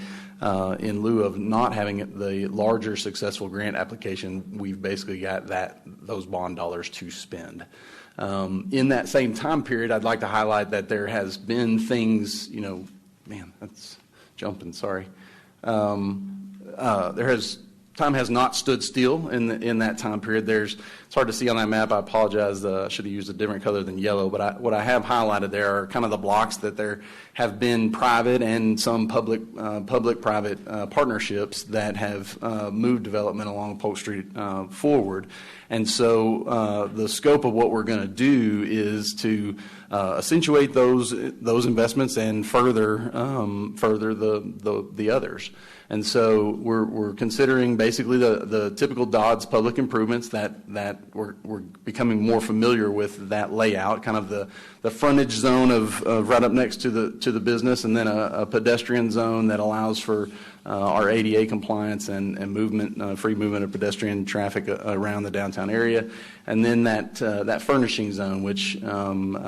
in lieu of not having the larger successful grant application, we've basically got those bond dollars to spend. In that same time period, I'd like to highlight that there has been things, that's jumping, sorry. There has time has not stood still in that time period. It's hard to see on that map. I apologize. I should have used a different color than yellow. But what I have highlighted there are kind of the blocks that there have been private and some public-private partnerships that have moved development along Polk Street forward. And so the scope of what we're going to do is to accentuate those investments and further the others. And so we're considering basically the typical Dodds public improvements that we're becoming more familiar with that layout, kind of the frontage zone of right up next to the business, and then a pedestrian zone that allows for our ADA compliance and movement, free movement of pedestrian traffic around the downtown area, and then that furnishing zone, which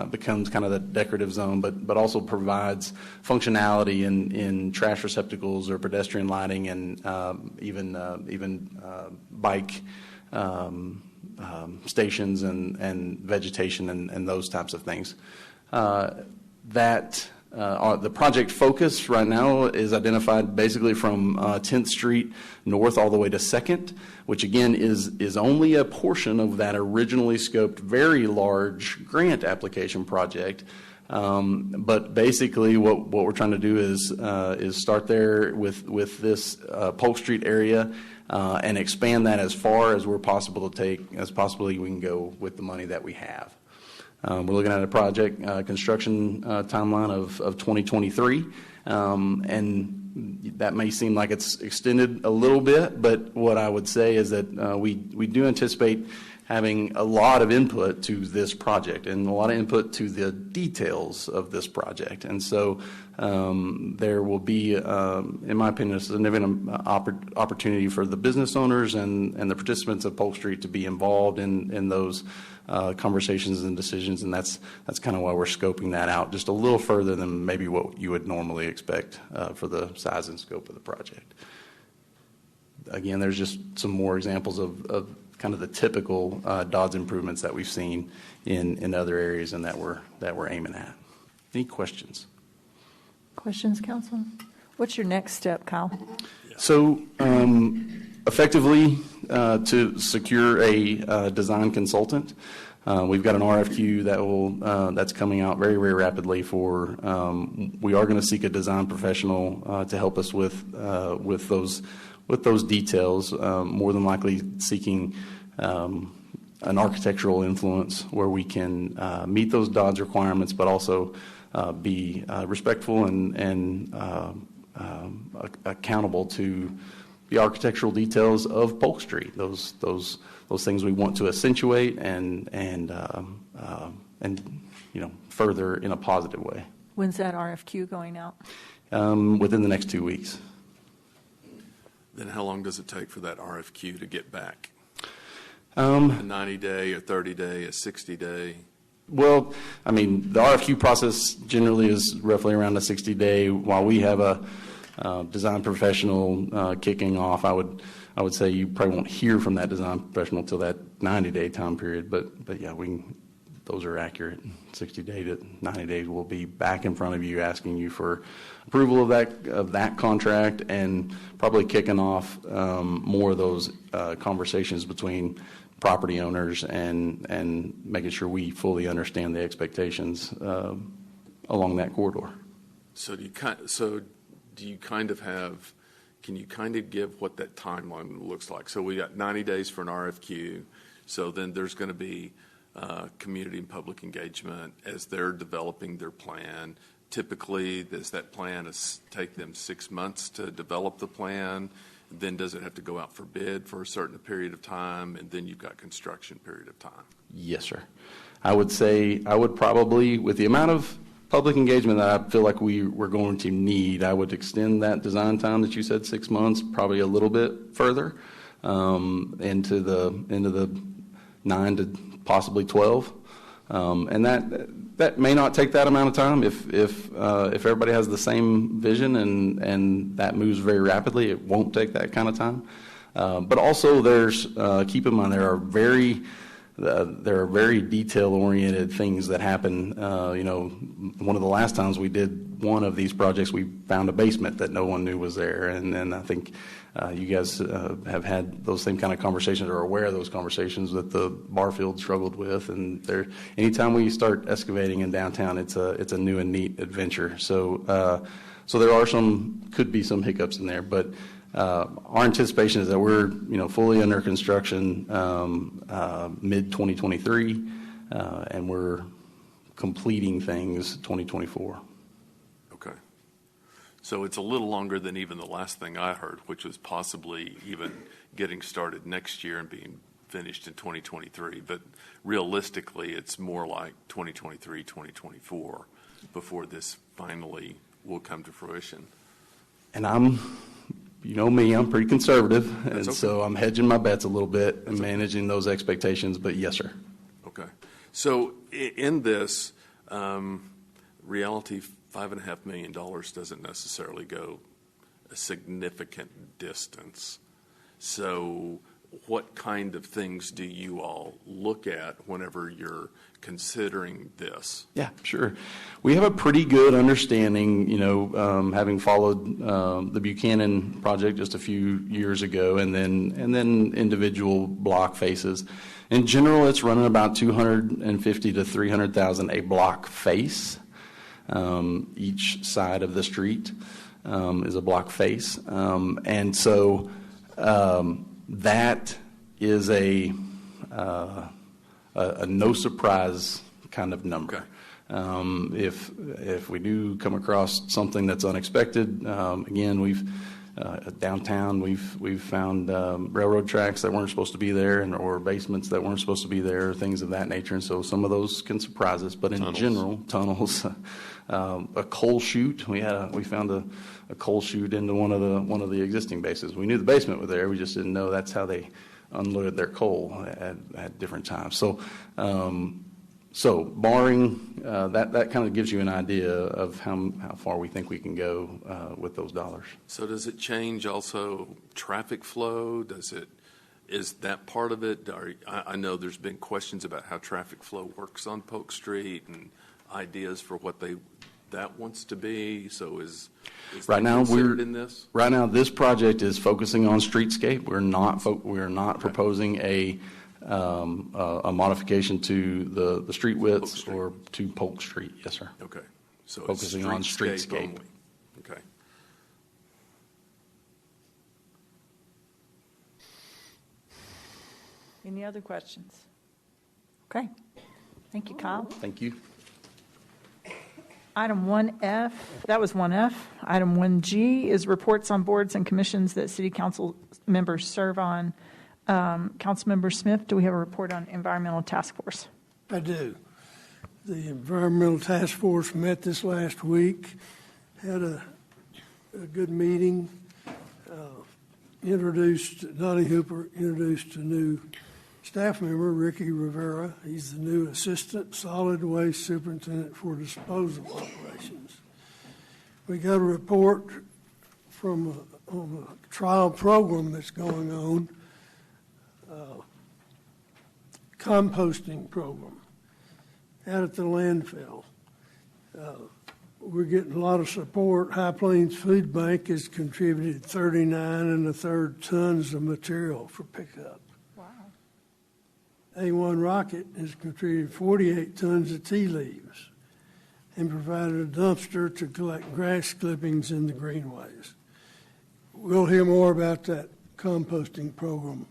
becomes kind of the decorative zone, but also provides functionality in trash receptacles or pedestrian lighting and even bike stations and vegetation and those types of things. The project focus right now is identified basically from 10th Street north all the way to 2nd, which again is only a portion of that originally scoped very large grant application project. But basically what we're trying to do is start there with this Polk Street area and expand that as far as we're possibly we can go with the money that we have. We're looking at a project construction timeline of 2023, and that may seem like it's extended a little bit, but what I would say is that we do anticipate having a lot of input to this project and a lot of input to the details of this project. And so there will be, in my opinion, a significant opportunity for the business owners and the participants of Polk Street to be involved in those conversations and decisions, and that's kind of why we're scoping that out just a little further than maybe what you would normally expect for the size and scope of the project. Again, there's just some more examples of kind of the typical Dodds improvements that we've seen in other areas and that we're aiming at. Any questions? Questions, Council? What's your next step, Kyle? So effectively, to secure a design consultant, we've got an RFQ that's coming out very, very rapidly for. We are going to seek a design professional to help us with those details. More than likely, seeking an architectural influence where we can meet those Dodds requirements, but also be respectful and accountable to the architectural details of Polk Street. Those things we want to accentuate and further in a positive way. When's that RFQ going out? Within the next 2 weeks. Then how long does it take for that RFQ to get back? A 90-day, a 30-day, a 60-day? Well, I mean, the RFQ process generally is roughly around a 60-day. While we have a design professional kicking off, I would say you probably won't hear from that design professional till that 90-day time period. But yeah, those are accurate. 60-day to 90 days, we'll be back in front of you asking you for approval of that contract and probably kicking off more of those conversations between property owners and making sure we fully understand the expectations along that corridor. So do you can you kind of give what that timeline looks like? So we got 90 days for an RFQ. So then there's going to be community and public engagement as they're developing their plan. Typically, does that plan take them 6 months to develop the plan? Then does it have to go out for bid for a certain period of time? And then you've got construction period of time. Yes, sir. I would say I would probably, with the amount of public engagement that I feel like we're going to need, I would extend that design time that you said 6 months, probably a little bit further into the 9 to possibly 12, and that may not take that amount of time if everybody has the same vision and that moves very rapidly. It won't take that kind of time. But also, keep in mind there there are very detail-oriented things that happen. One of the last times we did one of these projects, we found a basement that no one knew was there, and I think you guys have had those same kind of conversations or are aware of those conversations that the Barfield struggled with. And anytime we start excavating in downtown, it's a new and neat adventure. So there could be some hiccups in there, but our anticipation is that we're fully under construction mid 2023, and we're completing things 2024. Okay. So it's a little longer than even the last thing I heard, which was possibly even getting started next year and being finished in 2023. But realistically, it's more like 2023, 2024 before this finally will come to fruition. And you know me, I'm pretty conservative, and okay. So I'm hedging my bets a little bit and managing those expectations, but yes, sir. Okay. So in this, reality, $5.5 million doesn't necessarily go a significant distance. So what kind of things do you all look at whenever you're considering this? Yeah, sure. We have a pretty good understanding, having followed the Buchanan project just a few years ago, and then individual block faces. In general, it's running about $250,000 to $300,000 a block face. Each side of the street is a block face, and so that is a no surprise kind of number. Okay. If we do come across something that's unexpected, again, we've downtown we've found railroad tracks that weren't supposed to be there, or basements that weren't supposed to be there, things of that nature. And so some of those can surprise us. But in general, tunnels, a coal chute. We found a coal chute into one of the existing bases. We knew the basement was there. We just didn't know that's how they unloaded their coal at different times. So barring that kind of gives you an idea of how far we think we can go with those dollars. So does it change also traffic flow? Is that part of it? I know there's been questions about how traffic flow works on Polk Street and ideas for what that wants to be. So is right now considered in this? Right now, this project is focusing on streetscape. We're not proposing a modification to the street widths or to Polk Street. Yes, sir. Okay. So focusing on streetscape only. Okay. Any other questions? Okay. Thank you, Kyle. Thank you. Item 1F, that was 1F. Item 1G is reports on boards and commissions that city council members serve on. Councilmember Smith, do we have a report on environmental task force? I do. The environmental task force met this last week, had a good meeting, Donnie Hooper introduced a new staff member, Ricky Rivera. He's the new Assistant Solid Waste Superintendent for Disposal Operations. We got a report on a trial program that's going on, composting program out at the landfill. We're getting a lot of support. High Plains Food Bank has contributed 39 1/3 tons of material for pickup. A1 Rocket has contributed 48 tons of tea leaves and provided a dumpster to collect grass clippings in the greenways. We'll hear more about that composting program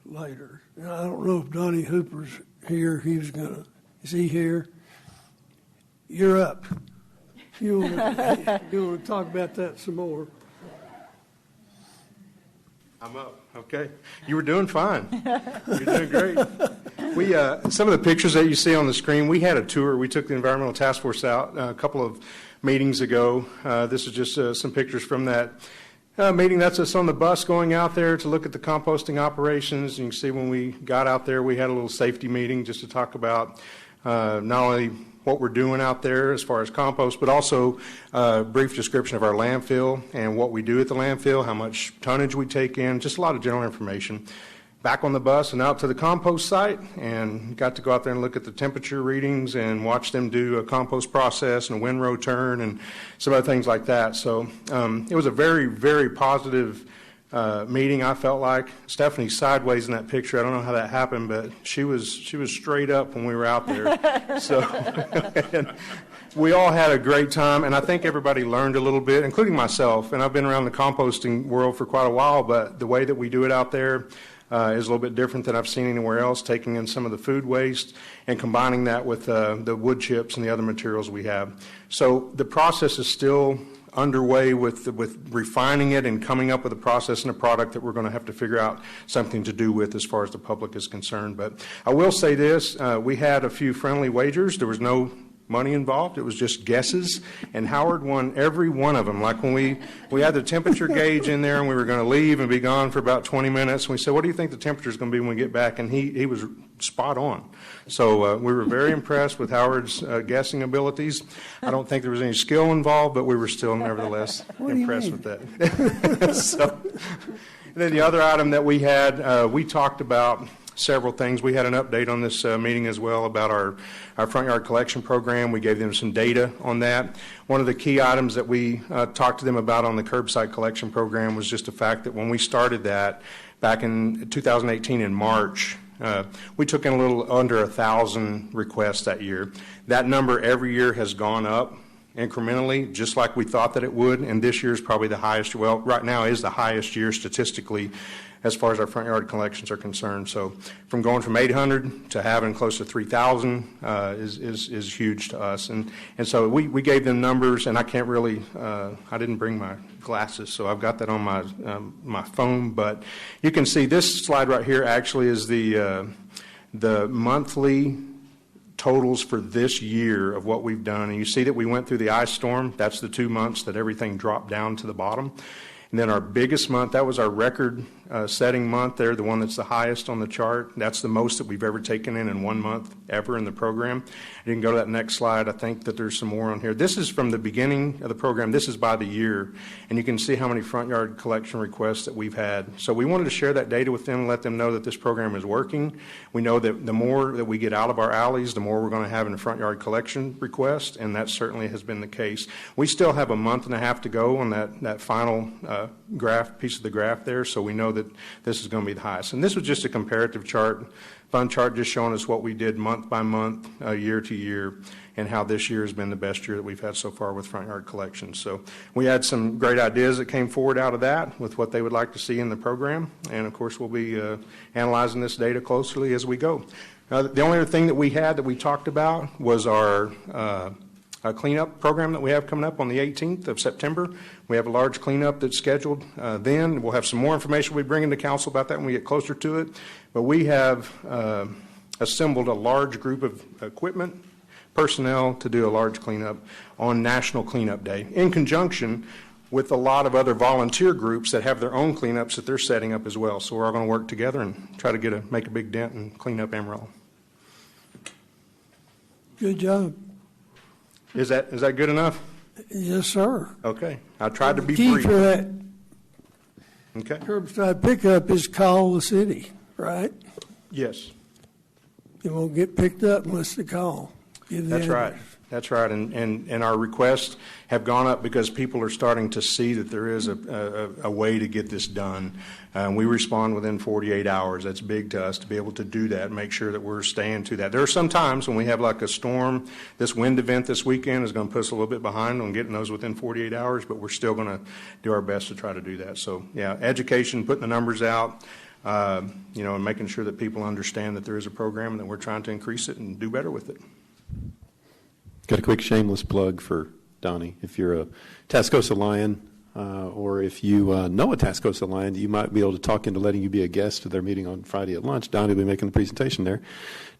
later. And I don't know if Donnie Hooper's here. Is he here? You're up. You want to talk about that some more? I'm up. Okay. You were doing fine. You're doing great. Some of the pictures that you see on the screen, we had a tour. We took the environmental task force out a couple of meetings ago. This is just some pictures from that meeting. That's us on the bus going out there to look at the composting operations. You can see when we got out there, we had a little safety meeting just to talk about not only what we're doing out there as far as compost, but also a brief description of our landfill and what we do at the landfill, how much tonnage we take in, just a lot of general information. back on the bus and out to the compost site, and got to go out there and look at the temperature readings and watch them do a compost process and a windrow turn and some other things like that. So it was a very, very positive meeting, I felt like. Stephanie's sideways in that picture. I don't know how that happened, but she was straight up when we were out there. So and we all had a great time, and I think everybody learned a little bit, including myself. And I've been around the composting world for quite a while, but the way that we do it out there is a little bit different than I've seen anywhere else, taking in some of the food waste and combining that with the wood chips and the other materials we have. So the process is still underway with refining it and coming up with a process and a product that we're going to have to figure out something to do with as far as the public is concerned. But I will say this, we had a few friendly wagers. There was no money involved. It was just guesses, and Howard won every one of them. Like when we had the temperature gauge in there and we were going to leave and be gone for about 20 minutes, and we said, what do you think the temperature is going to be when we get back? And he was spot on. So we were very impressed with Howard's guessing abilities. I don't think there was any skill involved, but we were still nevertheless impressed with that. So, and then the other item that we had, we talked about several things. We had an update on this meeting as well about our front yard collection program. We gave them some data on that. One of the key items that we talked to them about on the curbside collection program was just the fact that when we started that back in 2018 in March, we took in a little under 1,000 requests that year. That number every year has gone up incrementally, just like we thought that it would, and this year is probably the highest, well, right now is the highest year statistically as far as our front yard collections are concerned. So from going from 800 to having close to 3,000 is huge to us. And so we gave them numbers, and I can't really, I didn't bring my glasses, so I've got that on my phone. But you can see this slide right here actually is the monthly totals for this year of what we've done. And you see that we went through the ice storm. That's the 2 months that everything dropped down to the bottom. And then our biggest month, that was our record-setting month there, the one that's the highest on the chart. That's the most that we've ever taken in 1 month ever in the program. You can go to that next slide. I think that there's some more on here. This is from the beginning of the program. This is by the year. And you can see how many front yard collection requests that we've had. So we wanted to share that data with them and let them know that this program is working. We know that the more that we get out of our alleys, the more we're going to have in front yard collection requests, and that certainly has been the case. We still have a month and a half to go on that final piece of the graph there, so we know that this is going to be the highest. And this was just a comparative chart, fun chart, just showing us what we did month by month, year to year, and how this year has been the best year that we've had so far with front yard collections. So we had some great ideas that came forward out of that with what they would like to see in the program, and of course we'll be analyzing this data closely as we go. The only other thing that we had that we talked about was our cleanup program that we have coming up on the 18th of September. We have a large cleanup that's scheduled then. We'll have some more information we'll be bringing to council about that when we get closer to it. But we have assembled a large group of equipment, personnel to do a large cleanup on National Cleanup Day in conjunction with a lot of other volunteer groups that have their own cleanups that they're setting up as well. So we're all going to work together and try to make a big dent and clean up Amarillo. Good job. Is that good enough? Yes, sir. Okay. I tried to be key brief. for that Okay. curbside pickup is call the city, right? Yes. It won't get picked up unless they call. That's right. That's right. And our requests have gone up because people are starting to see that there is a way to get this done. We respond within 48 hours. That's big to us to be able to do that and make sure that we're staying to that. There are some times when we have like a storm. This wind event this weekend is going to put us a little bit behind on getting those within 48 hours, but we're still going to do our best to try to do that. So, yeah, education, putting the numbers out, and making sure that people understand that there is a program and that we're trying to increase it and do better with it. Got a quick shameless plug for Donnie. If you're a Tascosa Lion or if you know a Tascosa Lion, you might be able to talk into letting you be a guest at their meeting on Friday at lunch. Donnie will be making the presentation there.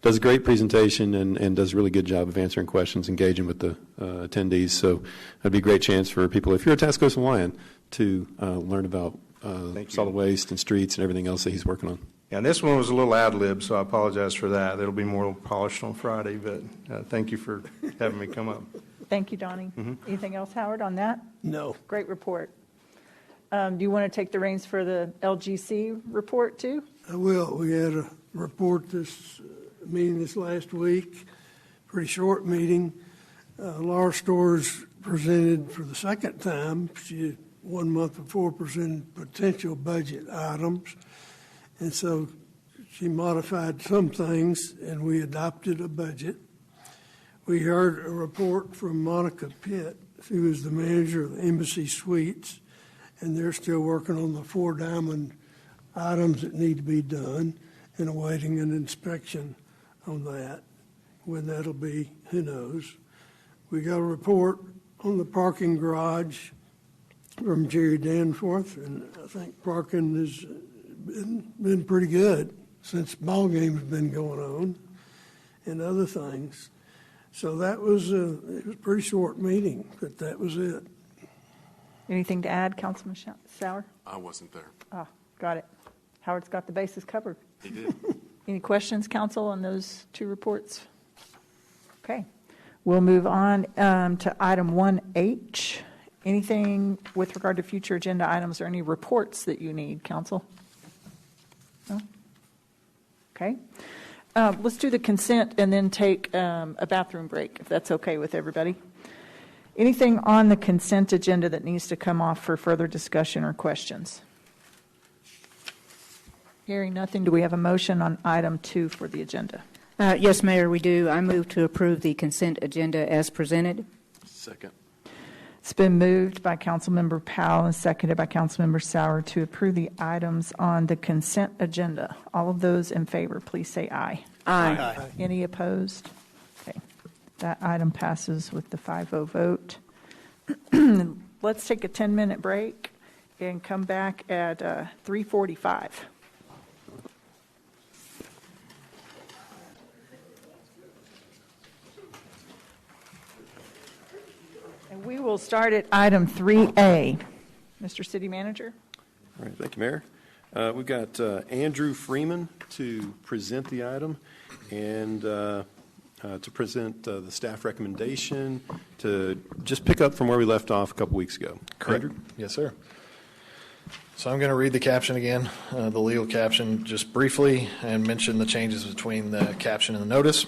Does a great presentation and does a really good job of answering questions, engaging with the attendees. So it'd be a great chance for people, if you're a Tascosa Lion, to learn about solid waste and streets and everything else that he's working on. Yeah, and this one was a little ad-lib, so I apologize for that. It'll be more polished on Friday, but thank you for having me come up. Thank you, Donnie. Anything else, Howard, on that? No. Great report. Do you want to take the reins for the LGC report too? I will. We had a report this meeting this last week, pretty short meeting. Laura Storrs presented for the second time. She 1 month before presented potential budget items. And so she modified some things and we adopted a budget. We heard a report from Monica Pitt, who is the manager of the Embassy Suites, and they're still working on the 4 diamond items that need to be done and awaiting an inspection on that. When that'll be, who knows. We got a report on the parking garage from Jerry Danforth, and I think parking has been pretty good since ball games have been going on and other things. So that was it was a pretty short meeting, but that was it. Anything to add, Councilman Sauer? I wasn't there. Oh, got it. Howard's got the bases covered. He did. Any questions, Council, on those 2 reports? Okay. We'll move on to item 1H. Anything with regard to future agenda items or any reports that you need, Council? No? Okay. Let's do the consent and then take a bathroom break, if that's okay with everybody. Anything on the consent agenda that needs to come off for further discussion or questions? Hearing nothing, do we have a motion on item 2 for the agenda? Yes, Mayor, we do. I move to approve the consent agenda as presented. Second. It's been moved by Councilmember Powell and seconded by Councilmember Sauer to approve the items on the consent agenda. All of those in favor, please say aye. Aye. Aye. Any opposed? Okay. That item passes with the 5-0 vote. Let's take a 10-minute break and come back at 3:45. We will start at item 3A. Mr. City Manager. All right, thank you, Mayor. We've got Andrew Freeman to present the item and to present the staff recommendation to just pick up from where we left off a couple weeks ago. Correct. Andrew? Yes, sir. So I'm going to read the caption again, the legal caption, just briefly, and mention the changes between the caption and the notice.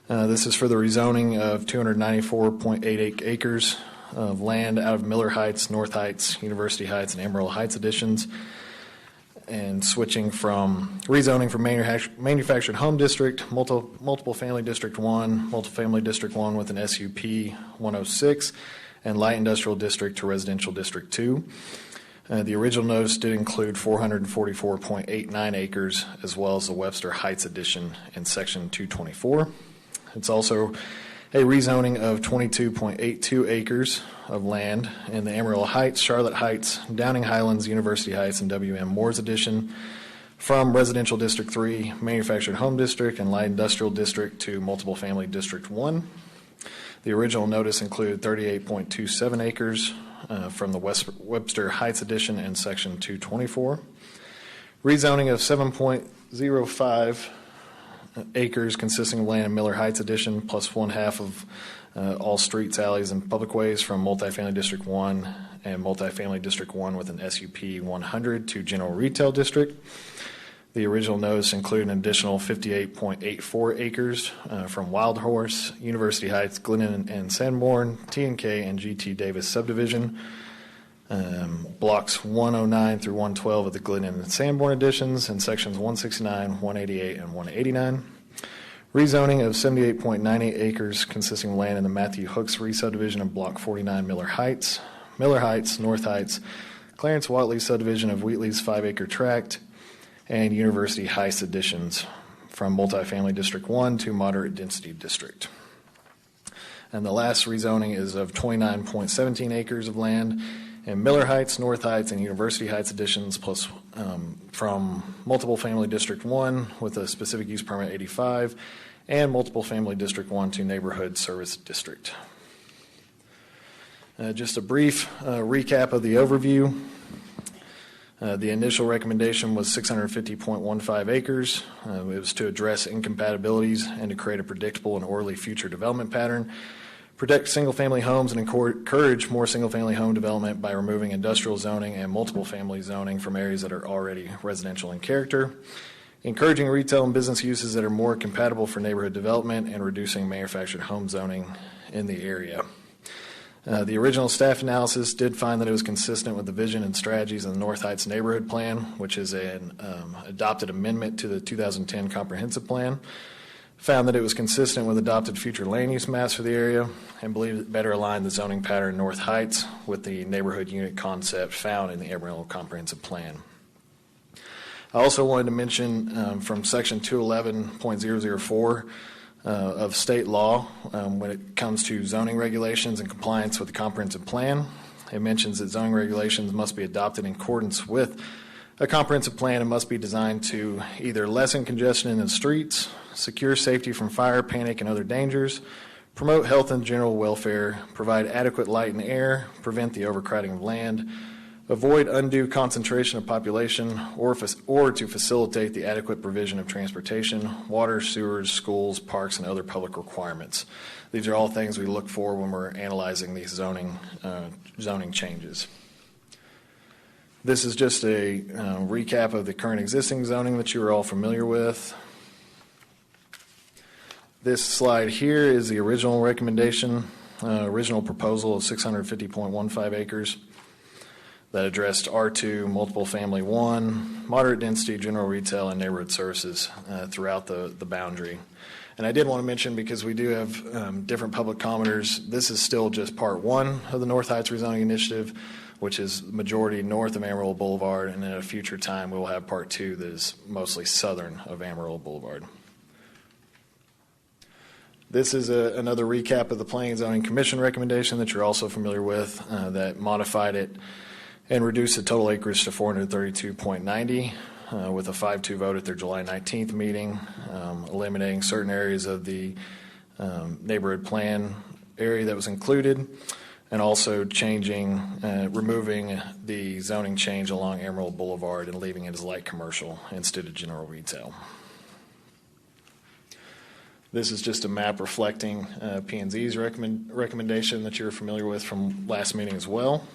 This is for the rezoning of 294.88 acres of land out of Miller Heights, North Heights, University Heights, and Amarillo Heights additions, and switching from rezoning from manufactured home district, multiple family district 1, multifamily district 1 with an SUP 106, and light industrial district to residential district 2. The original notice did include 444.89 acres, as well as the Webster Heights addition in section 224. It's also a rezoning of 22.82 acres of land in the Amarillo Heights, Charlotte Heights, Downing Highlands, University Heights, and W.M. Moore's addition from Residential District 3, Manufactured Home District, and Light Industrial District to Multiple Family District 1. The original notice included 38.27 acres from the Webster Heights addition in Section 224. Rezoning of 7.05 acres consisting of land in Miller Heights addition plus 1/2 of all streets, alleys, and public ways from Multifamily District 1 and Multifamily District 1 with an SUP 100 to General Retail District. The original notice included an additional 58.84 acres from Wild Horse, University Heights, Glennon and Sanborn, T&K, and GT Davis subdivision. Blocks 109 through 112 of the Glennon and Sanborn additions and sections 169, 188, and 189. Rezoning of 78.98 acres consisting of land in the Matthew Hooks re-subdivision of Block 49 Miller Heights, North Heights, Clarence Watley subdivision of Wheatley's 5-acre tract, and University Heights additions from Multifamily District 1 to Moderate Density District. And the last rezoning is of 29.17 acres of land in Miller Heights, North Heights, and University Heights additions, plus from Multiple Family District 1 with a specific use permit 85, and Multiple Family District 1 to Neighborhood Service District. Just a brief recap of the overview. The initial recommendation was 650.15 acres. It was to address incompatibilities and to create a predictable and orderly future development pattern protect single-family homes and encourage more single-family home development by removing industrial zoning and multiple family zoning from areas that are already residential in character, encouraging retail and business uses that are more compatible for neighborhood development, and reducing manufactured home zoning in the area. The original staff analysis did find that it was consistent with the vision and strategies of the North Heights Neighborhood Plan, which is an adopted amendment to the 2010 Comprehensive Plan. Found that it was consistent with adopted future land use maps for the area, and believed it better aligned the zoning pattern in North Heights with the neighborhood unit concept found in the Amarillo Comprehensive Plan. I also wanted to mention from Section 211.004 of state law when it comes to zoning regulations and compliance with the comprehensive plan. It mentions that zoning regulations must be adopted in accordance with a comprehensive plan and must be designed to either lessen congestion in the streets, secure safety from fire, panic, and other dangers, promote health and general welfare, provide adequate light and air, prevent the overcrowding of land, avoid undue concentration of population, or to facilitate the adequate provision of transportation, water, sewers, schools, parks, and other public requirements. These are all things we look for when we're analyzing these zoning changes. This is just a recap of the current existing zoning that you are all familiar with. This slide here is the original recommendation, original proposal of 650.15 acres that addressed R2, multiple family 1, moderate density, general retail, and neighborhood services throughout the boundary. And I did want to mention, because we do have different public commenters, this is still just part 1 of the North Heights Rezoning Initiative, which is majority north of Amarillo Boulevard, and at a future time we will have part 2 that is mostly southern of Amarillo Boulevard. This is another recap of the Planning and Zoning Commission recommendation that you're also familiar with, that modified it and reduced the total acreage to 432.90 with a 5-2 vote at their July 19th meeting, eliminating certain areas of the neighborhood plan area that was included, and also removing the zoning change along Amarillo Boulevard and leaving it as light commercial instead of general retail. This is just a map reflecting P&Z's recommendation that you're familiar with from last meeting as well.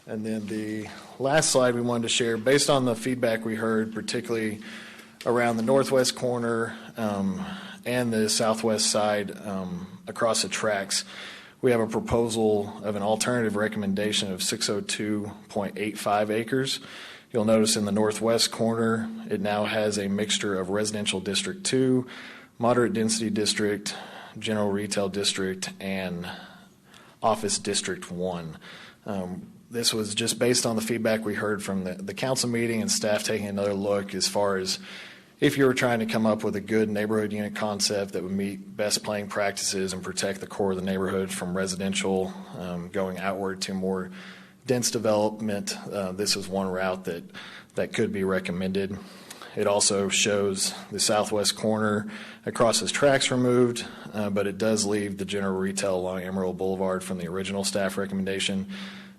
And then the last slide we wanted to share, based on the feedback we heard, particularly around the northwest corner and the southwest side across the tracks, we have a proposal of an alternative recommendation of 602.85 acres. You'll notice in the northwest corner, it now has a mixture of residential district 2, moderate density district, general retail district, and office district 1. This was just based on the feedback we heard from the council meeting and staff taking another look as far as if you were trying to come up with a good neighborhood unit concept that would meet best planning practices and protect the core of the neighborhood from residential going outward to more dense development, this is one route that could be recommended. It also shows the southwest corner across its tracks removed, but it does leave the general retail along Amarillo Boulevard from the original staff recommendation,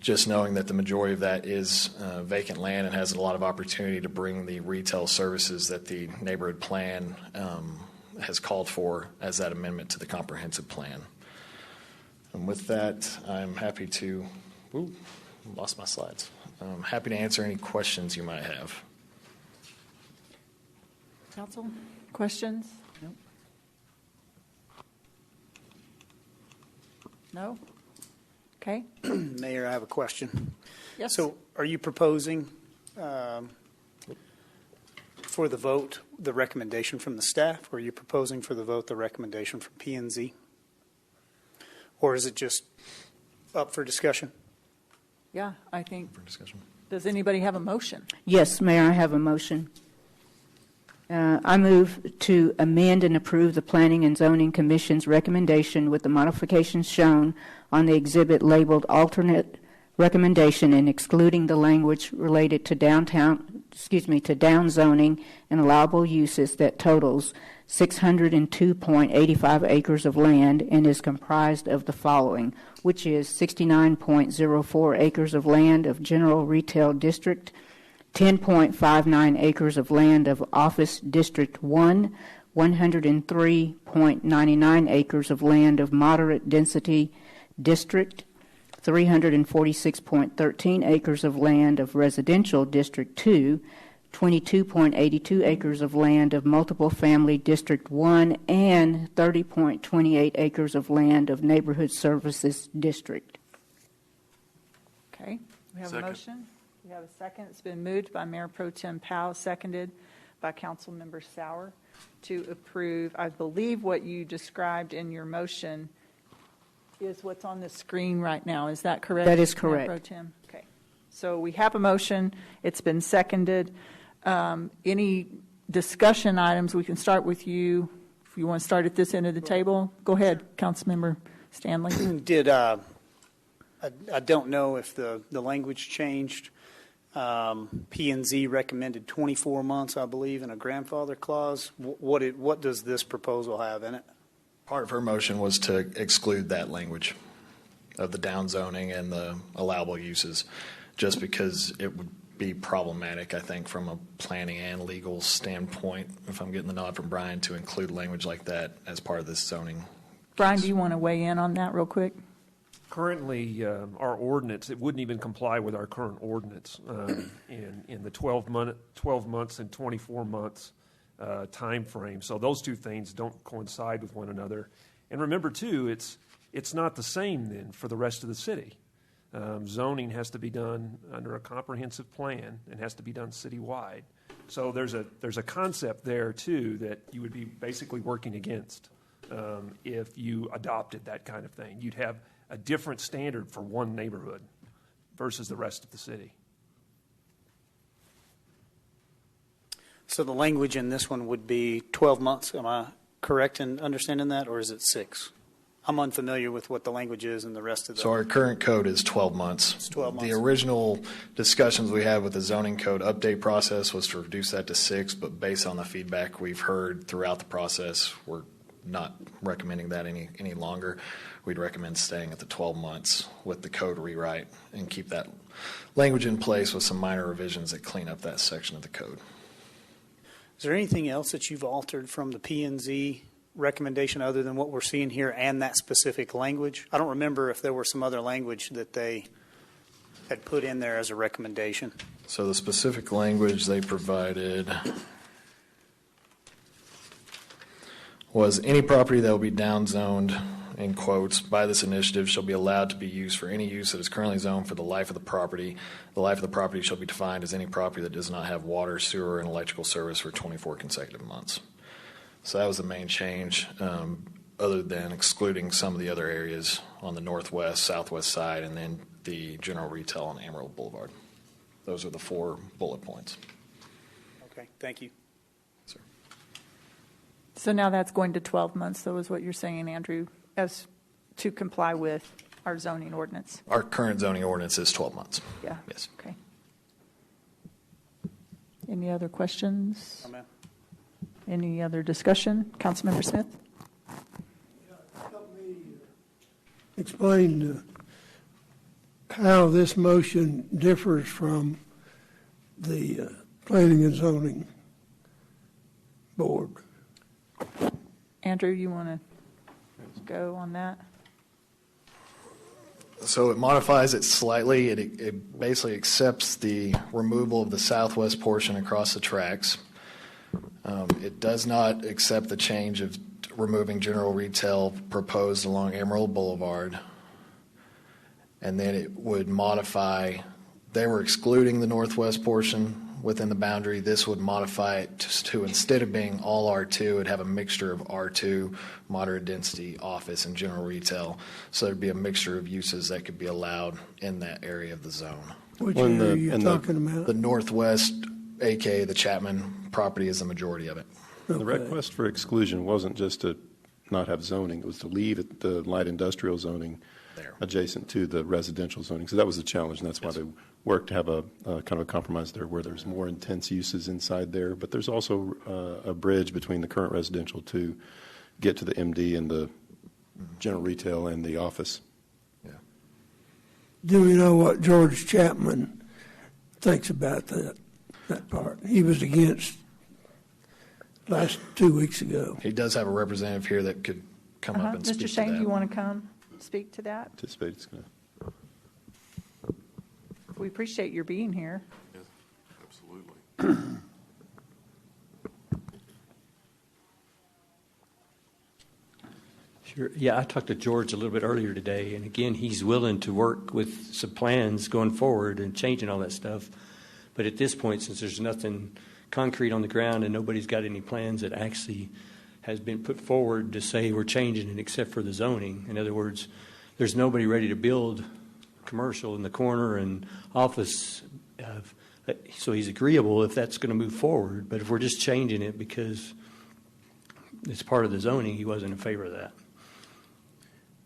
just knowing that the majority of that is vacant land and has a lot of opportunity to bring the retail services that the neighborhood plan has called for as that amendment to the comprehensive plan. And with that, I'm happy to, lost my slides. I'm happy to answer any questions you might have. Council, questions? No? Okay. Mayor, I have a question. Yes. So are you proposing for the vote the recommendation from the staff, or are you proposing for the vote the recommendation from P&Z? Or is it just up for discussion? Yeah, I think. For discussion. Does anybody have a motion? Yes, Mayor, I have a motion. I move to amend and approve the Planning and Zoning Commission's recommendation with the modifications shown on the exhibit labeled alternate recommendation and excluding the language related to down zoning and allowable uses that totals 602.85 acres of land and is comprised of the following, which is 69.04 acres of land of general retail district, 10.59 acres of land of office district 1, 103.99 acres of land of moderate density district, 346.13 acres of land of residential District 2, 22.82 acres of land of multiple family District 1, and 30.28 acres of land of neighborhood services district. Okay, we have Second. a motion. We have a second. It's been moved by Mayor Pro Tem Powell, seconded by Councilmember Sauer to approve. I believe what you described in your motion is what's on the screen right now. Is that correct? That is correct. Mayor Pro Tem? Okay. So we have a motion. It's been seconded. Any discussion items? We can start with you. If you want to start at this end of the table, go ahead, Councilmember Stanley. I don't know if the language changed. P&Z recommended 24 months, I believe, in a grandfather clause. What does this proposal have in it? Part of her motion was to exclude that language of the downzoning and the allowable uses, just because it would be problematic, I think, from a planning and legal standpoint, if I'm getting the nod from Brian, to include language like that as part of this zoning. Brian, do you want to weigh in on that real quick? Currently, our ordinance, it wouldn't even comply with our current ordinance in the 12 months and 24 months time frame. So those two things don't coincide with one another. And remember, too, it's not the same then for the rest of the city. Zoning has to be done under a comprehensive plan and has to be done citywide. So there's a concept there, too, that you would be basically working against if you adopted that kind of thing. You'd have a different standard for one neighborhood versus the rest of the city. So the language in this one would be 12 months. Am I correct in understanding that, or is it 6? I'm unfamiliar with what the language is in the rest of the... So our current code is 12 months. It's 12 months. The original discussions we had with the zoning code update process was to reduce that to 6, but based on the feedback we've heard throughout the process, we're not recommending that any longer. We'd recommend staying at the 12 months with the code rewrite and keep that language in place with some minor revisions that clean up that section of the code. Is there anything else that you've altered from the P&Z recommendation other than what we're seeing here and that specific language? I don't remember if there were some other language that they had put in there as a recommendation. So the specific language they provided was any property that will be downzoned, in quotes, by this initiative shall be allowed to be used for any use that is currently zoned for the life of the property. The life of the property shall be defined as any property that does not have water, sewer, and electrical service for 24 consecutive months. So that was the main change, other than excluding some of the other areas on the northwest, southwest side, and then the general retail on Amarillo Boulevard. Those are the 4 bullet points. Okay, thank you. Sir. So now that's going to 12 months, though, is what you're saying, Andrew, as to comply with our zoning ordinance? Our current zoning ordinance is 12 months. Yeah. Yes. Okay. Any other questions? Oh, ma'am. Any other discussion? Councilmember Smith? Help me explain how this motion differs from the Planning and Zoning Board. Andrew, you want to go on that? So it modifies it slightly. It basically accepts the removal of the southwest portion across the tracks. It does not accept the change of removing general retail proposed along Amarillo Boulevard. And then it would modify, they were excluding the northwest portion within the boundary. This would modify it to instead of being all R2, it would have a mixture of R2, moderate density, office, and general retail. So there'd be a mixture of uses that could be allowed in that area of the zone. Which area are you talking about? The northwest, aka the Chapman property, is the majority of it. Okay. The request for exclusion wasn't just to not have zoning, it was to leave the light industrial zoning there adjacent to the residential zoning. So that was the challenge, and that's why they worked to have a kind of a compromise there where there's more intense uses inside there, but there's also a bridge between the current residential to get to the MD and the general retail and the office. Yeah. Do we know what George Chapman thinks about that part? He was against last 2 weeks ago. He does have a representative here that could come up and speak to Mr. Shane, that. do you want to come speak to that? Anticipate it's going to. We appreciate your being here. Yes, absolutely. Sure. Yeah, I talked to George a little bit earlier today, and again, he's willing to work with some plans going forward and changing all that stuff. But at this point, since there's nothing concrete on the ground and nobody's got any plans that actually has been put forward to say we're changing it except for the zoning. In other words, there's nobody ready to build commercial in the corner and office. So he's agreeable if that's going to move forward. But if we're just changing it because it's part of the zoning, he wasn't in favor of that.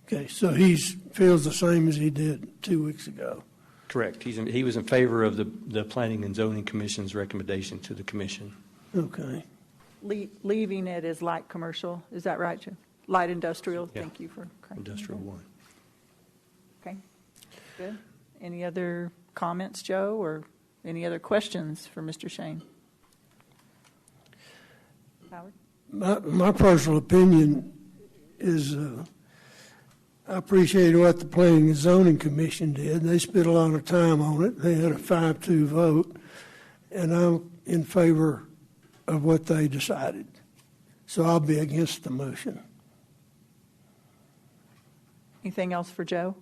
Okay, so he feels the same as he did 2 weeks ago. Correct. He was in favor of the Planning and Zoning Commission's recommendation to the commission. Okay. Leaving it as light commercial, is that right, Joe? Light industrial, Yeah. Thank you for correcting. Industrial 1. Okay, good. Any other comments, Joe, or any other questions for Mr. Shane? Howard? My personal opinion is I appreciate what the Planning and Zoning Commission did. They spent a lot of time on it. They had a 5-2 vote, and I'm in favor of what they decided. So I'll be against the motion. Anything else for Joe?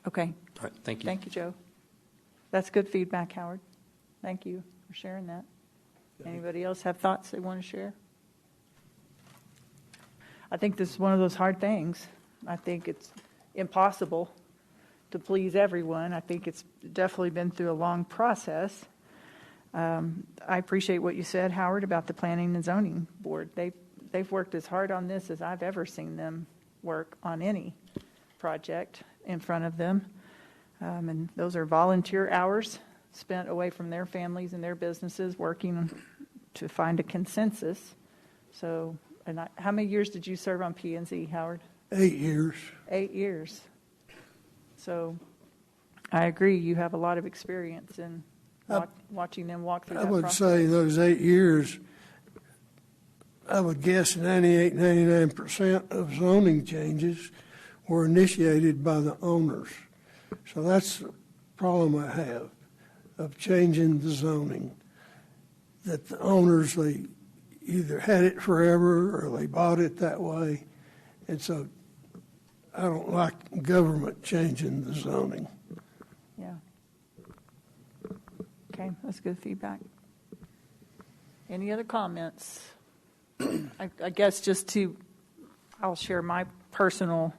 Okay. All right, thank you. Thank you, Joe. That's good feedback, Howard. Thank you for sharing that. Anybody else have thoughts they want to share? I think this is one of those hard things. I think it's impossible to please everyone. I think it's definitely been through a long process. I appreciate what you said, Howard, about the Planning and Zoning Board. They've worked as hard on this as I've ever seen them work on any project in front of them. And those are volunteer hours spent away from their families and their businesses working to find a consensus. So, how many years did you serve on P&Z, Howard? 8 years. 8 years. So I agree, you have a lot of experience in watching them walk through that I would process. say those 8 years, I would guess 98, 99% of zoning changes were initiated by the owners. So that's the problem I have of changing the zoning. That the owners, they either had it forever or they bought it that way. And so I don't like government changing the zoning. Yeah. Okay, that's good feedback. Any other comments? I guess I'll share my personal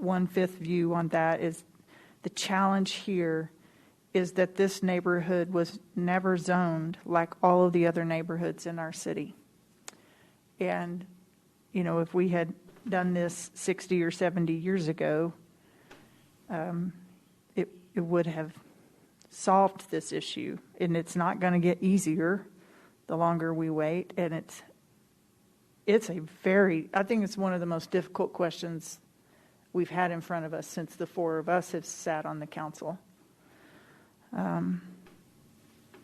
1/5 view on that is the challenge here is that this neighborhood was never zoned like all of the other neighborhoods in our city. And, if we had done this 60 or 70 years ago, it would have solved this issue. And it's not going to get easier the longer we wait. And I think it's one of the most difficult questions we've had in front of us since the four of us have sat on the council.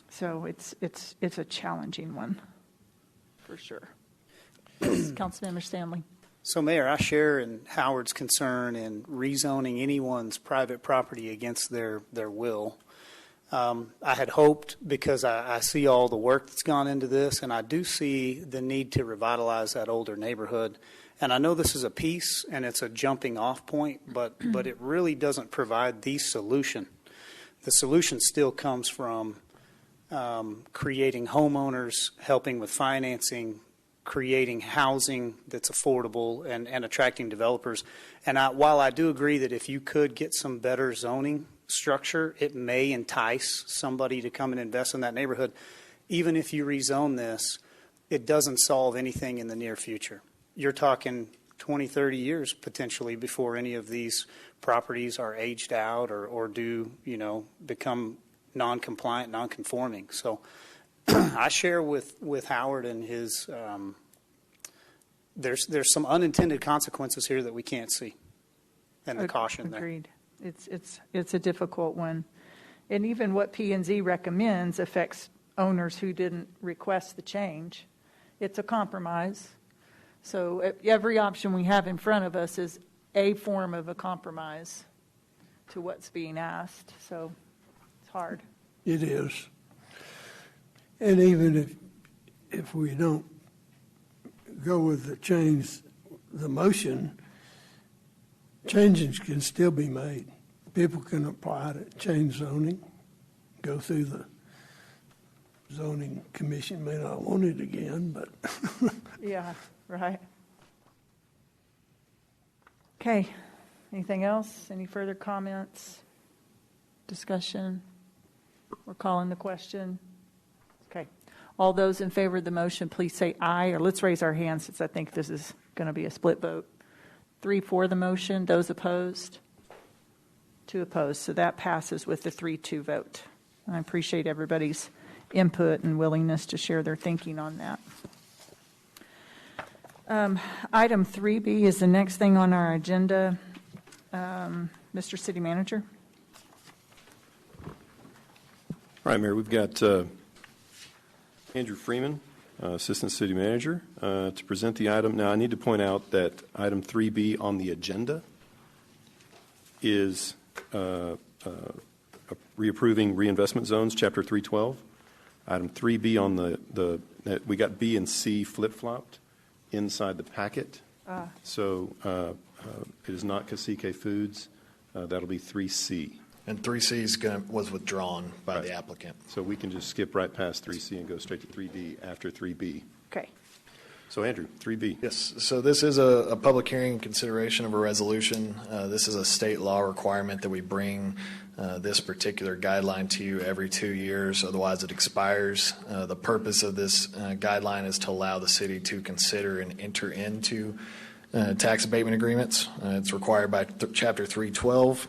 So it's a challenging one, for sure. Councilmember Stanley. So, Mayor, I share in Howard's concern in rezoning anyone's private property against their will. I had hoped, because I see all the work that's gone into this, and I do see the need to revitalize that older neighborhood. And I know this is a piece and it's a jumping off point, but it really doesn't provide the solution. The solution still comes from creating homeowners, helping with financing, creating housing that's affordable, and attracting developers. And while I do agree that if you could get some better zoning structure, it may entice somebody to come and invest in that neighborhood. Even if you rezone this, it doesn't solve anything in the near future. You're talking 20, 30 years potentially before any of these properties are aged out or do, become non-compliant, non-conforming. So I share with Howard and his, there's some unintended consequences here that we can't see, and the caution there. Agreed. It's a difficult one. And even what P&Z recommends affects owners who didn't request the change. It's a compromise. So every option we have in front of us is a form of a compromise to what's being asked. So it's hard. It is. And even if we don't go with the motion, changes can still be made. People can apply to change zoning, go through the zoning commission, may not want it again, but. Yeah, right. Okay. Anything else? Any further comments? Discussion? We're calling the question. Okay. All those in favor of the motion, please say aye, or let's raise our hands since I think this is going to be a split vote. 3 for the motion. Those opposed? 2 opposed. So that passes with the 3-2 vote. I appreciate everybody's input and willingness to share their thinking on that. Item 3B is the next thing on our agenda. Mr. City Manager. All right, Mayor, we've got Andrew Freeman, Assistant City Manager, to present the item. Now, I need to point out that item 3B on the agenda is reapproving reinvestment zones, Chapter 312. Item 3B on we got B and C flip-flopped inside the packet. So it is not Cacique Foods. That'll be 3C. And 3C was withdrawn by the applicant. So we can just skip right past 3C and go straight to 3D after 3B. Okay. So Andrew, 3B. Yes, so this is a public hearing in consideration of a resolution. This is a state law requirement that we bring this particular guideline to you every 2 years, otherwise it expires. The purpose of this guideline is to allow the city to consider and enter into tax abatement agreements. It's required by Chapter 312.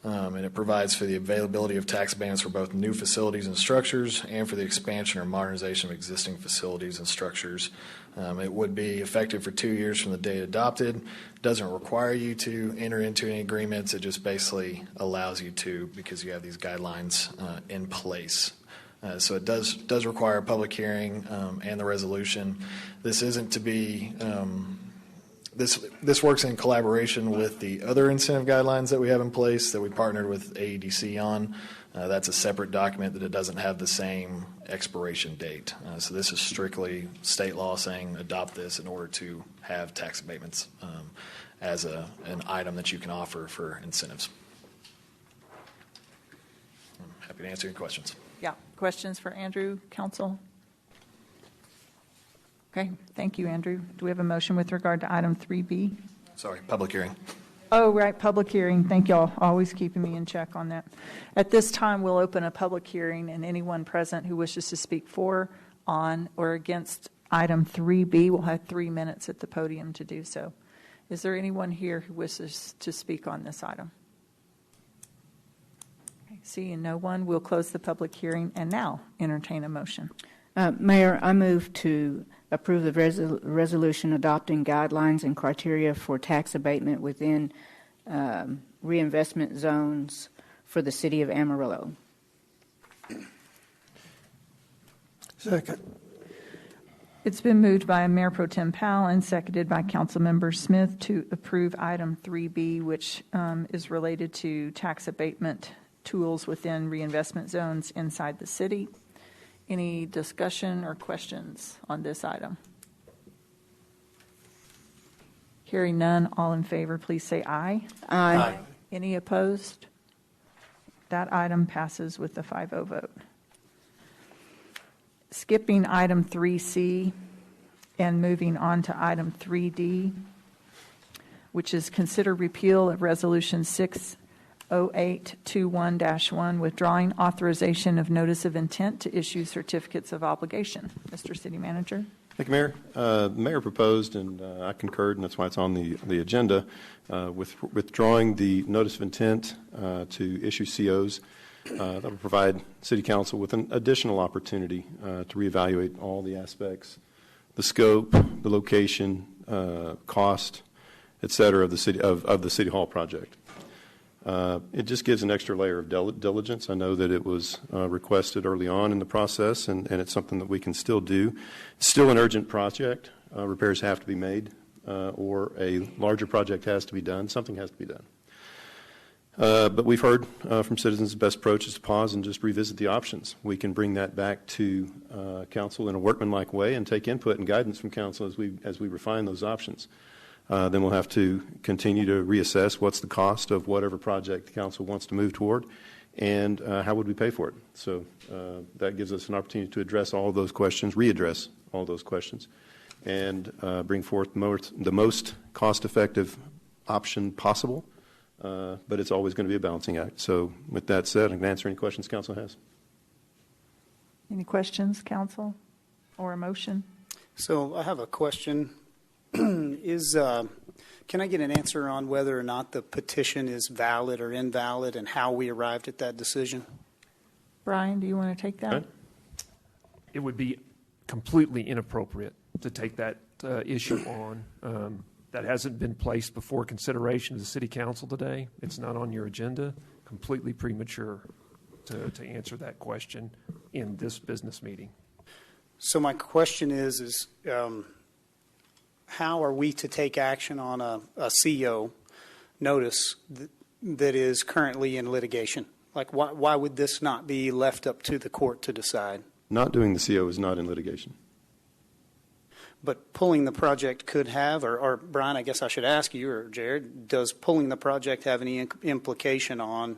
And it provides for the availability of tax abatements for both new facilities and structures and for the expansion or modernization of existing facilities and structures. It would be effective for 2 years from the date adopted. It doesn't require you to enter into any agreements. It just basically allows you to because you have these guidelines in place. So it does require a public hearing and the resolution. This isn't to be This works in collaboration with the other incentive guidelines that we have in place that we partnered with AEDC on. That's a separate document that it doesn't have the same expiration date. So this is strictly state law saying adopt this in order to have tax abatements as an item that you can offer for incentives. I'm happy to answer your questions. Yeah. Questions for Andrew, Council? Okay, thank you, Andrew. Do we have a motion with regard to item 3B? Sorry, public hearing. Oh, right, public hearing. Thank y'all, always keeping me in check on that. At this time, we'll open a public hearing, and anyone present who wishes to speak for, on, or against item 3B will have 3 minutes at the podium to do so. Is there anyone here who wishes to speak on this item? Okay, seeing no one, we'll close the public hearing and now entertain a motion. Mayor, I move to approve the resolution adopting guidelines and criteria for tax abatement within reinvestment zones for the city of Amarillo. Second. It's been moved by Mayor Pro Tem Powell and seconded by Councilmember Smith to approve item 3B, which is related to tax abatement tools within reinvestment zones inside the city. Any discussion or questions on this item? Hearing none, all in favor, please say aye. Aye. Aye. Any opposed? That item passes with a 5-0 vote. Skipping item 3C and moving on to item 3D, which is consider repeal of Resolution 60821-1, withdrawing authorization of notice of intent to issue certificates of obligation. Mr. City Manager. Thank you, Mayor. The Mayor proposed, and I concurred, and that's why it's on the agenda, with withdrawing the notice of intent to issue COs. That will provide City Council with an additional opportunity to reevaluate all the aspects, the scope, the location, cost, et cetera, of the City Hall project. It just gives an extra layer of diligence. I know that it was requested early on in the process, and it's something that we can still do. It's still an urgent project. Repairs have to be made, or a larger project has to be done. Something has to be done. But we've heard from citizens the best approach is to pause and just revisit the options. We can bring that back to council in a workmanlike way and take input and guidance from council as we refine those options. Then we'll have to continue to reassess what's the cost of whatever project the council wants to move toward, and how would we pay for it. So that gives us an opportunity to address all of those questions, readdress all those questions, and bring forth the most cost-effective option possible. But it's always going to be a balancing act. So with that said, I can answer any questions council has. Any questions, council, or a motion? So I have a question. Can I get an answer on whether or not the petition is valid or invalid and how we arrived at that decision? Brian, do you want to take that? It would be completely inappropriate to take that issue on. That hasn't been placed before consideration of the City Council today. It's not on your agenda. Completely premature to answer that question in this business meeting. So my question is how are we to take action on a CO notice that is currently in litigation? Like, why would this not be left up to the court to decide? Not doing the CO is not in litigation. But pulling the project could have, or Brian, I guess I should ask you, or Jared, does pulling the project have any implication on,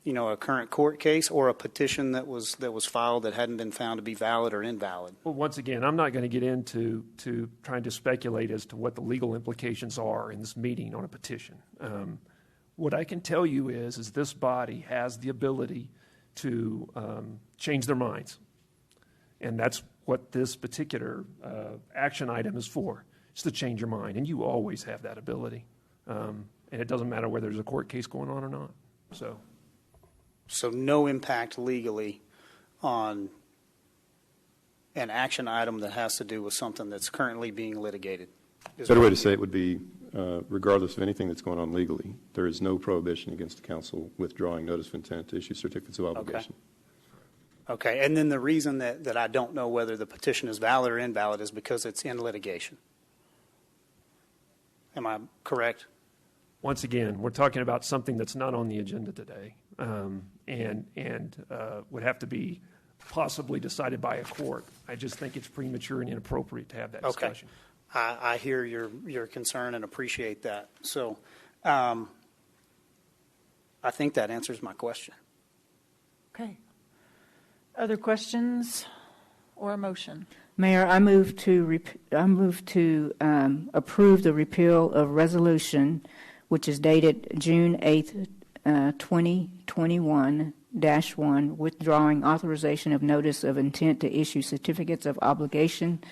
a current court case or a petition that was filed that hadn't been found to be valid or invalid? Well, once again, I'm not going to get into trying to speculate as to what the legal implications are in this meeting on a petition. What I can tell you is this body has the ability to change their minds, and that's what this particular action item is for. It's to change your mind, and you always have that ability. And it doesn't matter whether there's a court case going on or not. So no impact legally on an action item that has to do with something that's currently being litigated. A better way to say it would be, regardless of anything that's going on legally, there is no prohibition against the council withdrawing notice of intent to issue certificates of obligation. Okay, and then the reason that I don't know whether the petition is valid or invalid is because it's in litigation. Am I correct? Once again, we're talking about something that's not on the agenda today, and would have to be possibly decided by a court. I just think it's premature and inappropriate to have that discussion. I hear your concern and appreciate that. So I think that answers my question. Okay. Other questions or a motion? Mayor, I move to approve the repeal of resolution, which is dated June 8th, 2021-1, withdrawing authorization of notice of intent to issue certificates of obligation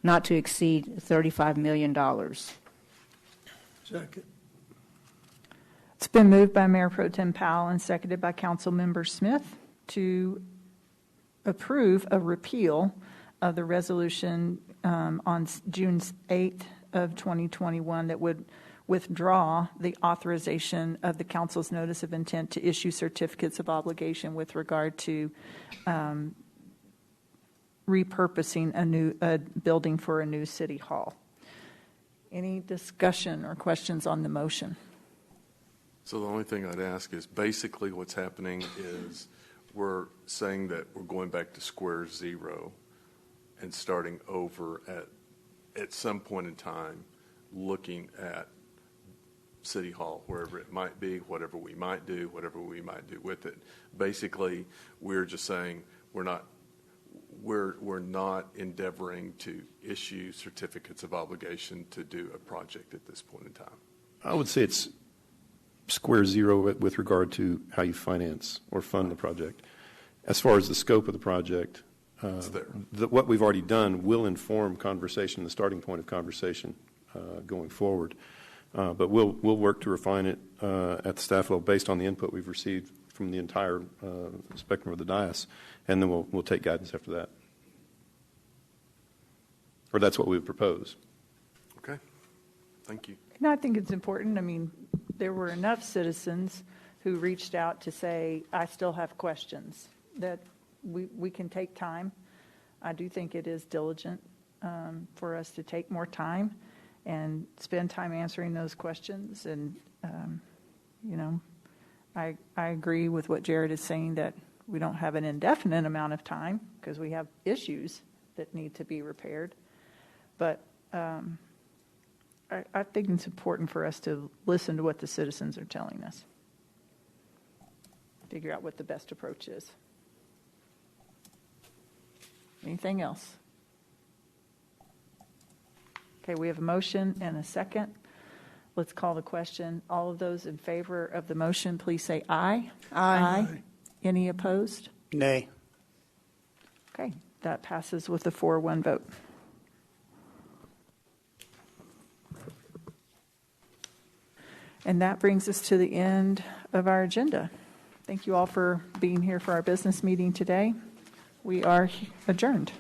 not to exceed $35 million. Second. It's been moved by Mayor Pro Tem Powell and seconded by Council Member Smith to approve a repeal of the resolution on June 8th of 2021 that would withdraw the authorization of the council's notice of intent to issue certificates of obligation with regard to repurposing a building for a new city hall. Any discussion or questions on the motion? So the only thing I'd ask is basically what's happening is we're saying that we're going back to square zero and starting over at some point in time, looking at City Hall, wherever it might be, whatever we might do with it. Basically, we're just saying we're not endeavoring to issue certificates of obligation to do a project at this point in time. I would say it's square zero with regard to how you finance or fund the project. As far as the scope of the project, what we've already done will inform conversation, the starting point of conversation going forward. But we'll work to refine it at the staff level based on the input we've received from the entire spectrum of the dais, and then we'll take guidance after that. Or that's what we would propose. Okay. Thank you. No, I think it's important. I mean, there were enough citizens who reached out to say, I still have questions, that we can take time. I do think it is diligent for us to take more time and spend time answering those questions. And, I agree with what Jared is saying, that we don't have an indefinite amount of time because we have issues that need to be repaired. But I think it's important for us to listen to what the citizens are telling us. Figure out what the best approach is. Anything else? Okay, we have a motion and a second. Let's call the question. All of those in favor of the motion, please say aye. Aye. Any opposed? Nay. Okay, that passes with a 4-1 vote. And that brings us to the end of our agenda. Thank you all for being here for our business meeting today. We are adjourned.